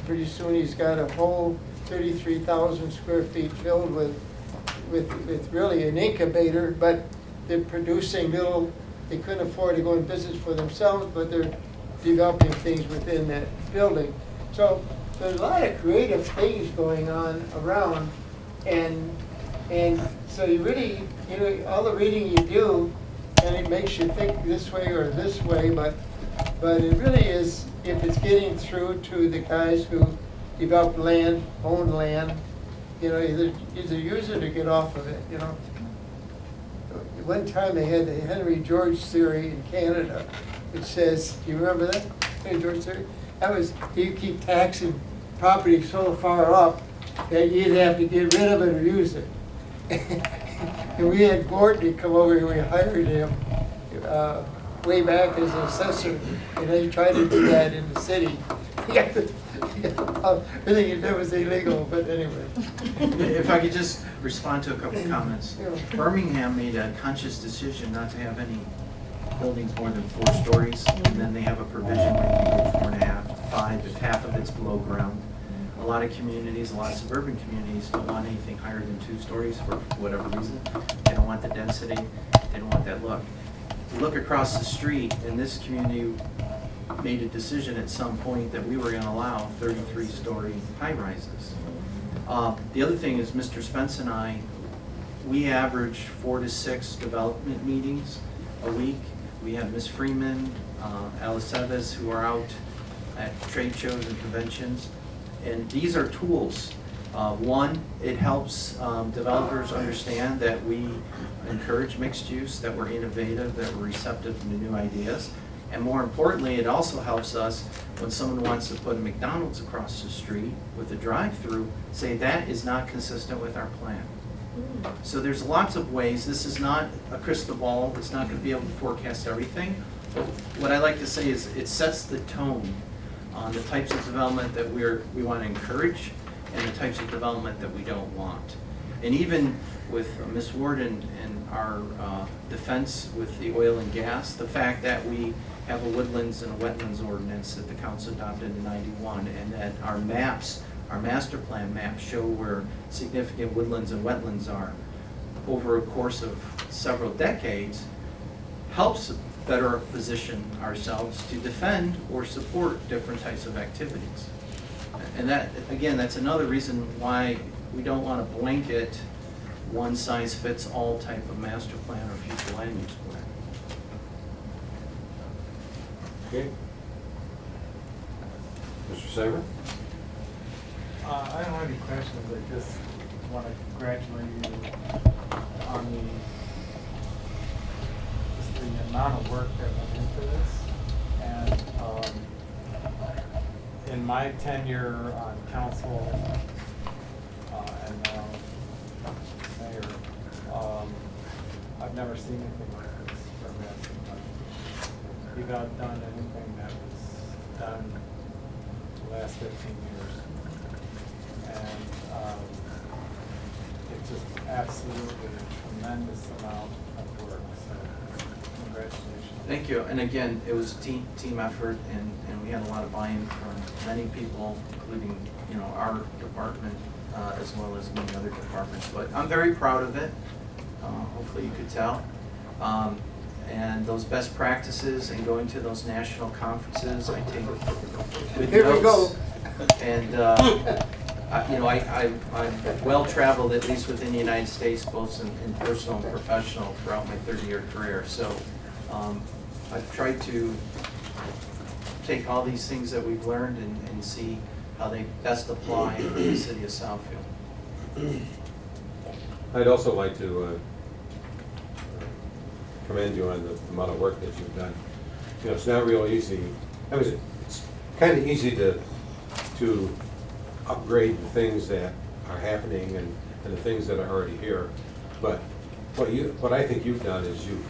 pretty soon he's got a whole 33,000 square feet filled with really an incubator, but they're producing little, they couldn't afford to go in business for themselves, but they're developing things within that building. So there's a lot of creative things going on around, and so you really, all the reading you do, and it makes you think this way or this way, but it really is, if it's getting through to the guys who develop land, own land, either use it or get off of it, One time they had the Henry George theory in Canada, which says, do you remember that? Henry George theory? That was, you keep taxing property so far up that you either have to get rid of it or use it. And we had Gordon come over and we hired him way back as an assessor, and he tried to do that in the city. Everything he did was illegal, but anyway. If I could just respond to a couple of comments. Birmingham made a conscious decision not to have any buildings more than 4 stories, and then they have a provision where you can go 4.5 to 5 if half of it's below ground. A lot of communities, a lot of suburban communities don't want anything higher than 2 stories for whatever reason. They don't want the density, they don't want that look. You look across the street, and this community made a decision at some point that we were going to allow 33-story high-rises. The other thing is Mr. Spence and I, we average 4 to 6 development meetings a week. We have Ms. Freeman, Alice Eves, who are out at trade shows and conventions. And these are tools. One, it helps developers understand that we encourage mixed use, that we're innovative, that we're receptive to new ideas. And more importantly, it also helps us when someone wants to put a McDonald's across the street with a drive-through, say that is not consistent with our plan. So there's lots of ways. This is not a crystal ball. It's not going to be able to forecast everything. But what I like to say is it sets the tone on the types of development that we want to encourage and the types of development that we don't want. And even with Ms. Warden and our defense with the oil and gas, the fact that we have a woodlands and a wetlands ordinance that the council adopted in '91, and that our maps, our master plan maps show where significant woodlands and wetlands are over a course of several decades, helps better position ourselves to defend or support different types of activities. And that, again, that's another reason why we don't want to blanket one-size-fits-all type of master plan or future land use plan. Okay. Mr. Saber? I don't have any questions. I just want to congratulate you on the amount of work that went into this. And in my tenure on council and now mayor, I've never seen anything like this for massive budget. You've outdone anything that was done the last 15 years. And it's just absolutely a tremendous amount of work, so congratulations. Thank you. And again, it was a team effort, and we had a lot of buy-in from many people, including our department as well as many other departments. But I'm very proud of it. Hopefully you could tell. And those best practices and going to those national conferences, I take good Here we go. notes. And, I'm well-traveled, at least within the United States, both in personal and professional, throughout my 30-year career. So I've tried to take all these things that we've learned and see how they best apply in the city of Southfield. I'd also like to commend you on the amount of work that you've done. You know, it's not real easy. I mean, it's kind of easy to upgrade the things that are happening and the things that are already here. But what I think you've done is you've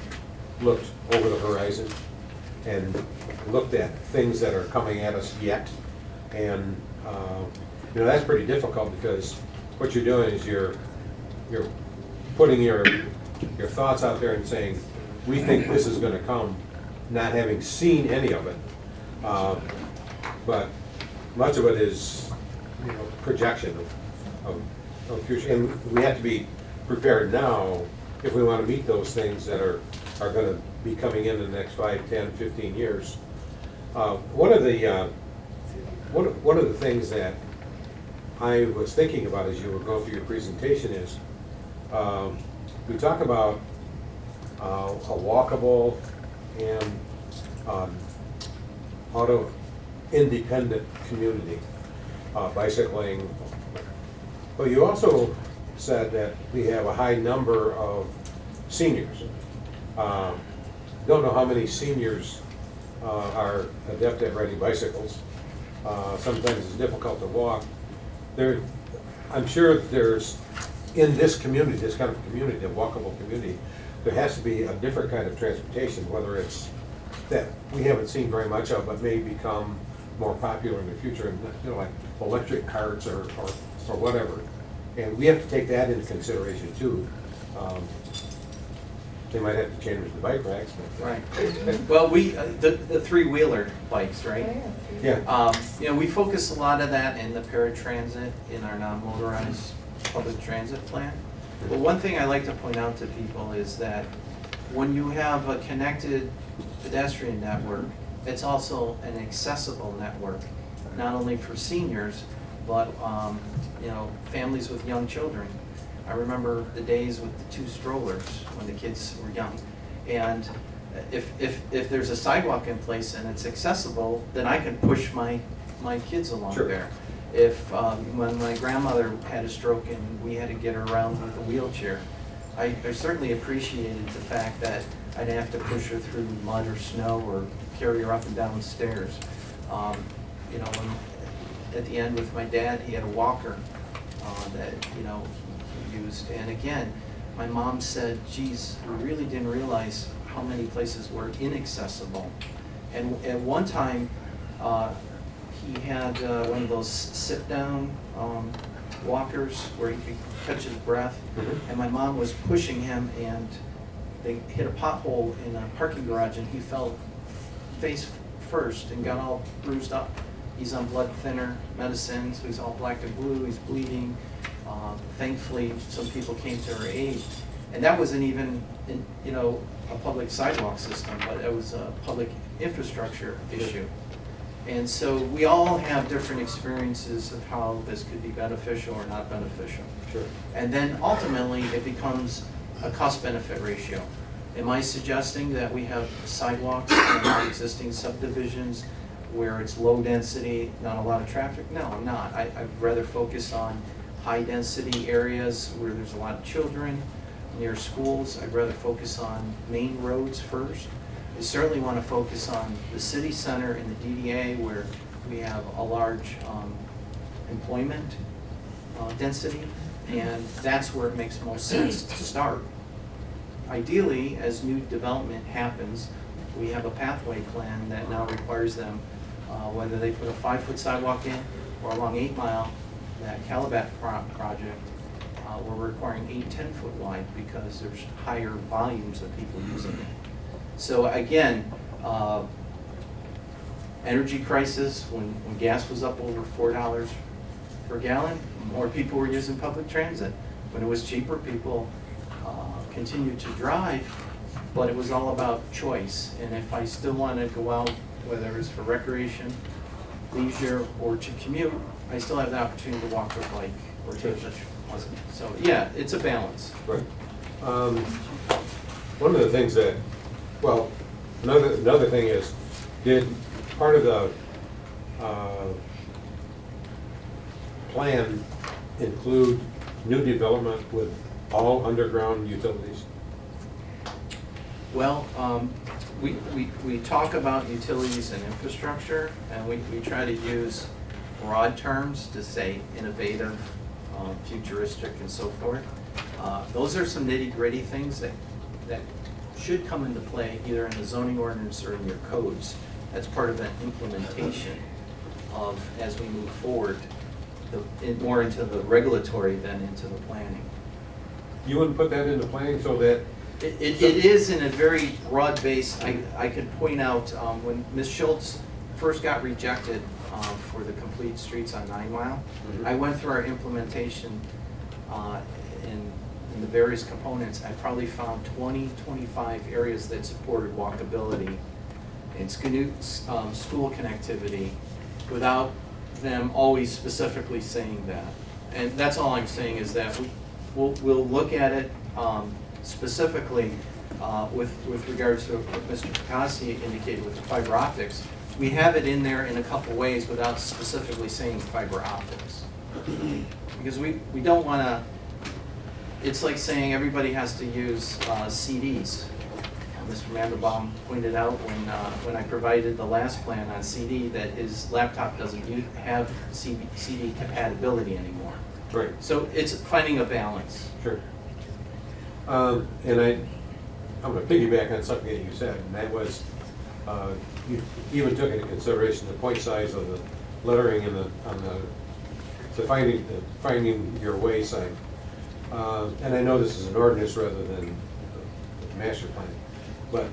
looked over the horizon and looked at things that are coming at us yet. And you know, that's pretty difficult, because what you're doing is you're putting your thoughts out there and saying, we think this is going to come, not having seen any of it. But much of it is, you know, projection of future, and we have to be prepared now if we want to meet those things that are going to be coming in the next 5, 10, 15 years. One of the things that I was thinking about as you were going through your presentation is, we talk about a walkable and auto-independent community, bicycling. But you also said that we have a high number of seniors. Don't know how many seniors are adept at riding bicycles. Sometimes it's difficult to walk. I'm sure there's, in this community, this kind of community, a walkable community, there has to be a different kind of transportation, whether it's that we haven't seen very much of, but may become more popular in the future, and you know, like electric carts or whatever. And we have to take that into consideration too. They might have to change the bike racks. Right. Well, the three-wheeler bikes, right? Yeah. You know, we focus a lot of that in the paratransit, in our non-motorized public transit plan. But one thing I like to point out to people is that when you have a connected pedestrian network, it's also an accessible network, not only for seniors, but you know, families with young children. I remember the days with the 2 strollers when the kids were young. And if there's a sidewalk in place and it's accessible, then I can push my kids along there. If when my grandmother had a stroke and we had to get her around with a wheelchair, I certainly appreciated the fact that I didn't have to push her through mud or snow or carry her up and down the stairs. You know, at the end with my dad, he had a walker that, you know, he used. And again, my mom said, geez, we really didn't realize how many places were inaccessible. And at one time, he had one of those sit-down walkers where he could catch his breath. And my mom was pushing him, and they hit a pothole in a parking garage, and he fell face first and got all bruised up. He's on blood thinner medicine, so he's all black and blue, he's bleeding. Thankfully, some people came to her aid. And that wasn't even, you know, a public sidewalk system, but it was a public infrastructure issue. And so we all have different experiences of how this could be beneficial or not beneficial. Sure. And then ultimately, it becomes a cost-benefit ratio. Am I suggesting that we have sidewalks in our existing subdivisions where it's low density, not a lot of traffic? No, I'm not. I'd rather focus on high-density areas where there's a lot of children, near schools. I'd rather focus on main roads first. We certainly want to focus on the city center and the DDA where we have a large employment density, and that's where it makes most sense to start. Ideally, as new development happens, we have a pathway plan that now requires them, whether they put a 5-foot sidewalk in or along 8 Mile, that Calabat project, we're requiring 8 10-foot wide because there's higher volumes of people using it. So again, energy crisis, when gas was up over $4 per gallon, more people were using public transit. When it was cheaper, people continued to drive, but it was all about choice. And if I still want to go out, whether it's for recreation, leisure, or to commute, I still have the opportunity to walk or bike or take the transit. So, yeah, it's a balance. Right. One of the things that, well, another thing is, did part of the plan include new development with all underground utilities? Well, we talk about utilities and infrastructure, and we try to use broad terms to say innovative, futuristic, and so forth. Those are some nitty-gritty things that should come into play either in the zoning ordinance or in your codes. That's part of that implementation of, as we move forward, more into the regulatory than into the planning. You wouldn't put that into planning so that? It is in a very broad base. I could point out, when Ms. Schultz first got rejected for the complete streets on 9 Mile, I went through our implementation in the various components. I probably found 20, 25 areas that supported walkability and school connectivity without them always specifically saying that. And that's all I'm saying is that we'll look at it specifically with regards to what Mr. Picassi indicated with the fiber optics. We have it in there in a couple ways without specifically saying fiber optics. Because we don't want to, it's like saying everybody has to use CDs. Mr. Mandelbaum pointed out when I provided the last plan on CD that his laptop doesn't have CD compatibility anymore. Right. So it's finding a balance. Sure. And I'm going to piggyback on something that you said, and that was, you even took into consideration the point size of the lettering and the finding your way sign. And I know this is an ordinance rather than a master plan, but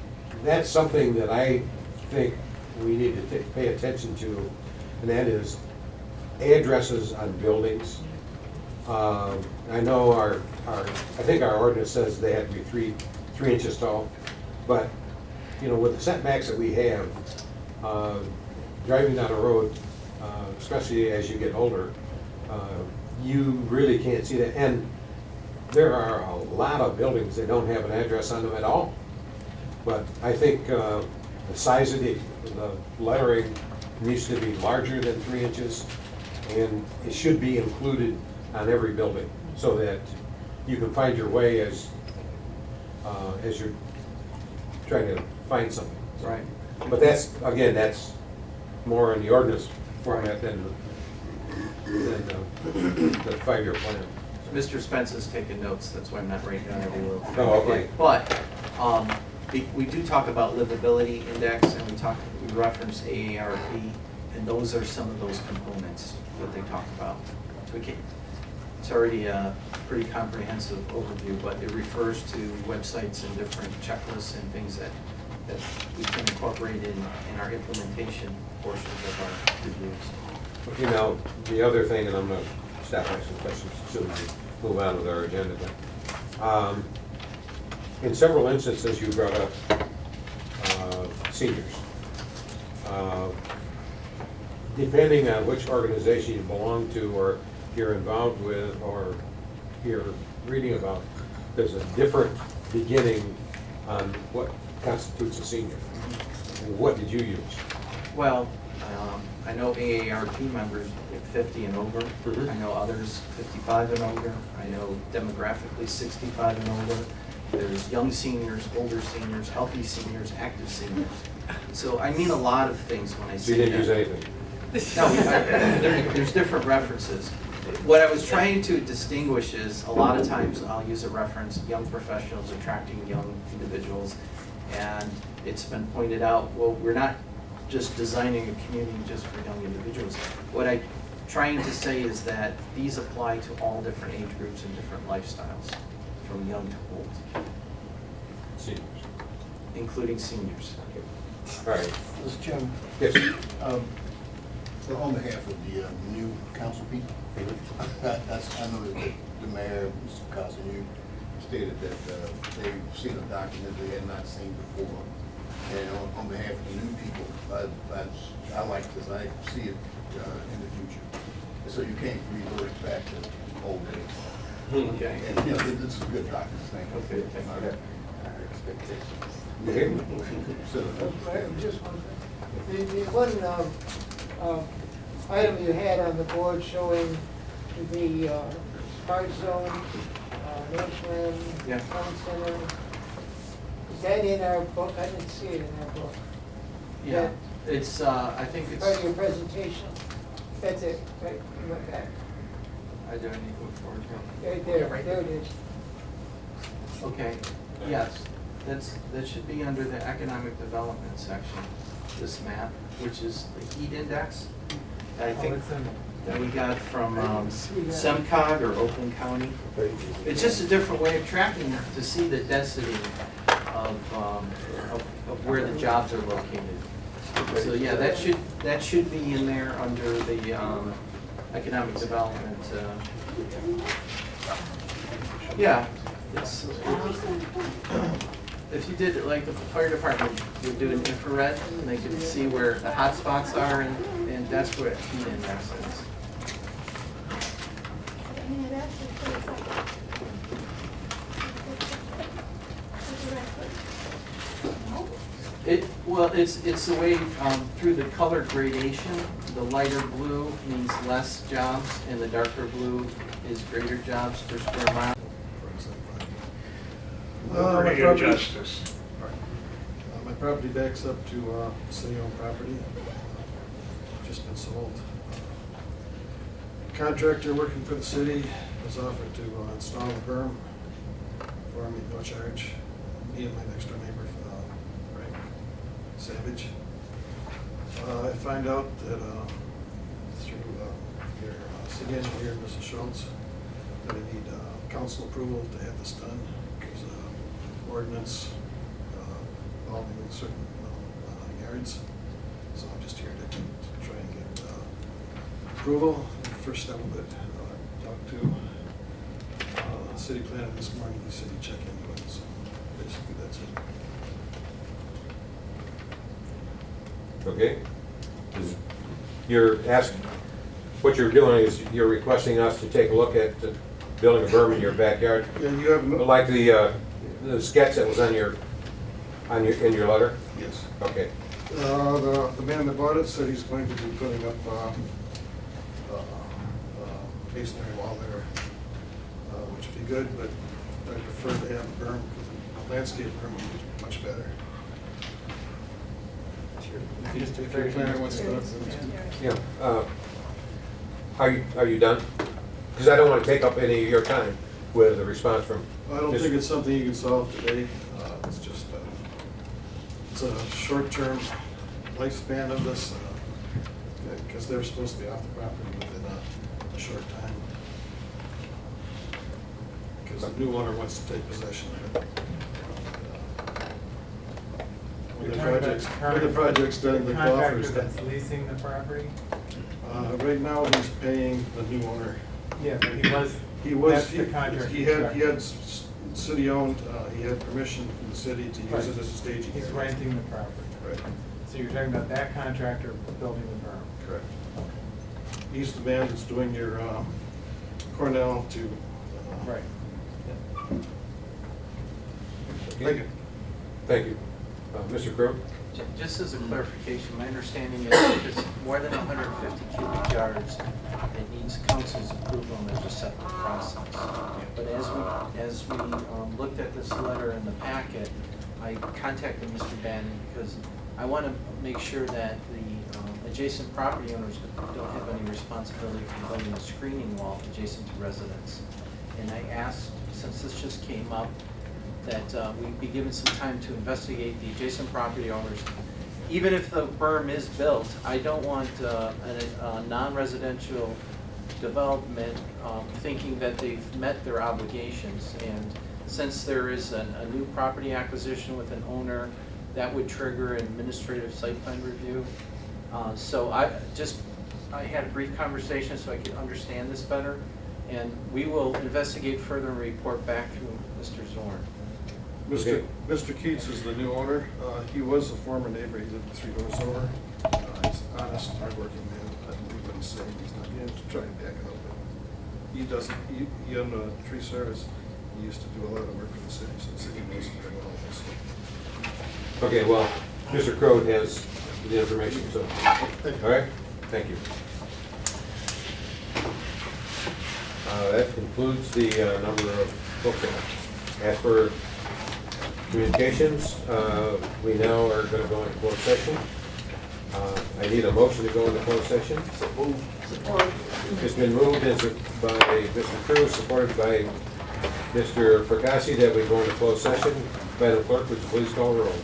that's something that I think we need to pay attention to, and that is addresses on buildings. I know I think our ordinance says they have to be three inches tall, but, you know, with the setbacks that we have, driving down a road, especially as you get older, you really can't see that. And there are a lot of buildings that don't have an address on them at all. But I think the size of the lettering needs to be larger than 3 inches, and it should be included on every building so that you can find your way as you're trying to find something. Right. But that's, again, that's more in the ordinance format than the 5-year plan. Mr. Spence is taking notes, that's why I'm not writing down every little thing. Oh, okay. But we do talk about livability index, and we reference AARP, and those are some of those components that they talk about. It's already a pretty comprehensive overview, but it refers to websites and different checklists and things that we can incorporate in our implementation portions of our reviews. You know, the other thing, and I'm going to stop asking questions soon we move on with our agenda, but in several instances you brought up seniors. Depending on which organization you belong to or you're involved with or you're reading about, there's a different beginning on what constitutes a senior. What did you use? Well, I know AARP members 50 and over. Mm-hmm. I know others 55 and older. I know demographically 65 and older. There's young seniors, older seniors, healthy seniors, active seniors. So I mean a lot of things when I say You didn't that. use anything? No, there's different references. What I was trying to distinguish is a lot of times I'll use a reference, young professionals attracting young individuals, and it's been pointed out, well, we're not just designing a community just for young individuals. What I'm trying to say is that these apply to all different age groups and different lifestyles, from young to old. Seniors. Including seniors. All right. Mr. Chairman? Yes. So on behalf of the new council people, that's, I know that the mayor, Mr. Picassi, you, stated that they've seen a document they had not seen before. And on behalf of the new people, I like this, I see it in the future. And so you can't revert back to old days. Okay. And, you know, it's a good document, thank you. Okay, thank you. Okay. Just one thing. The one item you had on the board showing the smart zone, Northland Yeah. Town Center, is that in our book? I didn't see it in our book. Yeah, it's, I think it's. Part of your presentation. That's it, right, you went back. I don't need to look forward to Right there, there it is. it. Okay, yes, that should be under the economic development section, this map, which is the heat index. I think it's in there. that we got from I didn't see that. SEMCOG or Oakland County. It's just a different way of tracking to see the density of where the jobs are located. So yeah, that should be in there under the economic development. Yeah, it's, if you did it like the fire department would do an infrared, and they could see where the hot spots are, and that's what heat index is. And it actually shows up. Well, it's the way, through the color gradation, the lighter blue means less jobs, and the darker blue is greater jobs per square mile. Pretty good justice. My property backs up to city-owned property, just been sold. Contractor working for the city was offered to install a berm for me, no charge. Me and my next door neighbor, Frank Savage. I find out that through your city engineer, Mrs. Schultz, that I need council approval to have this done, because ordinance involving certain yards. So I'm just here to try and get approval. First step of it, I talked to the city planner this morning, he said he'd check into it, so basically that's it. Okay? You're asking, what you're doing is you're requesting us to take a look at building a berm in your backyard? Yeah, you have Like the sketch that was on your, in your letter? Yes. Okay. The man that bought it said he's going to be putting up masonry wall there, which would be good, but I prefer to have a berm, because a landscape berm would be much better. If your planner wants to. Yeah. Are you done? Because I don't want to take up any of your time with a response from. I don't think it's something you can solve today. It's just, it's a short-term lifespan of this, because they're supposed to be off the property within a short time. Because the new owner wants to take possession of it. When the project's done, the contractor offer's done. that's leasing the property? Right now, he's paying the new owner. Yeah, but he was, that's the contractor. He had city-owned, he had permission from the city to use it as a staging area. He's renting the property. Right. So you're talking about that contractor building the berm? Correct. He's the man that's doing your Cornell to. Right. Thank you. Thank you. Mr. Crowe? Just as a clarification, my understanding is if it's more than 150 cubic yards, it needs council's approval and there's a separate process. But as we looked at this letter in the packet, I contacted Mr. Bannon because I want to make sure that the adjacent property owners don't have any responsibility for building a screening wall adjacent to residents. And I asked, since this just came up, that we be given some time to investigate the adjacent property owners. Even if the berm is built, I don't want a non-residential development thinking that they've met their obligations. And since there is a new property acquisition with an owner, that would trigger an administrative site plan review. So I had a brief conversation so I could understand this better. And we will investigate further and report back through Mr. Zorn. Mr. Keats is the new owner. He was a former neighbor. He lived 3 doors over. He's honest, hardworking man. I believe what he's saying. He's not going to try and back it up. But he doesn't, he owned a tree service. He used to do a lot of work for the city, so the city knows him very well also. Okay, well, Mr. Crode has the information, so, all right, thank you. That concludes the number of folks. As for communications, we now are going to go into closed session. I need a motion to go into closed session. Support. It's been moved by Mr. Cruz, supported by Mr. Perkasi, that we go into closed session. Madam Clerk, would you please call the roll?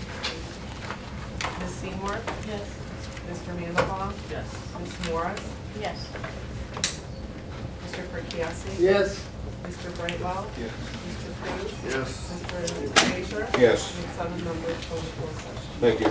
Ms. Seymour? Yes. Mr. Mandelbaum? Yes. Ms. Morris? Yes. Mr. Perkasi? Yes. Mr. Brightwell? Yes. Mr. Cruz? Yes. Mr. Frazier? Yes. And 7 members from the closed session. Thank you.